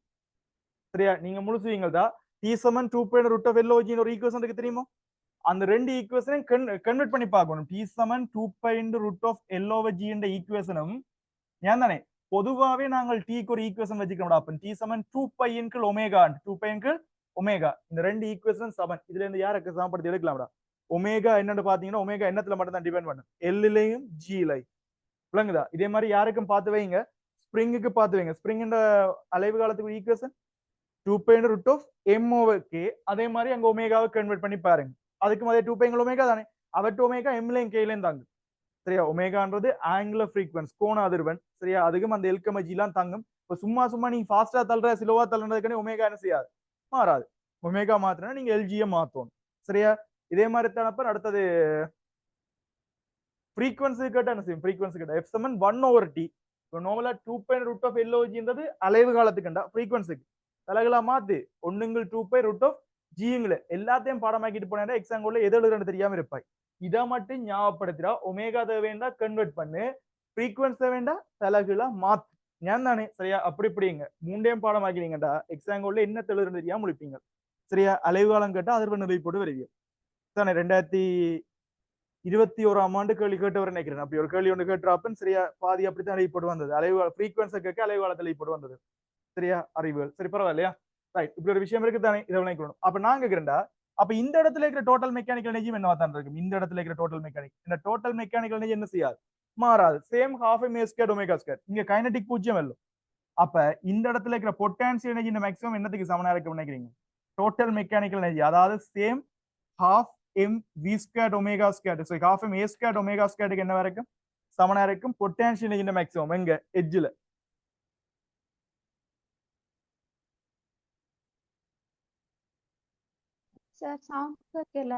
சரியா நீங்க முழுசுவீங்கள்தான் டி சமன் 2 ரூட் ஆஃப் எல்ஓஜின்னு ஒரு ஈக்குவேஷன் இருக்கு தெரியுமா அந்த ரெண்டு ஈக்குவேஷனையும் கன்வெர்ட் பண்ணி பார்க்கணும் டி சமன் 2 ரூட் ஆஃப் எல்ஓஜி என்ற ஈக்குவேஷனும் ஏன் தானே பொதுவாவே நாங்கள் டீக்கு ஒரு ஈக்குவேஷன் வச்சுக்கிறோம் அப்ப டி சமன் 2 ஒமேகா 2 ஒமேகா இந்த ரெண்டு ஈக்குவேஷன் சமன் இதுல இருந்து யாருக்கு சமப்படுத்தி எடுக்கலாம்டா ஒமேகா என்னன்னு பாத்தீங்கன்னா ஒமேகா என்னத்துல மட்டும் தான் டிபெண்ட் பண்ணும் எல்லையும் ஜிலையும் விளங்குதா இதே மாதிரி யாருக்கும் பார்த்து வைங்க ஸ்ப்ரிங்குக்கு பார்த்து வைங்க ஸ்ப்ரிங் அலைவு காலத்துக்கு equation 2 root of M over K அதே மாதிரி அங்க ஒமேகாவை கன்வெர்ட் பண்ணி பாருங்க அதுக்கும் அதே 2 ஒமேகா தானே அவட்டு ஒமேகா எம்லையும் கேலையும் தாங்க சரியா ஒமேகான்றது ஆங்குலர் ஃப்ரீக்வன்ஸ் கோண அதிர்வெண் சரியா அதுக்கும் அந்த எல்கமஜி எல்லாம் தாங்கும் இப்ப சும்மா நீங்க ஃபாஸ்டா தள்ளுற சிலோவா தள்ளுறதுக்கு ஒமேகா என்ன செய்யாது மாறாது ஒமேகா மாத்தினா நீங்க எல்ஜியை மாத்தணும் சரியா இதே மாதிரி தானப்ப அடுத்தது ஃப்ரீக்வன்சி கேட்டா என்ன செய்யும் ஃப்ரீக்வன்சி கேட்டா எஃப் சமன் 1/t இப்போ நார்மலா 2 ரூட் ஆஃப் எல்ஓஜின்றது அலைவு காலத்துக்குண்டா ஃப்ரீக்வன்சிக்கு தலைகளா மாத்து 1 ரூட் ஆஃப் ஜிங்கள எல்லாத்தையும் பாடமாக்கிட்டு போனா எக்ஸாம்பிள்ல எது எழுதுறன்னு தெரியாம இருப்பாய் இதை மட்டும் ஞாபகப்படுத்துறா ஒமேகா தேவைண்டா கன்வெர்ட் பண்ணு ஃப்ரீக்வன்சி வேண்டா தலைகளா மாத்து ஞான் தானே சரியா அப்படி இப்படிங்க மூண்டையும் பாடமாக்கிறீங்கடா எக்ஸாம்பிள்ல என்ன தெளிவுன்னு தெரியாம முடிப்பீங்க சரியா அலைவு காலம் கேட்டா அதிர்வெண் போட்டு வருவீங்க தானே 2021 ஆண்டு கேள்வி கேட்டவர் நினைக்கிறேன் அப்படி ஒரு கேள்வி ஒன்று கேட்டுறாப்பன் சரியா பாதி அப்படித்தான் எழுதிப்பட்டு வந்தது அலைவு ஃப்ரீக்வன்சி கேட்க அலைவு காலத்தில் எழுதிப்பட்டு வந்தது சரியா அறிவுகள் சரி பரவாயில்லையா ரைட் இப்படி ஒரு விஷயம் இருக்கு தானே இதை நினைக்கணும் அப்ப நாங்க கேட்கிறேன்டா அப்ப இந்த இடத்துல இருக்கிற டோட்டல் மெக்கானிக்கல் எனர்ஜி என்னவா தான் இருக்கும் இந்த இடத்துல இருக்கிற டோட்டல் மெக்கானிக் இந்த டோட்டல் மெக்கானிக்கல் எனர்ஜி என்ன செய்யாது மாறாது same half M square omega square இங்க கைனடிக் பூஜ்ஜியம் இல்லை அப்ப இந்த இடத்துல இருக்கிற பொட்டான்சியல் எனர்ஜி மேக்ஸிமம் என்னத்துக்கு சமனா இருக்கு நினைக்கிறீங்க டோட்டல் மெக்கானிக்கல் எனர்ஜி அதாவது same half M V square omega square so half M A square omega ஸ்கொயருக்கு என்ன வரைக்கும் சமனா இருக்கும் பொட்டான்சியல் எனர்ஜி மேக்ஸிமம் எங்க எட்ஜ்ல சார் சவுண்ட் கேட்கல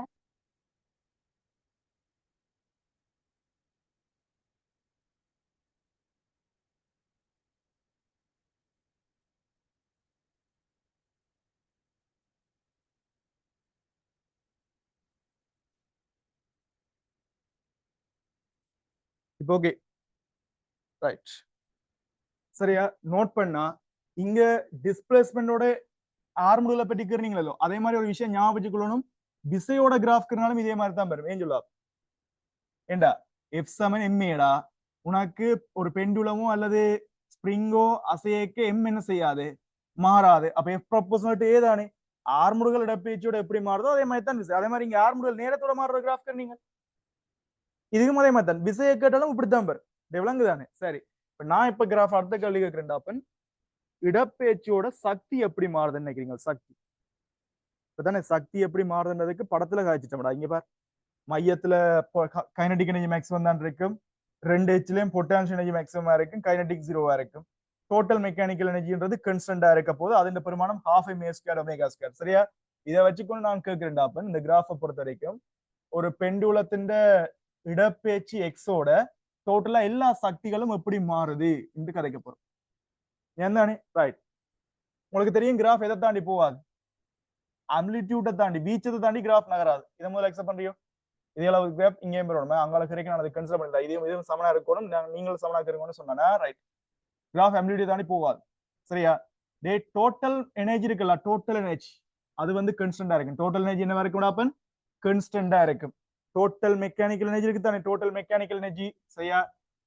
இப்போ ஓகே ரைட் சரியா நோட் பண்ணா இங்க டிஸ்பிளேஸ்மெண்டோட ஆர்முகளை பற்றி கேறீங்களோ அதே மாதிரி ஒரு விஷயம் ஞாபகம் வச்சுக்கொள்ளணும் விசையோட கிராஃப்னாலும் இதே மாதிரி தான் வரும் ஏன் சொல்லா ஏண்டா எஃப் சமன் எம்ஏடா உனக்கு ஒரு பெண்டுலமோ அல்லது ஸ்ப்ரிங்கோ அசையக்கு எம் என்ன செய்யாது மாறாது அப்ப எஃப் ப்ரொபோஷனல் டு ஏதானே ஆர்முடுகள் இடப்பெயர்ச்சியோட எப்படி மாறுதோ அதே மாதிரி தான் விசை அதே மாதிரி இங்க ஆர்முடுகள் நேரத்தோட மாறுற கிராஃப் நீங்க இதுக்கும் அதே மாதிரி தான் விசையை கேட்டாலும் இப்படித்தான் வரும் விளங்குதானே சரி இப்ப நான் இப்ப கிராஃப் அடுத்த கேள்வி கேட்கிறேன்டாப்பன் இடப்பெயர்ச்சியோட சக்தி எப்படி மாறுதுன்னு நினைக்கிறீங்க சக்தி இப்பதானே சக்தி எப்படி மாறுதுன்றதுக்கு படத்துல காய்ச்சிட்டோம்டா இங்க பார் மையத்துல கைனடிக் எனர்ஜி மேக்ஸிமம் தான் இருக்கும் 2 ஹெச்லயும் பொட்டான்ஷியல் எனர்ஜி மேக்ஸிமமா இருக்கும் கைனடிக் ஜீரோவா இருக்கும் டோட்டல் மெக்கானிக்கல் எனர்ஜின்றது கன்ஸ்டன்டா இருக்க போது அதன் பெருமானம் half M A square omega square சரியா இதை வச்சுக்கொண்டு நான் கேட்கிறேன்டாப்பன் இந்த கிராஃபை பொறுத்த வரைக்கும் ஒரு பெண்டுலத்தின் இடப்பெயர்ச்சி எக்ஸோட டோட்டலா எல்லா சக்திகளும் எப்படி மாறுது என்று கதைக்க போறோம் ஏன்தானே ரைட் உங்களுக்கு தெரியும் கிராஃப் எதை தாண்டி போவாது அம்லிடியூட்டை தாண்டி வீச்சத்தை தாண்டி கிராஃப் நகராது இதை முதல்ல அக்செப்ட் பண்றியோ இதே அளவுக்கு கிராஃப் இங்கேயும் போறோம் அங்கால கிடைக்கும் நான் அதை கன்சிடர் பண்ணல இதுவும் சமனா இருக்கணும் நீங்களும் சமனா இருக்கணும்னு சொன்னா ரைட் கிராஃப் அம்லிடியூட் தாண்டி போவாது சரியா டே டோட்டல் எனர்ஜி இருக்குல்ல டோட்டல் எனர்ஜி அது வந்து கன்ஸ்டன்டா இருக்கும் டோட்டல் எனர்ஜி என்ன இருக்கும் கன்ஸ்டன்டா இருக்கும் டோட்டல் மெக்கானிக்கல் எனர்ஜி இருக்கு தானே டோட்டல் மெக்கானிக்கல் எனர்ஜி சரியா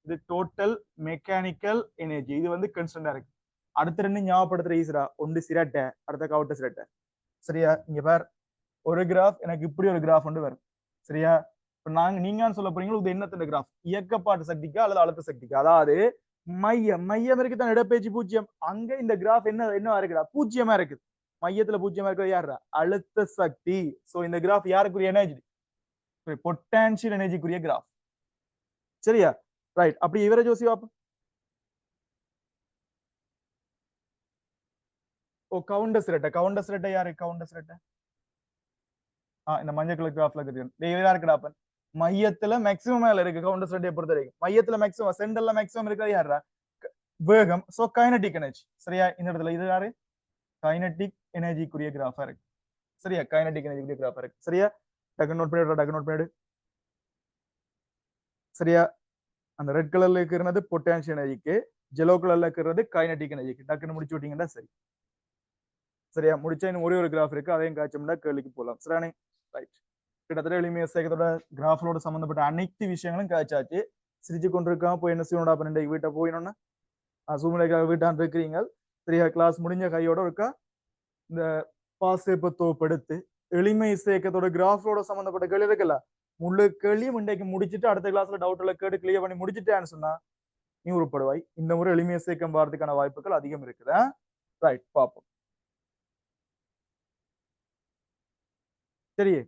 இது டோட்டல் மெக்கானிக்கல் எனர்ஜி இது வந்து கன்ஸ்டன்டா இருக்கு அடுத்த ரெண்டு ஞாபகப்படுத்துற ஈஸிரா ஒன்று சிரட்டை அடுத்த கவுட்ட சிரட்டை சரியா இங்க பார் ஒரு கிராஃப் எனக்கு இப்படி ஒரு கிராஃப் வந்து வரும் சரியா இப்ப நீங்க சொல்ல போறீங்களோ இது என்னத்தின் கிராஃப் இயக்கப்பாட்டு சக்திக்கா அல்லது அழுத்த சக்திக்கா அதாவது மையம் இருக்கு தான் இடப்பெயர்ச்சி பூஜ்ஜியம் அங்க இந்த கிராஃப் என்ன இருக்குடா பூஜ்ஜியமா இருக்குது மையத்துல பூஜ்ஜியமா இருக்கிறது யாருடா அழுத்த சக்தி சோ இந்த கிராஃப் யாருக்குரிய எனர்ஜி பொட்டான்சியல் எனர்ஜிக்குரிய கிராஃப் சரியா ரைட் அப்படி இவரை ஜோசி பாப்போம் ஓ கவுண்டஸ் ரெட்டை யாரு கவுண்டஸ் ரெட்டை இந்த மஞ்சள் கலர் கிராஃப்ல இருக்கு யாரு இருக்குடாப்பன் மையத்துல மேக்ஸிமம் மேல இருக்கு கவுண்டஸ் ரெட்டையை பொறுத்த வரைக்கும் மையத்துல மேக்ஸிமம் சென்டர்ல மேக்ஸிமம் இருக்கிறது யாரா வேகம் சோ கைனடிக் எனர்ஜி சரியா இந்த இடத்துல இது யாரு கைனடிக் எனர்ஜிக்குரிய கிராஃபா இருக்கு சரியா கைனடிக் எனர்ஜிக்குரிய கிராஃபா இருக்கு சரியா டக்கு நோட் பண்ணிடு சரியா அந்த ரெட் கலர்ல இருக்கிறது பொட்டான்ஷியல் எனர்ஜிக்கு ஜெலோ கலர்ல இருக்கிறது கைனடிக் எனர்ஜிக்கு டக்குன்னு முடிச்சு விட்டீங்கன்னா சரி சரியா முடிச்சா இன்னும் ஒரே ஒரு கிராஃப் இருக்கு அதையும் காய்ச்சோம்னா கேள்விக்கு போகலாம் சரியானே ரைட் கிட்டத்தட்ட எளிமைய சேகத்தோட கிராஃபோட சம்பந்தப்பட்ட அனைத்து விஷயங்களும் காய்ச்சாச்சு சிரிச்சு கொண்டிருக்காம போய் என்ன செய்யணும்டா அப்ப வீட்டை போயிடணும்னா சூழ்நிலைக்காக வீட்டான் இருக்கிறீங்க சரியா கிளாஸ் முடிஞ்ச கையோட இருக்கா இந்த பாசேப்ப தோப்படுத்து எளிமை சேக்கத்தோட கிராஃபோட சம்பந்தப்பட்ட கேள்வி இருக்குல்ல முழு கேள்வியும் இன்றைக்கு முடிச்சுட்டு அடுத்த கிளாஸ்ல டவுட்ல கேட்டு கிளியர் பண்ணி முடிச்சுட்டேன்னு சொன்னா நீ உருப்படுவாய் இந்த முறை எளிமைய சேக்கம் வாரத்துக்கான வாய்ப்புகள் அதிகம் இருக்குதா ரைட் பாப்போம் சரியே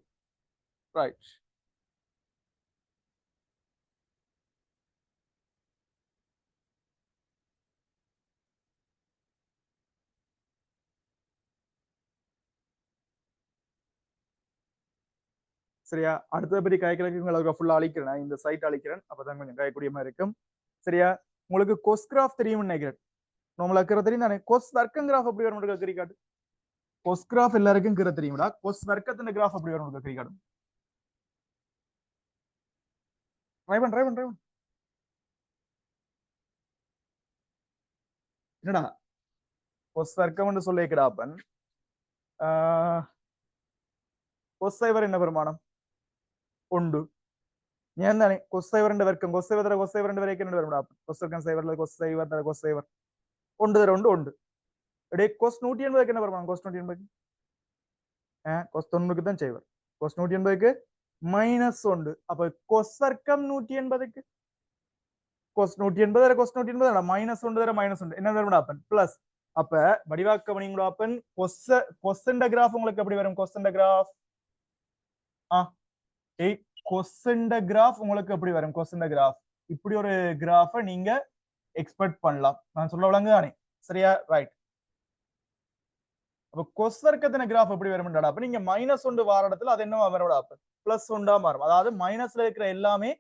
ரைட் சரியா அடுத்ததை பற்றி காய்க்கிறதுக்கு உங்களுக்கு ஃபுல்லா அழிக்கிறேன் இந்த சைட் அழிக்கிறேன் அப்பதான் கொஞ்சம் காயக்கூடிய மாதிரி இருக்கும் சரியா உங்களுக்கு கொஸ் கிராஃப் தெரியும்னு நினைக்கிறேன் நம்மளுக்கு தெரியும் தானே கொஸ் வர்க்கம் கிராஃப் அப்படி வரும் கிரிக்காட்டு கொஸ் கிராஃப் எல்லாருக்கும் கிற தெரியும்டா கொஸ் வர்க்கத்தின் கிராஃப் அப்படி வரும் கிரிக்காட்டு ட்ரை பண்ண என்னடா கொஸ் வர்க்கம் சொல்லிக்கிறாப்பன் கொஸ்ஸைவர் என்ன பெருமானம் உண்டு ഞാൻ എന്താണ് കൊസൈവറിന്റെ വർക്കം കൊസൈവറിന്റെ വരയ്ക്ക് രണ്ട് വരും കൊസൈവർ സൈവറിൽ കൊസൈവർ ഉണ്ട് തരം ഉണ്ട് എടേ കൊസ് 180 என்ன வருமானம் கொஸ் 180 கொஸ் 90 தான் செய்வர் கொஸ் 180க்கு மைனஸ் உண்டு அப்ப கொஸ் வர்க்கம் 180க்கு கொஸ் 180 கொஸ் 180 மைனஸ் உண்டு தர மைனஸ் உண்டு என்ன வரும் அப்பன் பிளஸ் அப்ப வடிவாக்க பண்ணிங்களோ அப்பன் கொஸ்ஸிന്റെ கிராஃப் உங்களுக்கு எப்படி வரும் கொஸ்ஸிന്റെ கிராஃப் கொஸ்ஸிന്റെ கிராஃப் உங்களுக்கு எப்படி வரும் கொஸ்ஸிന്റെ கிராஃப் இப்படி ஒரு கிராஃபை நீங்க எக்ஸ்பெக்ட் பண்ணலாம் நான் சொல்ல விளங்குதானே சரியா ரைட் அப்ப கொஸ் வர்க்கத்தின கிராஃப் எப்படி வரும்டா அப்ப நீங்க மைனஸ் ஒன்று வார இடத்துல அது என்னவா வரும் அப்ப பிளஸ் ஒன்றா மாறும் அதாவது மைனஸ்ல இருக்கிற எல்லாமே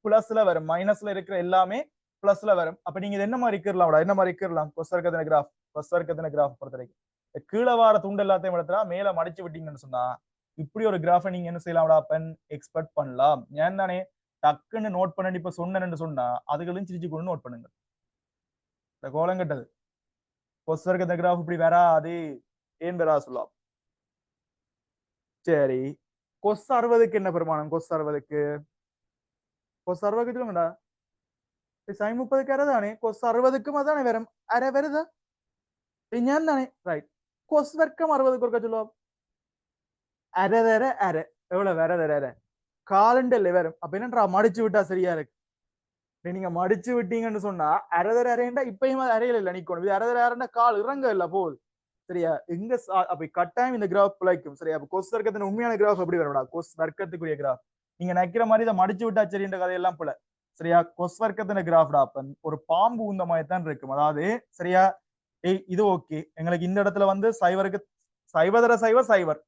பிளஸ்ல வரும் மைனஸ்ல இருக்கிற எல்லாமே பிளஸ்ல வரும் அப்ப நீங்க இது என்ன மாதிரி இருக்கிறலாம் என்ன மாதிரி இருக்கிறலாம் கொஸ் வர்க்கத்தின கிராஃப் பொறுத்த வரைக்கும் கீழே வார துண்டு எல்லாத்தையும் இடத்துல மேல மடிச்சு விட்டீங்கன்னு சொன்னா இப்படி ஒரு கிராஃபை நீங்க என்ன செய்யலாம் எக்ஸ்பெக்ட் பண்ணலாம் ஏன் தானே டக்குன்னு நோட் பண்ணி இப்ப சொன்னேன்னு சொன்னா அதுகளும் சிரிச்சு கொண்டு நோட் பண்ணுங்க இந்த கோலம் கட்டது கொஸ் வர்க்கத்தின கிராஃப் இப்படி வராது ஏன் வரா சொல்லலாம் சரி கொஸ் 60க்கு என்ன பெருமானம் கொஸ் 60க்கு சொல்லுங்கடா sin 30க்கு அரைதானே கொஸ் 60க்கும் அதானே வரும் அரை வருதா ഞാൻ தானே ரைட் கொஸ் வர்க்கம் 60க்கு ஒருக்கா சொல்லுவோம் அரை எவ்வளவு வேற காலண்டர்ல வரும் அப்ப என்னன்றா மடிச்சு விட்டா சரியா இருக்கு நீங்க மடிச்சு விட்டீங்கன்னு சொன்னா அரைண்டா இப்பயும் அறையில இல்ல நிக்கணும் இது அரைண்டா கால் இறங்க இல்ல போகுது சரியா எங்க அப்ப கட்டாயம் இந்த கிராஃப் பிழைக்கும் சரியா அப்ப கொஸ் வர்க்கத்தின் உண்மையான கிராஃப் எப்படி வரும்டா கொஸ் வர்க்கத்துக்குரிய கிராஃப் நீங்க நிக்கிற மாதிரி இதை மடிச்சு விட்டா சரின்ற கதையெல்லாம் போல சரியா கொஸ் வர்க்கத்தின கிராஃப் அப்பன் ஒரு பாம்பு உந்த மாதிரி தான் இருக்கும் அதாவது சரியா இது ஓகே எங்களுக்கு இந்த இடத்துல வந்து சைவர்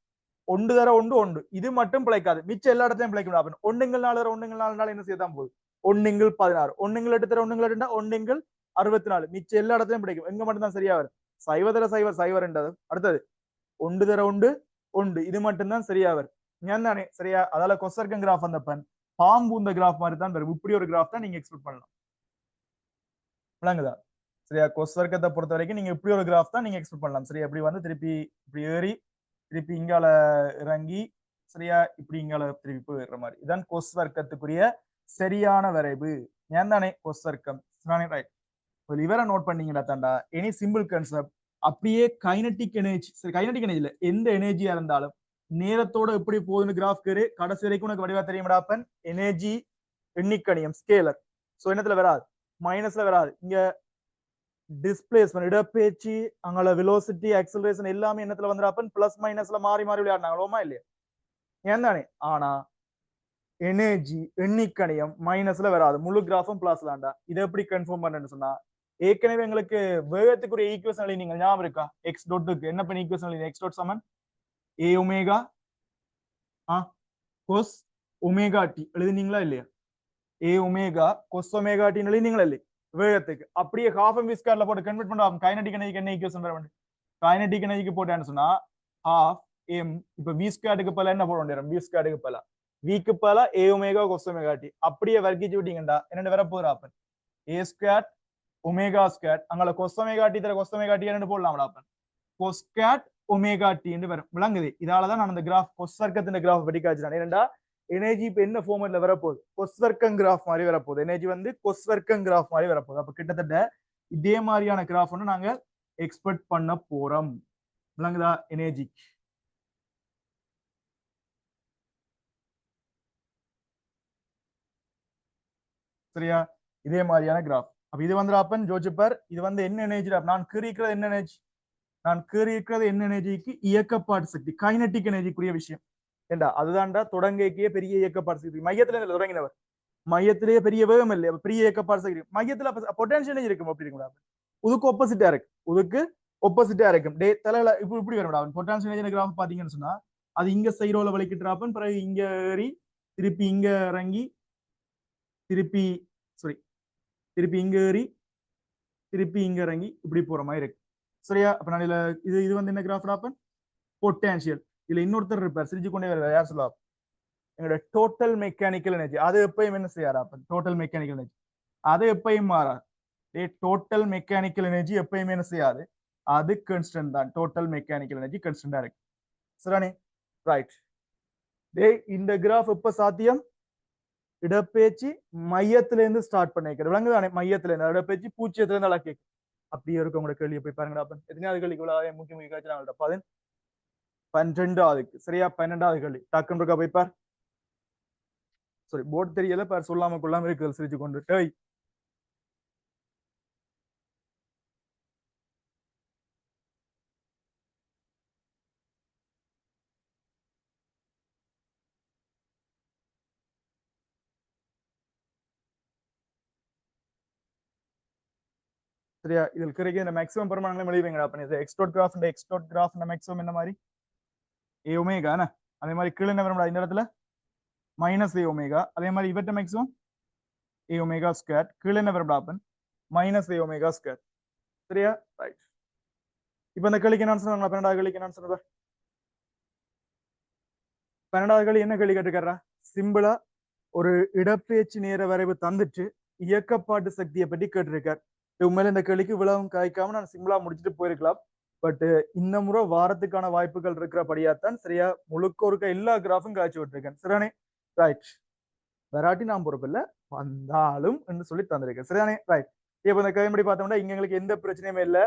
ஒன்று தர ஒன்று இது மட்டும் பிழைக்காது மிச்சம் எல்லா இடத்தையும் பிழைக்கும் ஒன்றுங்கள் 4 என்ன செய்யதான் போகுது 1×16 1 8 1 2 64 மிச்சம் எல்லா இடத்தையும் பிழைக்கும் எங்க மட்டும் தான் சரியா வரும் சைவர் அடுத்தது 1 தர 1 இது மட்டும் தான் சரியா வரும் ஞான் தானே சரியா அதால கொஸ் வர்க்கம் கிராஃப் வந்தப்பன் பாம்பு இந்த கிராஃப் மாதிரி தான் வரும் இப்படி ஒரு கிராஃப் தான் நீங்க எக்ஸ்பெக்ட் பண்ணலாம் விளங்குதா சரியா கொஸ் வர்க்கத்தை பொறுத்த வரைக்கும் நீங்க இப்படி ஒரு கிராஃப் தான் நீங்க எக்ஸ்பெக்ட் பண்ணலாம் சரியா இப்படி வந்து திருப்பி இப்படி ஏறி திருப்பி இங்கால இறங்கி சரியா இப்படி இங்கால திருப்பி போயிடுற மாதிரி இதான் கொஸ் வர்க்கத்துக்குரிய சரியான வரைவு ஏன் தானே கொஸ் வர்க்கம் ரைட் இவரை நோட் பண்ணீங்கடா தாண்டா எனி சிம்பிள் கான்செப்ட் அப்படியே கைனடிக் எனர்ஜி சரி கைனடிக் எனர்ஜில எந்த எனர்ஜியா இருந்தாலும் நேரத்தோட எப்படி போகுதுன்னு கிராஃப் கேரு கடைசி வரைக்கும் உனக்கு வடிவா தெரியுமாடாப்பன் எனர்ஜி எண்ணிக்கணியம் ஸ்கேலர் சோ என்னத்துல வராது மைனஸ்ல வராது இங்க டிஸ்பிளேஸ்மெண்ட் இடப்பெயர்ச்சி அங்கள வெலோசிட்டி ஆக்சலரேஷன் எல்லாமே என்னத்துல வந்துடாப்பன் பிளஸ் மைனஸ்ல மாறி விளையாடுனாங்களோமா இல்லையா ஏன் தானே ஆனா எனர்ஜி எண்ணிக்கணியம் மைனஸ்ல வராது முழு கிராஃபும் பிளஸ் தான்டா இதை எப்படி கன்ஃபார்ம் பண்ணு சொன்னா ஏற்கனவே எங்களுக்கு வேகத்துக்குரிய ஈக்குவேஷன் நீங்க ஞாபகம் இருக்கா எக்ஸ் டோட்டுக்கு என்ன பண்ணி ஈக்குவேஷன் எக்ஸ் டோட் சமன் A omega cos omega T எழுதினீங்களா இல்லையா A omega cos omega T எழுதினீங்களா இல்லையா வேகத்துக்கு அப்படியே ஹாஃப் எம் விஸ்கார்ல போட்டு கன்வெர்ட் பண்ணுவோம் கைனடிக் எனர்ஜிக்கு என்ன ஈக்குவேஷன் வர வேண்டும் கைனடிக் எனர்ஜிக்கு போட்டேன்னு சொன்னா ஹாஃப் எம் இப்ப வி ஸ்கொயருக்கு பல என்ன போட வேண்டிய வி ஸ்கொயருக்கு பல விக்கு பல ஏ ஒமேகா கொஸ் ஒமேகா டி அப்படியே வர்க்கிச்சு விட்டீங்கடா என்ன வர போகுது அப்ப ஏ ஸ்கொயர் ஒமேகா ஸ்கொயர் அங்கே கொஸ் ஒமேகா டி தர கொஸ் ஒமேகா டி என்ன போடலாம்டா அப்ப கொஸ் ஸ்கொயர் ஒமேகா டி என்று வரும் விளங்குது இதாலதான் நான் அந்த கிராஃப் கொஸ் வர்க்கத்தின் கிராஃப் படி காய்ச்சினேன் ஏன்டா எனர்ஜி இப்ப என்ன ஃபார்மட்ல வரப்போகுது கொஸ் வர்க்கம் கிராஃப் மாதிரி வரப்போகுது எனர்ஜி வந்து கொஸ் வர்க்கம் கிராஃப் மாதிரி வரப்போகுது அப்ப கிட்டத்தட்ட இதே மாதிரியான கிராஃப் வந்து நாங்க எக்ஸ்பெக்ட் பண்ண போறோம் விளங்குதா எனர்ஜி சரியா இதே மாதிரியான கிராஃப் அப்ப இது வந்து அப்பன் ஜோஜிப்பர் இது வந்து என்ன எனர்ஜி நான் கீறிக்கிறது என்ன எனர்ஜி நான் கீறிக்கிறது என்ன எனர்ஜிக்கு இயக்கப்பாடு சக்தி கைனட்டிக் எனர்ஜிக்குரிய விஷயம் ஏண்டா அதுதான்டா தொடங்கிய பெரிய இயக்கப்பாடு சக்தி மையத்துல தொடங்கினவர் மையத்திலேயே பெரிய வேகம் இல்லை பெரிய இயக்கப்பாடு சக்தி மையத்துல பொட்டன்ஷியல் எனர்ஜி இருக்கும் அப்படி இருக்கும் உதுக்கு ஒப்போசிட்டா இருக்கு உதுக்கு ஒப்போசிட்டா இருக்கும் டே தலையில இப்படி இப்படி வரும் பொட்டன்ஷியல் எனர்ஜி கிராஃப் பாத்தீங்கன்னு சொன்னா அது இங்க சைரோல வலிக்கிட்டுறாப்பன் பிறகு இங்க ஏறி திருப்பி இங்க இறங்கி திருப்பி திருப்பி இங்க ஏறி திருப்பி இங்க இறங்கி இப்படி போற மாதிரி இருக்கு சரியா அப்ப நான் இது இது வந்து என்ன கிராஃப் அப்பன் பொட்டன்ஷியல் இதுல இன்னொருத்தர் இருப்பார் சிரிச்சு கொண்டே வருவார் யார் சொல்லுவா எங்களோட டோட்டல் மெக்கானிக்கல் எனர்ஜி அது எப்பயும் என்ன செய்யாரா அப்பன் டோட்டல் மெக்கானிக்கல் எனர்ஜி அது எப்பயும் மாறாது டோட்டல் மெக்கானிக்கல் எனர்ஜி எப்பயுமே என்ன செய்யாது அது கான்ஸ்டன்ட் தான் டோட்டல் மெக்கானிக்கல் எனர்ஜி கான்ஸ்டன்டா இருக்கு சரிதானே ரைட் இந்த கிராஃப் எப்ப சாத்தியம் இடப்பெயர்ச்சி மையத்துல இருந்து ஸ்டார்ட் பண்ணிக்கிறது விளங்குதானே மையத்துல இருந்து இடப்பெயர்ச்சி பூச்சியத்துல இருந்து அழகி அப்படியே இருக்கும் உங்களோட கேள்வியை போய் பாருங்கடா எத்தனையாவது கேள்வி இவ்வளவு முக்கிய முக்கிய காய்ச்சி 12வது சரியா 12வது கேள்வி டக்குன்னு இருக்கா போய் பார் சாரி போர்டு தெரியல பார் சொல்லாம கொள்ளாம இருக்கு சிரிச்சு கொண்டு டேய் சரியா இதில் கிடைக்க இந்த மேக்ஸிமம் பெருமானங்களை எழுதிவீங்கடா அப்ப இது எக்ஸ்டோட் கிராஃப் மேக்ஸிமம் என்ன மாதிரி ஏ ஒமேகா அதே மாதிரி கீழே என்ன வரும்டா இந்த இடத்துல மைனஸ் ஏ ஒமேகா அதே மாதிரி இவற்ற மேக்ஸிமம் ஏ ஒமேகா ஸ்கொயர் கீழே என்ன வரும்டா அப்பன் மைனஸ் ஏ ஒமேகா ஸ்கொயர் சரியா ரைட் இப்போ இந்த கேள்விக்கு என்ன சொன்னாங்களா 12வது கேள்விக்கு என்ன சொன்னது 12வது கேள்வி என்ன கேள்வி கேட்டுக்கிறா சிம்பிளா ஒரு இடப்பெயர்ச்சி நேர வரைவு தந்துட்டு இயக்கப்பாட்டு சக்தியை பற்றி கேட்டிருக்கார் உண்மையில இந்த கேள்விக்கு விளவும் காய்க்காம நான் சிம்பிளா முடிச்சுட்டு போயிருக்கலாம் பட் இந்த முறை வாரத்துக்கான வாய்ப்புகள் இருக்கிறபடியாத்தான் சரியா முழுக்க ஒருக்க எல்லா கிராஃபும் காய்ச்சி விட்டுருக்கேன் சரியானே ரைட் வெராட்டி நான் பொறுப்பில்லை வந்தாலும் என்று சொல்லி தந்திருக்கேன் சரியானே ரைட் இப்ப இந்த கேள்வி பார்த்தோம்னா இங்க எங்களுக்கு எந்த பிரச்சனையுமே இல்லை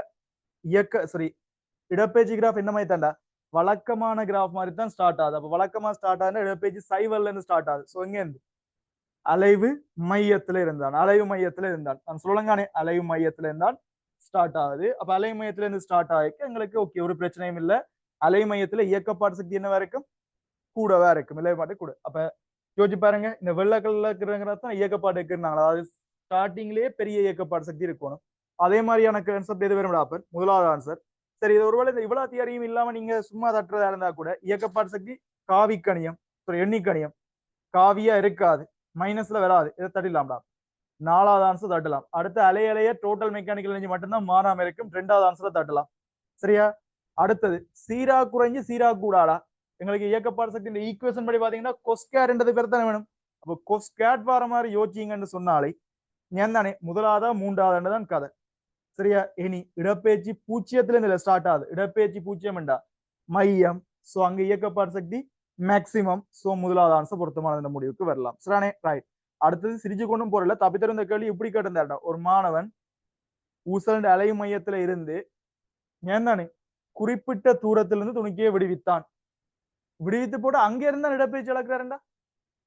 இடப்பெயர்ச்சி கிராஃப் என்ன மாதிரி தாண்டா வழக்கமான கிராஃப் மாதிரி தான் ஸ்டார்ட் ஆகுது அப்ப வழக்கமா ஸ்டார்ட் ஆகுது இடப்பெயர்ச்சி சைவல்ல இருந்து ஸ்டார்ட் ஆகுது ஸோ இங்க இருந்து அலைவு மையத்துல இருந்தான் நான் சொல்லுங்கானே அலைவு மையத்துல இருந்தான் ஸ்டார்ட் ஆகுது அப்ப அலை மையத்துல இருந்து ஸ்டார்ட் ஆகிக்கு எங்களுக்கு ஓகே ஒரு பிரச்சனையும் இல்லை அலை மையத்துல இயக்கப்பாட்டு சக்தி என்னவா இருக்கும் கூடவா இருக்கும் இலைப்பாட்டு கூட அப்ப யோசிச்சு பாருங்க இந்த வெள்ளக்கல்ல இருக்கிறதான் இயக்கப்பாடு இருக்கிறாங்களா அதாவது ஸ்டார்டிங்லயே பெரிய இயக்கப்பாடு சக்தி இருக்கணும் அதே மாதிரியான கான்செப்ட் எது வேணும் அப்ப முதலாவது ஆன்சர் சரி இது ஒருவேளை இந்த இவ்வளவு தியரியும் இல்லாம நீங்க சும்மா தட்டுறதா இருந்தா கூட இயக்கப்பாடு சக்தி காவிக்கணியம் எண்ணிக்கணியம் காவியா இருக்காது மைனஸ்ல வராது இதை தட்டிடலாம்டா 4வது ஆன்சர் தட்டலாம் அடுத்து அலைய டோட்டல் மெக்கானிக்கல் எனர்ஜி மட்டும்தான் மாறாம இருக்கும் 2வது ஆன்சர் தட்டலாம் சரியா அடுத்தது சீரா குறைஞ்சு சீரா கூடாடா எங்களுக்கு இயக்கப்பாடு சக்தி இந்த ஈக்குவேஷன் படி பாத்தீங்கன்னா கொஸ்கேர்ன்றது பேர் தானே வேணும் அப்போ கொஸ்கேட் வர மாதிரி யோசிங்கன்னு சொன்னாலே ஏன் தானே முதலாவதா 3வது தான் கதை சரியா இனி இடப்பெயர்ச்சி பூச்சியத்துல இருந்து ஸ்டார்ட் ஆகுது இடப்பெயர்ச்சி பூச்சியம் என்றா மையம் சோ அங்க இயக்கப்பாடு சக்தி மேக்சிமம் சோ முதலாவது ஆன்சர் பொருத்தமான முடிவுக்கு வரலாம் சரியானே ரைட் அடுத்தது சிரிச்சு கொண்டும் போறல தப்பித்தரும் இந்த கேள்வி இப்படி கேட்டிருந்தாடா ஒரு மாணவன் ஊசல் அலை மையத்துல இருந்து ஏன் தானே குறிப்பிட்ட தூரத்திலிருந்து துணிக்கையை விடுவித்து போட்டு அங்க இருந்தா இடப்பெயர்ச்சி இழக்கிறாருண்டா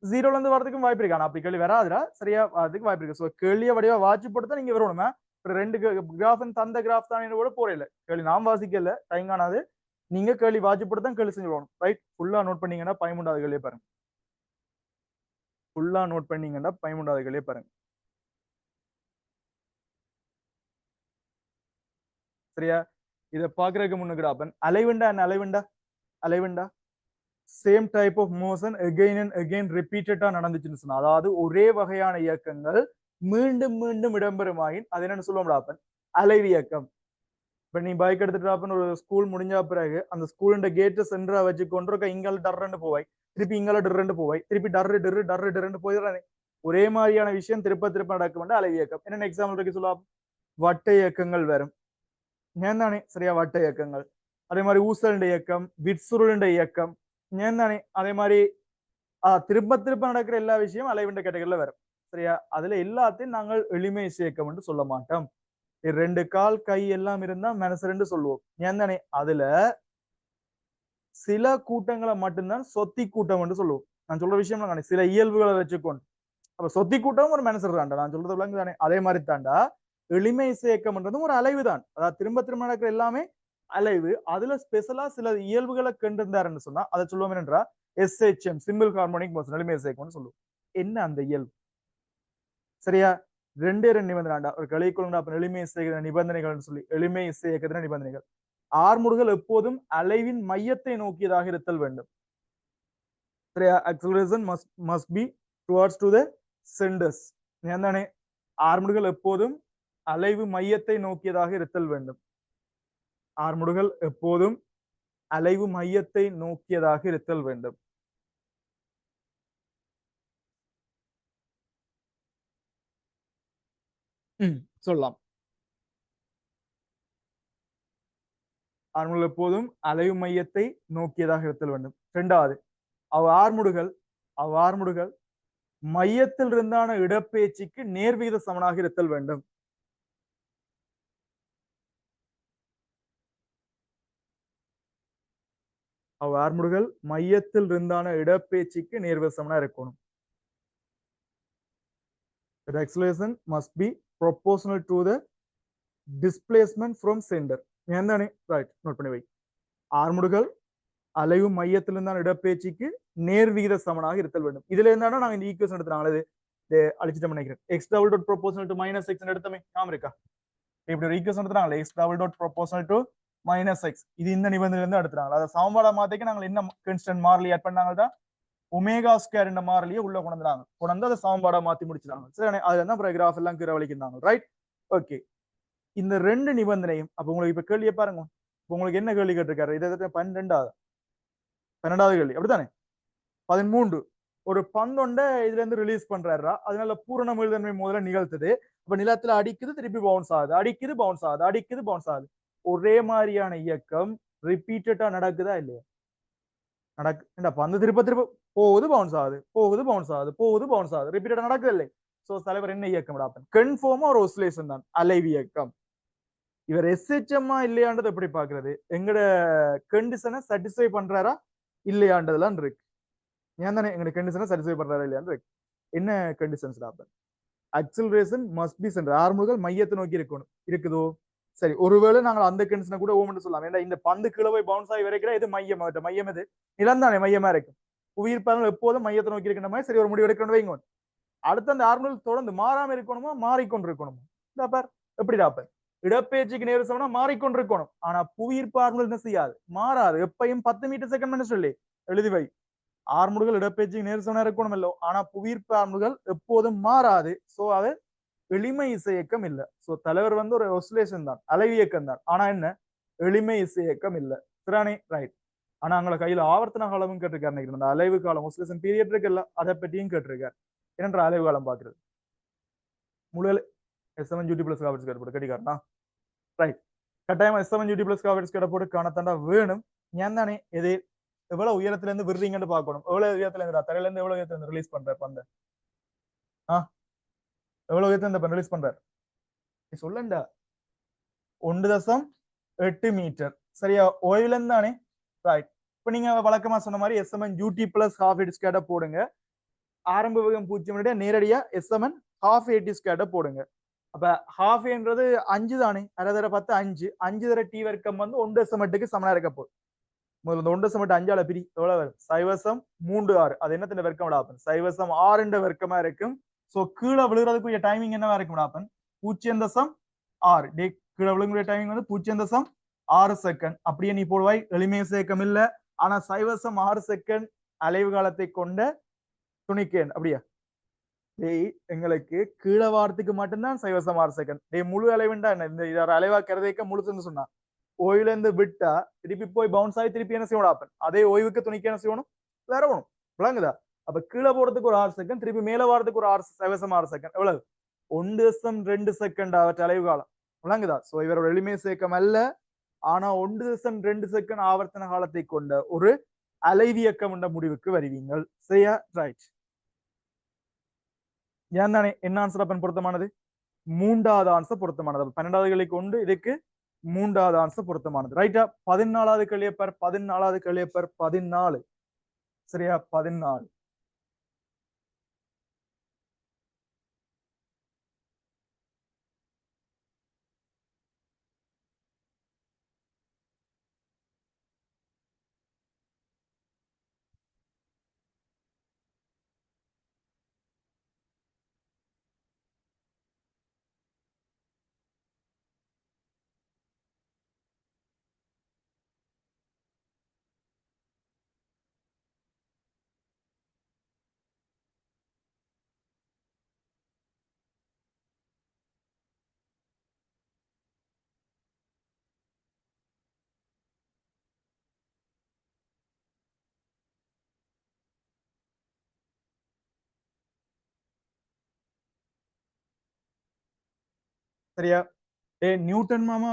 0ல இருந்து வரதுக்கும் வாய்ப்பு இருக்கானா அப்படி கேள்வி வராதுடா சரியா அதுக்கு வாய்ப்பு இருக்கு ஸோ கேள்வியை வடிவா வாட்சி போட்டு தான் நீங்க வரணுமே 2 கிராஃப் தந்த கிராஃப் தான் கூட போறேன் கேள்வி நாம் வாசிக்கல டைம் காணாது நீங்க கேள்வி வாட்சி போட்டு தான் கேள்வி செஞ்சு போகணும் ரைட் ஃபுல்லா நோட் பண்ணீங்கன்னா 13வது கேள்வியை பாருங்க ஃபுல்லா நோட் பண்ணீங்கன்னா 13வது கேள்வியை பாருங்க சரியா? இதை பாக்குறதுக்கு முன்னுக்கு அலைவுண்டா என்ன? அலைவுண்டா same type of motion again and again ரிப்பீட்டடா நடந்துச்சுன்னு சொன்னா, அதாவது ஒரே வகையான இயக்கங்கள் மீண்டும் மீண்டும் இடம்பெறுமாயின் அது என்னன்னு சொல்லுவோம் அலைவு இயக்கம். இப்ப நீ பைக் எடுத்துட்டு ஒரு ஸ்கூல் முடிஞ்ச பிறகு அந்த ஸ்கூலுண்ட கேட்டு சென்டரா வச்சு கொண்டு இங்கால டர்ன்னு போவாய், திருப்பி இங்கால டிர்ன்னு போவாய், திருப்பி டர்ன்னு போயிடுறானே. ஒரே மாதிரியான விஷயம் திருப்ப திருப்ப நடக்கும் அலைவு இயக்கம். என்னென்ன எக்ஸாம்பிள் இருக்கு சொல்லலாம்? வட்ட இயக்கங்கள் வரும் ஏன் தானே? சரியா? வட்ட இயக்கங்கள். அதே மாதிரி ஊசலுண்ட இயக்கம், விட்சுருளுண்ட இயக்கம் ஏன் தானே? அதே மாதிரி திருப்ப திருப்ப நடக்கிற எல்லா விஷயமும் அலைவுண்ட கேட்டகரியில வரும். சரியா? அதுல எல்லாத்தையும் நாங்கள் எளிமை இசையக்கம் என்று சொல்ல மாட்டோம். ரெண்டு கால் கை எல்லாம் இருந்தா மனசு சொல்லுவோம் ஏன் தானே? அதுல சில கூட்டங்களை மட்டும்தான் சொத்தி கூட்டம் என்று சொல்லுவோம். நான் சொல்ற விஷயம் சில இயல்புகளை வச்சுக்கொண்டு அப்ப சொத்தி கூட்டம் ஒரு மனசு தாண்டா. நான் சொல்றது விளங்கு தானே? அதே மாதிரி தாண்டா எளிமை இசையக்கம்ன்றதும் ஒரு அலைவு தான். அதாவது திரும்ப திரும்ப நடக்கிற எல்லாமே அலைவு. அதுல ஸ்பெஷலா சில இயல்புகளை கண்டிருந்தாருன்னு சொன்னா அதை சொல்லுவோம் என்றா SHM சிம்பிள் ஹார்மோனிக் மோஷன் எளிமை இசையக்கம்னு சொல்லுவோம். என்ன அந்த இயல்பு? சரியா? ரெண்டு நிபந்தனை ஒரு கலைக்குள்ள எளிமை இசைக்கிற நிபந்தனைகள் சொல்லி எளிமை இசையக்கத்தின நிபந்தனைகள். ஆர்முடுகள் எப்போதும் அலைவின் மையத்தை நோக்கியதாக இருத்தல் வேண்டும். சரியா? acceleration must be towards to the centers. ஏன்தானே? ஆர்முடுகள் எப்போதும் அலைவு மையத்தை நோக்கியதாக இருத்தல் வேண்டும். ஆர்முடுகள் எப்போதும் அலைவு மையத்தை நோக்கியதாக இருத்தல் வேண்டும். சொல்லலாம். ஆர்முடுகள் எப்போதும் அலைவு மையத்தை நோக்கியதாக இருத்தல் வேண்டும். இரண்டாவது, ஆர்முடுகள் மையத்தில் இருந்தான இடப்பெயர்ச்சிக்கு நேர்விகித சமனாக இருத்தல் வேண்டும். ஆர்முடுகள் மையத்தில் இருந்தான இடப்பெயர்ச்சிக்கு நேர்விகித சமனா இருக்கணும். The acceleration must be proportional to the displacement from center. ஏன்தானே? ரைட், நோட் பண்ணி வை. ஆர்முடுகள் அலைவு மையத்தில் இருந்தான இடப்பெயர்ச்சிக்கு நேர்விகித சமனாக இருத்தல் வேண்டும். இதுல இருந்தாலும் நாங்க இந்த ஈக்குவேஷன் எடுத்துனாங்க அழிச்சிட்டு நினைக்கிறேன். x double dot proportional to minus x எடுத்தமே ஞாபகம் இருக்கா? இப்படி ஒரு equation எடுத்துறாங்களே x double dot proportional to minus x. இது இந்த நிபந்தனையில இருந்து எடுத்துறாங்க. அத சமன்பாடா மாத்திக்க நாங்க என்ன கான்ஸ்டன்ட் மாறிலி ஆட் பண்ணாங்கடா? ஒமேகா ஸ்கொயர் என்ற மாறிலியை உள்ள கொண்டு அதை சமன்பாடா மாத்தி முடிச்சிட்டாங்க. சரி, அதுல தான் அப்புறம் கிராஃப் எல்லாம் கீழே வலிக்கிறாங்க. Right, okay. இந்த ரெண்டு நிபந்தனையும் அப்ப உங்களுக்கு இப்ப கேள்வியை பாருங்க. உங்களுக்கு என்ன கேள்வி கேட்டிருக்காரு? இதை 12வது கேள்வி அப்படித்தானே? 13 ஒரு பந்தொண்ட இதுல இருந்து ரிலீஸ் பண்றாரா, அதனால பூரண மீள்தன்மை முதல்ல நிகழ்த்துது. அப்ப நிலத்துல அடிக்குது, திருப்பி பவுன்ஸ் ஆகுது, அடிக்குது பவுன்ஸ் ஆகுது, அடிக்குது பவுன்ஸ் ஆகுது. ஒரே மாதிரியான இயக்கம் ரிப்பீட்டடா நடக்குதா இல்லையா? நடக்கு. பந்து திருப்ப திருப்ப போகுது, பவுன்ஸ் ஆகுது, போகுது, பவுன்ஸ் ஆகுது, போகுது, பவுன்ஸ் ஆகுது, ரிப்பீட்டடா நடக்குது இல்லை? சோ தலைவர் என்ன இயக்கம்? கன்ஃபார்மா ஒரு ஒசிலேஷன் தான், அலைவு இயக்கம். இவர் SHM இல்லையான்றது எப்படி பாக்குறது? எங்கட கண்டிஷனை சாட்டிஸ்ஃபை பண்றாரா இல்லையான்றதுலாம் இருக்கு. ஏன் தானே? எங்க கண்டிஷனை சாட்டிஸ்ஃபை பண்றாரா இல்லையான்னு இருக்கு. என்ன conditions? Acceleration must be center. ஆர்முடுகள் மையத்தை நோக்கி இருக்குதோ? சரி, ஒருவேளை நாங்கள் அந்த கண்டிஷனை கூட ஓமென்று சொல்லலாம். ஏன்னா இந்த பந்து கீழே போய் பவுன்ஸ் ஆகி வரைக்கிற இது மையம் எது? நிலம் தானே மையமா இருக்கும். புவியீர்ப்பாளர்கள் எப்போதும் மையத்தை நோக்கி இருக்கின்ற மாதிரி சரி ஒரு முடிவு எடுக்கணும் வைங்க. அடுத்து அந்த ஆர்முடுகள் தொடர்ந்து மாறாம இருக்கணுமா, மாறிக்கொண்டிருக்கணுமா? எப்படி இடப்பெயர்ச்சிக்கு நேர் சமனா மாறிக்கொண்டிருக்கணும். ஆனா புவியீர்ப்பாளர்கள் என்ன செய்யாது? மாறாது. எப்பயும் 10 மீட்டர் செகண்ட் சொல்லி எழுதி வை. ஆர்முடுகள் இடப்பெயர்ச்சிக்கு நேர் சமனா இருக்கணும் இல்லோ, ஆனா புவியீர்ப்பு ஆர்முடுகள் எப்போதும் மாறாது. சோ அது எளிமை இசையக்கம் இல்ல. சோ தலைவர் ஒரு ஒசிலேஷன் தான், அலைவு இயக்கம் தான். ஆனா என்ன? எளிமை இசையக்கம் இல்ல. சரியானே? ரைட். ஆனா அங்களை கையில ஆவர்த்தன காலமும் கேட்டிருக்காரு. அந்த அலைவு காலம் ஒசிலேஷன் பீரியட் இருக்குல்ல, அதை பற்றியும் கேட்டிருக்காரு. என்னன்ற அலைவு காலம் பாக்குறது முழு S7 UT plus காவர்ஸ் கேட்டு கேட்டிருக்காருனா ரைட். கட்டாயமா S7 UT plus காவர்ஸ் கேட்ட போட்டு காணத்தாண்டா வேணும். ஏன் தானே? எது எவ்வளவு உயரத்துல இருந்து விடுறீங்கன்னு பாக்கணும். எவ்வளவு உயரத்துல இருந்து தரையில இருந்து எவ்வளவு உயரத்துல இருந்து ரிலீஸ் பண்ற பந்த எவ்வளவு உயரத்துல இந்த ரிலீஸ் பண்றாரு சொல்லண்டா? 1.8 மீட்டர். சரியா? ஓய்வுல இருந்து தானே? ரைட். இப்ப நீங்க வழக்கமா சொன்ன மாதிரி S7 UT plus half AT ஸ்கேட போடுங்க. ஆரம்ப வேகம் 0 நேரடியா S7 half AT ஸ்கேட போடுங்க. அப்ப half என்றது 5 தானே? 6 5 5 T வர்க்கம் 1.8க்கு சமனா இருக்க போகுது. முதல்ல இந்த 1.5 பிரி எவ்வளவு வரும்? 0.36. அது என்னத்தின் வர்க்கம்? 0.6 வர்க்கமா இருக்கும். சோ கீழே விழுறதுக்குரிய டைமிங் என்னவா இருக்கும்? 0.6. கீழே விழுங்குற டைமிங் வந்து 0.6 செகண்ட். அப்படியே நீ போடுவாய் எளிமை சேர்க்கம் இல்ல, ஆனா 0.6 செகண்ட் அலைவு காலத்தை கொண்ட துணிக்கேன். அப்படியா டேய், எங்களுக்கு கீழே வாரத்துக்கு மட்டும்தான் 0.6 செகண்ட். டேய், முழு அலைவுண்டா என்ன? இந்த இதை அலைவா கருதைக்க முழுசுன்னு சொன்னா ஓய்வுல இருந்து விட்டா திருப்பி போய் பவுன்ஸ் ஆகி திருப்பி என்ன செய்யணும் ஆப்பன்? அதே ஓய்வுக்கு துணிக்கு என்ன செய்யணும்? வேற வேணும். விளங்குதா? அப்ப கீழே போறதுக்கு ஒரு 6 செகண்ட், திருப்பி மேல வாரத்துக்கு ஒரு 6 செகண்ட். எவ்வளவு? 1.2 செகண்ட் ஆவற்ற அலைவு காலம். விளங்குதா? சோ இவரோட எளிமை சேர்க்கம் அல்ல, ஆனா 1.2 செகண்ட் ஆவர்த்தன காலத்தை கொண்ட ஒரு அலைவியக்கம் என்ற முடிவுக்கு வருவீங்கள். சரியா? ரைட். ஏன் தானே என்ன ஆன்சர் அப்பன் பொருத்தமானது? மூன்றாவது ஆன்சர் பொருத்தமானது. 12வது கேள்விக்கு உண்டு, இதுக்கு மூன்றாவது ஆன்சர் பொருத்தமானது. ரைட்டா? 14வது கேள்வியப்பர் 14. சரியா? 14. சரியா? நியூட்டன் மாமா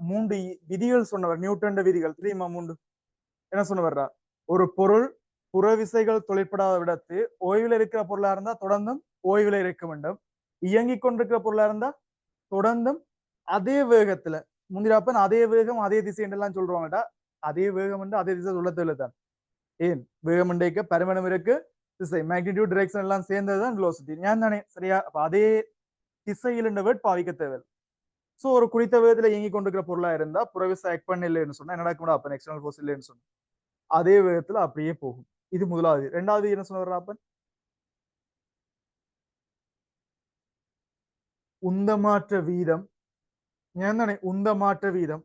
3 விதிகள் சொன்னவர். நியூட்டன் விதிகள் தெரியுமா? 3 என்ன சொன்னவர்ரா? ஒரு பொருள் புற விசைகள் தொழிற்படாத விடத்து ஓய்வில் இருக்கிற பொருளா இருந்தா தொடர்ந்தும் ஓய்வில் இருக்க வேண்டும். இயங்கிக் கொண்டிருக்கிற பொருளா இருந்தா தொடர்ந்தும் அதே வேகத்துல முந்திராப்பன் அதே வேகம் அதே திசை என்றெல்லாம் சொல்றாங்கடா. அதே வேகம் என்று அதே திசை சொல்ல தேவைதான். ஏன் வேகம் என்றைக்க பரிமாணம் இருக்கு, திசை மேக்னிடியூட் டிரெக்ஷன் எல்லாம் சேர்ந்ததுதான் வெலோசிட்டி. ஞான் தானே? சரியா? அப்ப அதே திசையில் என்ற வேர்ட் பாவிக்க தேவை. சோ ஒரு குறித்த வேகத்துல இயங்கி கொண்டிருக்கிற பொருளா இருந்தா புறவிசை ஆக்ட் பண்ண இல்லைன்னு சொன்னா என்ன நடக்கும்? அப்ப எக்ஸ்டர்னல் ஃபோர்ஸ் இல்லைன்னு சொன்னா அதே வேகத்துல அப்படியே போகும். இது முதலாவது. ரெண்டாவது என்ன சொன்ன அப்பன்? உந்தமாற்ற வீதம். ஞான் தானே? உந்தமாற்ற வீதம்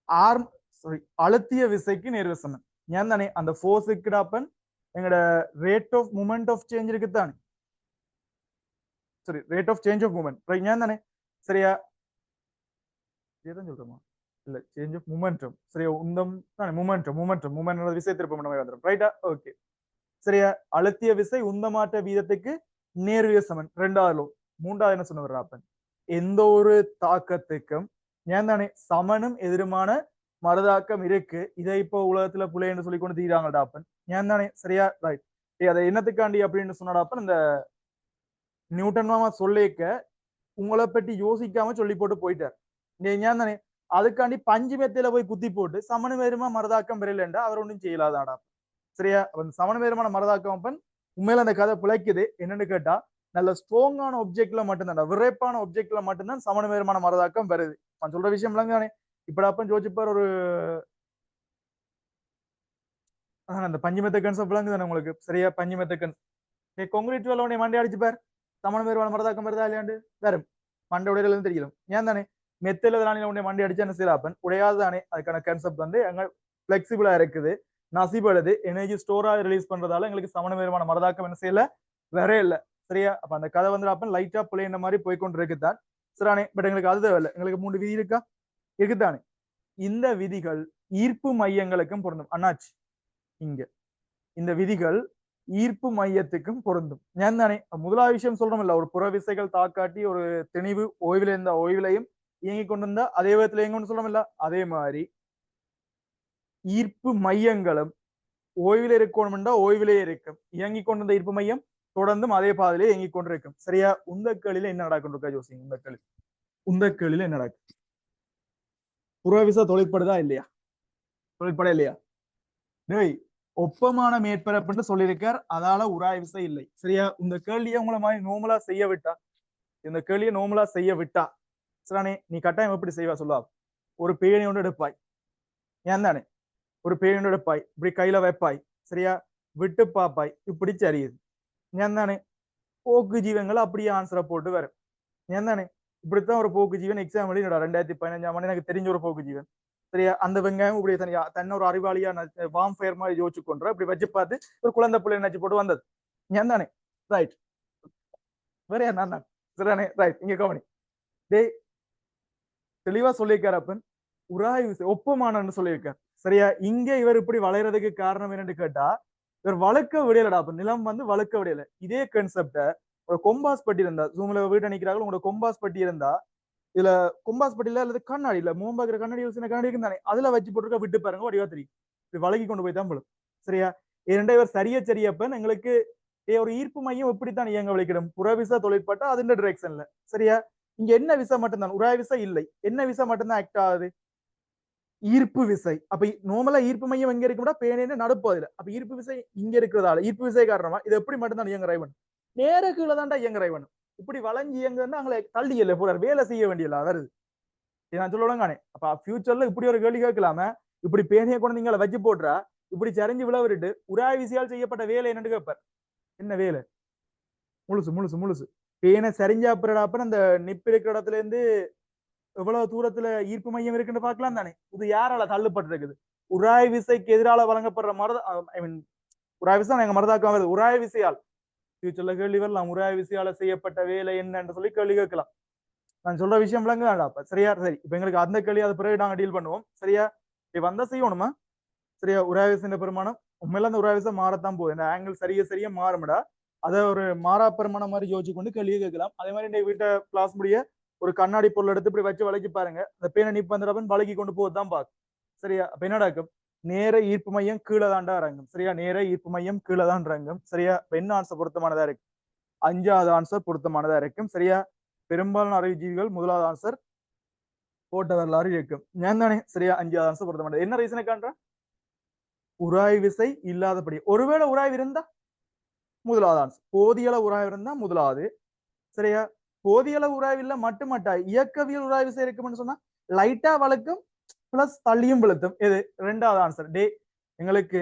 ஆர்ம் சாரி அழுத்திய விசைக்கு நேர்வசமன். ஞான் தானே? அந்த ஃபோர்ஸுக்கு அப்பன் எங்கட rate of moment of change இருக்குதானே? சரி, rate of change of moment. Right? ஞான் தானே? சரியா? ஏதான் சொல்றோமா? இல்ல, சேஞ்ச் ஆஃப் மூமெண்டம். சரியா? உந்தம் தானே? மூமெண்ட் விசை திருப்பம் நம்ம வந்துடும். ரைட்டா? ஓகே. சரியா? அழுத்திய விசை உந்தமாற்ற வீதத்துக்கு நேர்விய சமன். ரெண்டாவது லோ. மூன்றாவது என்ன சொன்ன அப்பன்? எந்த ஒரு தாக்கத்துக்கும் ஏன் தானே சமனும் எதிருமான மறுதாக்கம் இருக்கு. இதை இப்போ உலகத்துல புலை என்று சொல்லி கொண்டு தீராங்கடா அப்பன். ஏன் தானே? சரியா? ரைட். அதை என்னத்துக்காண்டி அப்படின்னு சொன்னாடாப்பன் இந்த நியூட்டன் மாமா சொல்லிக்க உங்களை பற்றி யோசிக்காம சொல்லி போட்டு போயிட்டார். ஏன் தானே? அதுக்காண்டி பஞ்சு மெத்தையில போய் குத்தி போட்டு சமண வேறுமா மரதாக்கம் பெறலண்டா அவர் ஒன்றும் செய்யலாதாடா. சரியா? சமண வேறுமான மரதாக்கம் அப்பன் உண்மையில அந்த கதை பிழைக்குது. என்னன்னு கேட்டா நல்ல ஸ்ட்ராங்கான ஒப்ஜெக்ட்ல மட்டும்தான், விரைப்பான ஒப்ஜெக்ட்ல மட்டும்தான் சமண வேறுமான மரதாக்கம் வருது. நான் சொல்ற விஷயம் இல்லைங்க. இப்ப அப்பன் யோசிப்பார் ஒரு அந்த பஞ்சு மெத்த கன்செப்ட் விளங்குதானே உங்களுக்கு? சரியா? பஞ்சு மெத்த கன் கொங்கிரீட் வேலை உடனே மண்டை அடிச்சுப்பார். சமண வேறுமான மரதாக்கம் வருதா இல்லையாண்டு வேற மண்டை உடையில தெரியல. ஏன் தானே? மெத்தில உடனே மண்டி அடிச்சு என்ன செய்யறாப்பன் உடையாது தானே. அதுக்கான கான்செப்ட் வந்து எங்க பிளெக்சிபிளா இருக்குது, நசிபடுது, எனர்ஜி ஸ்டோரா ரிலீஸ் பண்றதால எங்களுக்கு சமண வேறுமான மரதாக்கம் என்ன செய்யல, வேற இல்ல. சரியா? அப்ப அந்த கதை வந்து அப்பன் லைட்டா பிள்ளைன்ற மாதிரி போய்கொண்டு இருக்குதான். சரியானே? பட் எங்களுக்கு அது தேவையில்லை. எங்களுக்கு 3 விதி இருக்கா? இருக்குதானே? இந்த விதிகள் ஈர்ப்பு மையங்களுக்கும் பொருந்தும். அண்ணாச்சி இங்க இந்த விதிகள் ஈர்ப்பு மையத்துக்கும் பொருந்தும். ஏன் தானே? முதலாவது விஷயம் சொல்றோம் இல்ல, ஒரு புற விசைகள் தாக்காட்டி ஒரு திணிவு ஓய்வில் இருந்த ஓய்விலையும் இயங்கி கொண்டிருந்தா அதே விதத்துல இயங்கும்னு சொல்றோம் இல்ல, அதே மாதிரி ஈர்ப்பு மையங்களும் ஓய்வில் இருக்கணும்டா ஓய்விலே இருக்கும். இயங்கி கொண்டிருந்த ஈர்ப்பு மையம் தொடர்ந்தும் அதே பாதையிலே இயங்கி கொண்டிருக்கும். சரியா? உந்தக்களில என்ன நடக்கும் யோசிங்க. உந்தக்களில என்ன நடக்கும்? புறவிசை தொழிற்படுதா இல்லையா? தொழிற்பட இல்லையா? டேய், ஒப்பமான மேற்பரப்புன்னு சொல்லியிருக்கார், அதால உராய் விசை இல்லை. சரியா? இந்த கேள்வியை உங்களை மாதிரி நோமலா செய்ய விட்டா, இந்த கேள்வியை நோமலா செய்ய விட்டா சரியானே, நீ கட்டாயம் எப்படி செய்வா சொல்லுவா? ஒரு பேணி ஒன்று எடுப்பாய். ஏன் தானே? ஒரு பேணி ஒன்று எடுப்பாய், இப்படி கையில வைப்பாய். சரியா? விட்டு பாப்பாய், இப்படி சரியுது. ஏன் தானே? போக்கு ஜீவங்கள் அப்படியே ஆன்சரை போட்டு வரும். ஏன் தானே? இப்படித்தான் ஒரு போக்கு ஜீவன் எக்ஸாம் எழுதிடா 2015 ஆண்டு எனக்கு தெரிஞ்ச ஒரு போக்கு ஜீவன். சரியா? அந்த வெங்காயம் இப்படி தன்னை ஒரு அறிவாளியா வார்ம் ஃபயர் மாதிரி யோசிச்சு கொண்டு இப்படி வச்சு பார்த்து ஒரு குழந்தை பிள்ளை நினைச்சு போட்டு வந்தது. ஏன் தானே? ரைட். வேற யார்? நான் தான். சரிதானே? ரைட். இங்க கவனி. டேய் தெளிவா சொல்லியிருக்காரு அப்பன். உராய்வு ஒப்பமானன்னு சொல்லியிருக்காரு. சரியா? இங்க இவர் இப்படி வளையறதுக்கு காரணம் என்னன்னு கேட்டா இவர் வழுக்க விடையலடா. அப்ப நிலம் வந்து வழுக்க விடையல. இதே கான்செப்ட ஒரு கொம்பாஸ் பட்டி இருந்தா ஜூம்ல வீட்டு நிக்கிறாங்க உங்களோட கொம்பாஸ் பட்டி இருந்தா இதுல கொம்பாஸ் பட்டியில அல்லது கண்ணாடி இல்ல மூம்பாக்குற கண்ணாடி யூஸ் கண்ணாடி இருக்குதானே அதுல வச்சு போட்டுருக்க விட்டு பாருங்க வடிவா தெரியும். இது வழங்கி கொண்டு போய் தான் போடும். சரியா? இரண்டே இவர் சரியப்பன் எங்களுக்கு ஒரு ஈர்ப்பு மையம் எப்படித்தான் இயங்க வலிக்கிடும் புறவிசா தொழிற்பட்டா அதுன்ற டிரெக்ஷன்ல. சரியா? இங்க என்ன விசை மட்டும்தான் உராய் விசை இல்லை. என்ன விசை மட்டும்தான் ஆக்ட் ஆகுது? ஈர்ப்பு விசை. அப்ப நார்மலா ஈர்ப்பு மையம் எங்க இருக்கும்னா பேனேன்னு நடுப்பதில்லை. அப்ப ஈர்ப்பு விசை இங்க இருக்கிறதால ஈர்ப்பு விசை காரணமா இது எப்படி மட்டும்தான் இயங்க ரைவன் நேர கீழே தான்டா இயங்க ரைவன். இப்படி வளைஞ்சு இயங்குன்னா அங்களை தள்ளி இல்லை போறாரு வேலை செய்ய வேண்டியல வருது. நான் சொல்லுவானே அப்ப ஃபியூச்சர்ல இப்படி ஒரு கேள்வி கேட்கலாம இப்படி பேனையை கொண்டு நீங்களை வச்சு போட்டுறா இப்படி சரிஞ்சு விழவிட்டு உராய் விசையால் செய்யப்பட்ட வேலை என்னன்னு கேட்பார். என்ன வேலை? முழுசு முழுசு முழுசு பேனை சரிஞ்சா அப்புறம் அந்த நிப்பு இருக்கிற இடத்துல இருந்து எவ்வளவு தூரத்துல ஈர்ப்பு மையம் இருக்குன்னு பார்க்கலாம் தானே. இது யாரால தள்ளுப்பட்டிருக்குது? உராய் விசைக்கு எதிரால வழங்கப்படுற மருத ஐ மீன் உராய் விசை எங்க மருதாக்கம் வருது உராய் விசையால். ஃபியூச்சர்ல கேள்வி வரலாம் உராய் விசையால செய்யப்பட்ட வேலை என்னன்னு சொல்லி கேள்வி கேட்கலாம். நான் சொல்ற விஷயம் விளங்குதாடா? அப்ப சரியா? சரி இப்ப எங்களுக்கு அந்த கேள்வி அதை பிறகு நாங்க டீல் பண்ணுவோம். சரியா? இப்ப வந்தா செய்யணுமா? சரியா? உராய் விசை பெருமானம் உண்மையில அந்த உராய் விசை மாறத்தான் போகுது. இந்த ஆங்கிள் சரியா மாறும்டா. அதை ஒரு மாறா பெருமானம் மாதிரி யோசிச்சு கொண்டு கேள்வியை கேட்கலாம். அதே மாதிரி இந்த வீட்டை கிளாஸ் முடிய ஒரு கண்ணாடி பொருள் எடுத்து இப்படி வச்சு வளைக்கி பாருங்க அந்த பேனை நிப்பு வந்துடப்பன் வளைக்கி கொண்டு போகுதுதான் பார்க்கும். சரியா? அப்ப என்னடா இருக்கும்? நேர ஈர்ப்பு மையம் கீழே தாண்டா இறங்கும். சரியா? நேர ஈர்ப்பு மையம் கீழே தான் இறங்கும். சரியா? இப்ப என்ன ஆன்சர் பொருத்தமானதா இருக்கு? 5வது ஆன்சர் பொருத்தமானதா இருக்கும். சரியா? பெரும்பாலான அறிவுஜீவிகள் முதலாவது ஆன்சர் போட்ட வரலாறு இருக்கும். ஏன் தானே? சரியா? 5வது ஆன்சர் பொருத்தமானது. என்ன ரீசனை காண்ற? உராய் விசை இல்லாதபடி. ஒருவேளை உராய்வு இருந்தா முதலாவது ஆன்சர். போதிய அளவு உராய்வு இருந்தா முதலாவது. சரியா? போதிய அளவு உராய்வு இல்ல மட்டுமட்டா இயக்கவியல் உராய்வு விசை இருக்கும்னு சொன்னா லைட்டா வழுக்கும் பிளஸ் தள்ளியும் வெளுத்தும். இது 2வது ஆன்சர். டே எங்களுக்கு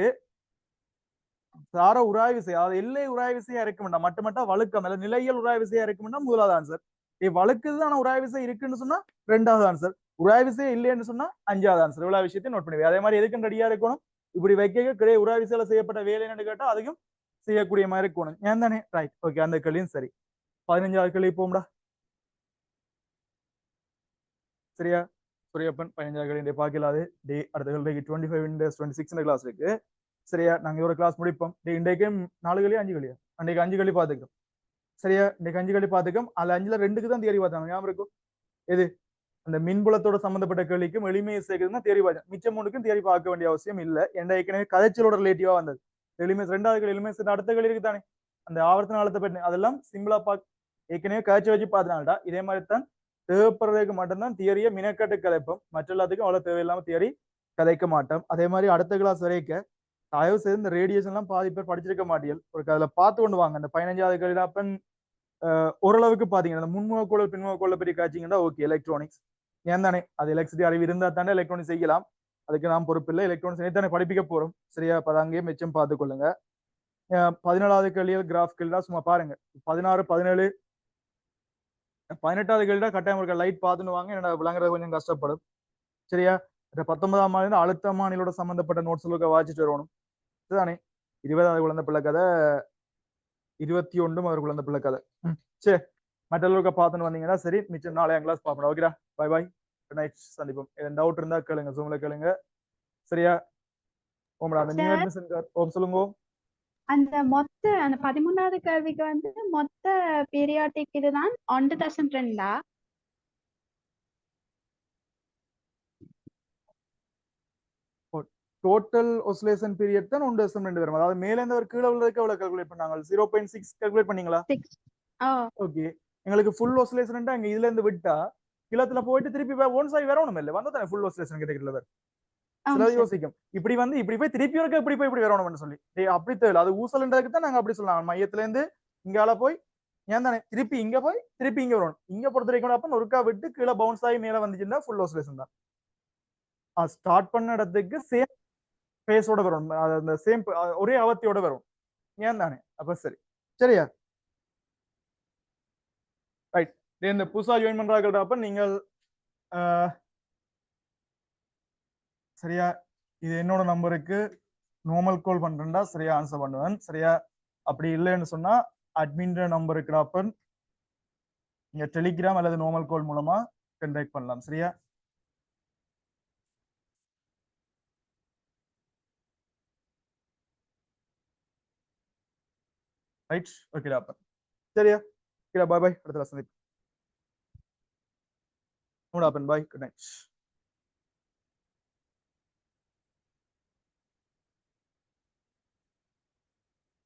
சார உராய் விசை அதாவது எல்லை உராய் விசையா இருக்கும்டா மட்டுமட்டா வழுக்கம் அல்ல நிலையியல் உராய் விசையா இருக்கும்னா முதலாவது ஆன்சர். வழுக்குதான் உராய் விசை இருக்குன்னு சொன்னா 2வது ஆன்சர். உராய் விசை இல்லைன்னு சொன்னா 5வது ஆன்சர். இவ்வளவு விஷயத்தை நோட் பண்ணுவேன். அதே மாதிரி எதுக்கும் ரெடியா இருக்கணும். இப்படி வைக்க கிடையாது உராய் விசையில செய்யப்பட்ட வேலை என்னன்னு கேட்டா அதையும் செய்யக்கூடிய மாதிரி இருக்கணும். ஏன் தானே? ரைட். ஓகே அந்த கேள்வியும் சரி. 15வது கேள்வி போம்டா. சரியா? சூரியப்பன் 15வது கேள்வி பார்க்கலாது. டே அடுத்த கேள்விக்கு 25 26 கிளாஸ் இருக்கு. சரியா? நாங்க ஒரு கிளாஸ் முடிப்போம். இன்றைக்கு 4 கேள்வி 5 கேள்வியா? அன்றைக்கு 5 கேள்வி பார்த்துக்கோம். சரியா? இன்னைக்கு 5 கேள்வி பார்த்துக்கோம். அதுல 5ல 2க்கு தான் தியரி பார்த்தாங்க. ஞாபகம் இருக்கும்? எது? அந்த மின்புலத்தோட சம்பந்தப்பட்ட கேள்விக்கும் எளிமையை சேர்க்குதுன்னா தியரி பார்த்தேன். மிச்சம் 3க்கும் தியரி பார்க்க வேண்டிய அவசியம் இல்லை. என்ற ஏற்கனவே கதைச்சலோட ரிலேட்டிவா வந்தது. எளிமை 2வது கேள்வி எளிமை அடுத்த கேள்வி இருக்கு தானே அந்த ஆவர்த்தன காலத்தை பற்றி அதெல்லாம் சிம்பிளா ஏற்கனவே காய்ச்சி வச்சு பார்த்தனால்டா இதே மாதிரி தான் தேவைப்படுறதுக்கு மட்டும்தான் தியரியை மினக்கட்டு கதைப்போம். மற்ற எல்லாத்துக்கும் அவ்வளவு தேவையில்லாம தியரி கதைக்க மாட்டோம். அதே மாதிரி அடுத்த கிளாஸ் வரைக்கும் தயவு செய்து இந்த ரேடியேஷன் எல்லாம் பாதி பேர் படிச்சிருக்க மாட்டீர்கள். ஒரு அதுல பார்த்து கொண்டு வாங்க. அந்த 15வது கேள்வி அப்பன் ஓரளவுக்கு பாத்தீங்கன்னா அந்த முன்முகக்கோள் பின்முகக்கோளை பற்றி காய்ச்சிங்கன்னா ஓகே எலக்ட்ரானிக்ஸ் ஏன் தானே அது எலக்ட்ரிசிட்டி அறிவு இருந்தா தானே எலக்ட்ரானிக்ஸ் செய்யலாம். அதுக்கு நாம் பொறுப்பில்லை. எலக்ட்ரானிக்ஸ் தானே படிப்பிக்க போறோம். சரியா? அப்ப அங்கேயே மிச்சம் பார்த்துக்கொள்ளுங்க. 17வது கேள்வியில் கிராஃப் கேள்விடா சும்மா பாருங்க. 16 17 18வது கேள்விடா கட்டாயம் இருக்க லைட் பார்த்துன்னு வாங்க. என்னோட விளங்குறது கொஞ்சம் கஷ்டப்படும். சரியா? 19ஆம் ஆண்டு அழுத்த மாநிலோட சம்பந்தப்பட்ட நோட்ஸ் வாசிச்சுட்டு வரணும். இதுதானே 20வது குழந்தை பிள்ளை கதை 21 அவர் குழந்தை பிள்ளை கதை. சரி மற்றவர்களுக்கு பார்த்துன்னு வந்தீங்கன்னா சரி. மிச்சம் 4ஆம் கிளாஸ் பார்ப்போம். ஓகேடா? Bye bye. Good night. சந்திப்போம். எதுவும் டவுட் இருந்தா கேளுங்க. ஜூம்ல கேளுங்க. சரியா? ஓம்டா அந்த நியூ அட்மிஷன் ஓம் சொல்லுங்க. அந்த 13வது கேள்விக்கு வந்து மொத்த பீரியாடிக் இதுதான் 1.2 டோட்டல் ஆசிலேஷன் பீரியட் தான் 1.2 வரும். அதாவது மேல இருந்து ஒரு கீழே உள்ளதுக்கு எவ்வளவு கால்குலேட் பண்ணாங்க? 0.6 கால்குலேட் பண்ணீங்களா? ஓகே. எங்களுக்கு ஃபுல் ஆசிலேஷன் அங்க இதுல இருந்து விட்டா கிளத்துல போயிட்டு திருப்பி ஒன் சைடு வரணும் இல்ல வந்தா தானே ஃபுல் ஆசிலேஷன் கேட்டகரியில வரும். சில யோசிக்கும் இப்படி வந்து இப்படி போய் திருப்பி இருக்க இப்படி போய் இப்படி வரணும்னு சொல்லி அப்படி தேவை. அது ஊசல்ன்றதுக்கு தான் நாங்க அப்படி சொல்லலாம். மையத்துல இருந்து இங்கால போய் ஏன் தானே திருப்பி இங்க போய் திருப்பி இங்க வரணும். இங்க பொறுத்த வரைக்கும் அப்ப ஒருக்கா விட்டு கீழே பவுன்ஸ் ஆகி மேல வந்துச்சுன்னா ஃபுல் ஆசிலேஷன் தான். ஸ்டார்ட் பண்ண இடத்துக்கு சேம் பேஸோட வரும். அந்த சேம் ஒரே அவத்தியோட வரும். ஏன் தானே? அப்ப சரி. சரியா? ரைட். இந்த புதுசா ஜாயின் பண்றாங்கப்ப நீங்கள் சரியா இது என்னோட நம்பருக்கு நார்மல் கால் பண்றேன்டா சரியா ஆன்சர் பண்ணுவேன் சரியா அப்படி இல்லைன்னு சொன்னா அட்மின் நம்பருக்கு நீங்க டெலிகிராம் அல்லது நார்மல் கால் மூலமா கண்டக்ட் பண்ணலாம் சரியா ரைட் ஓகேடா அப்ப சரியா ஓகேடா பாய் பாய் அடுத்த சந்திப்பு பாய் குட் நைட்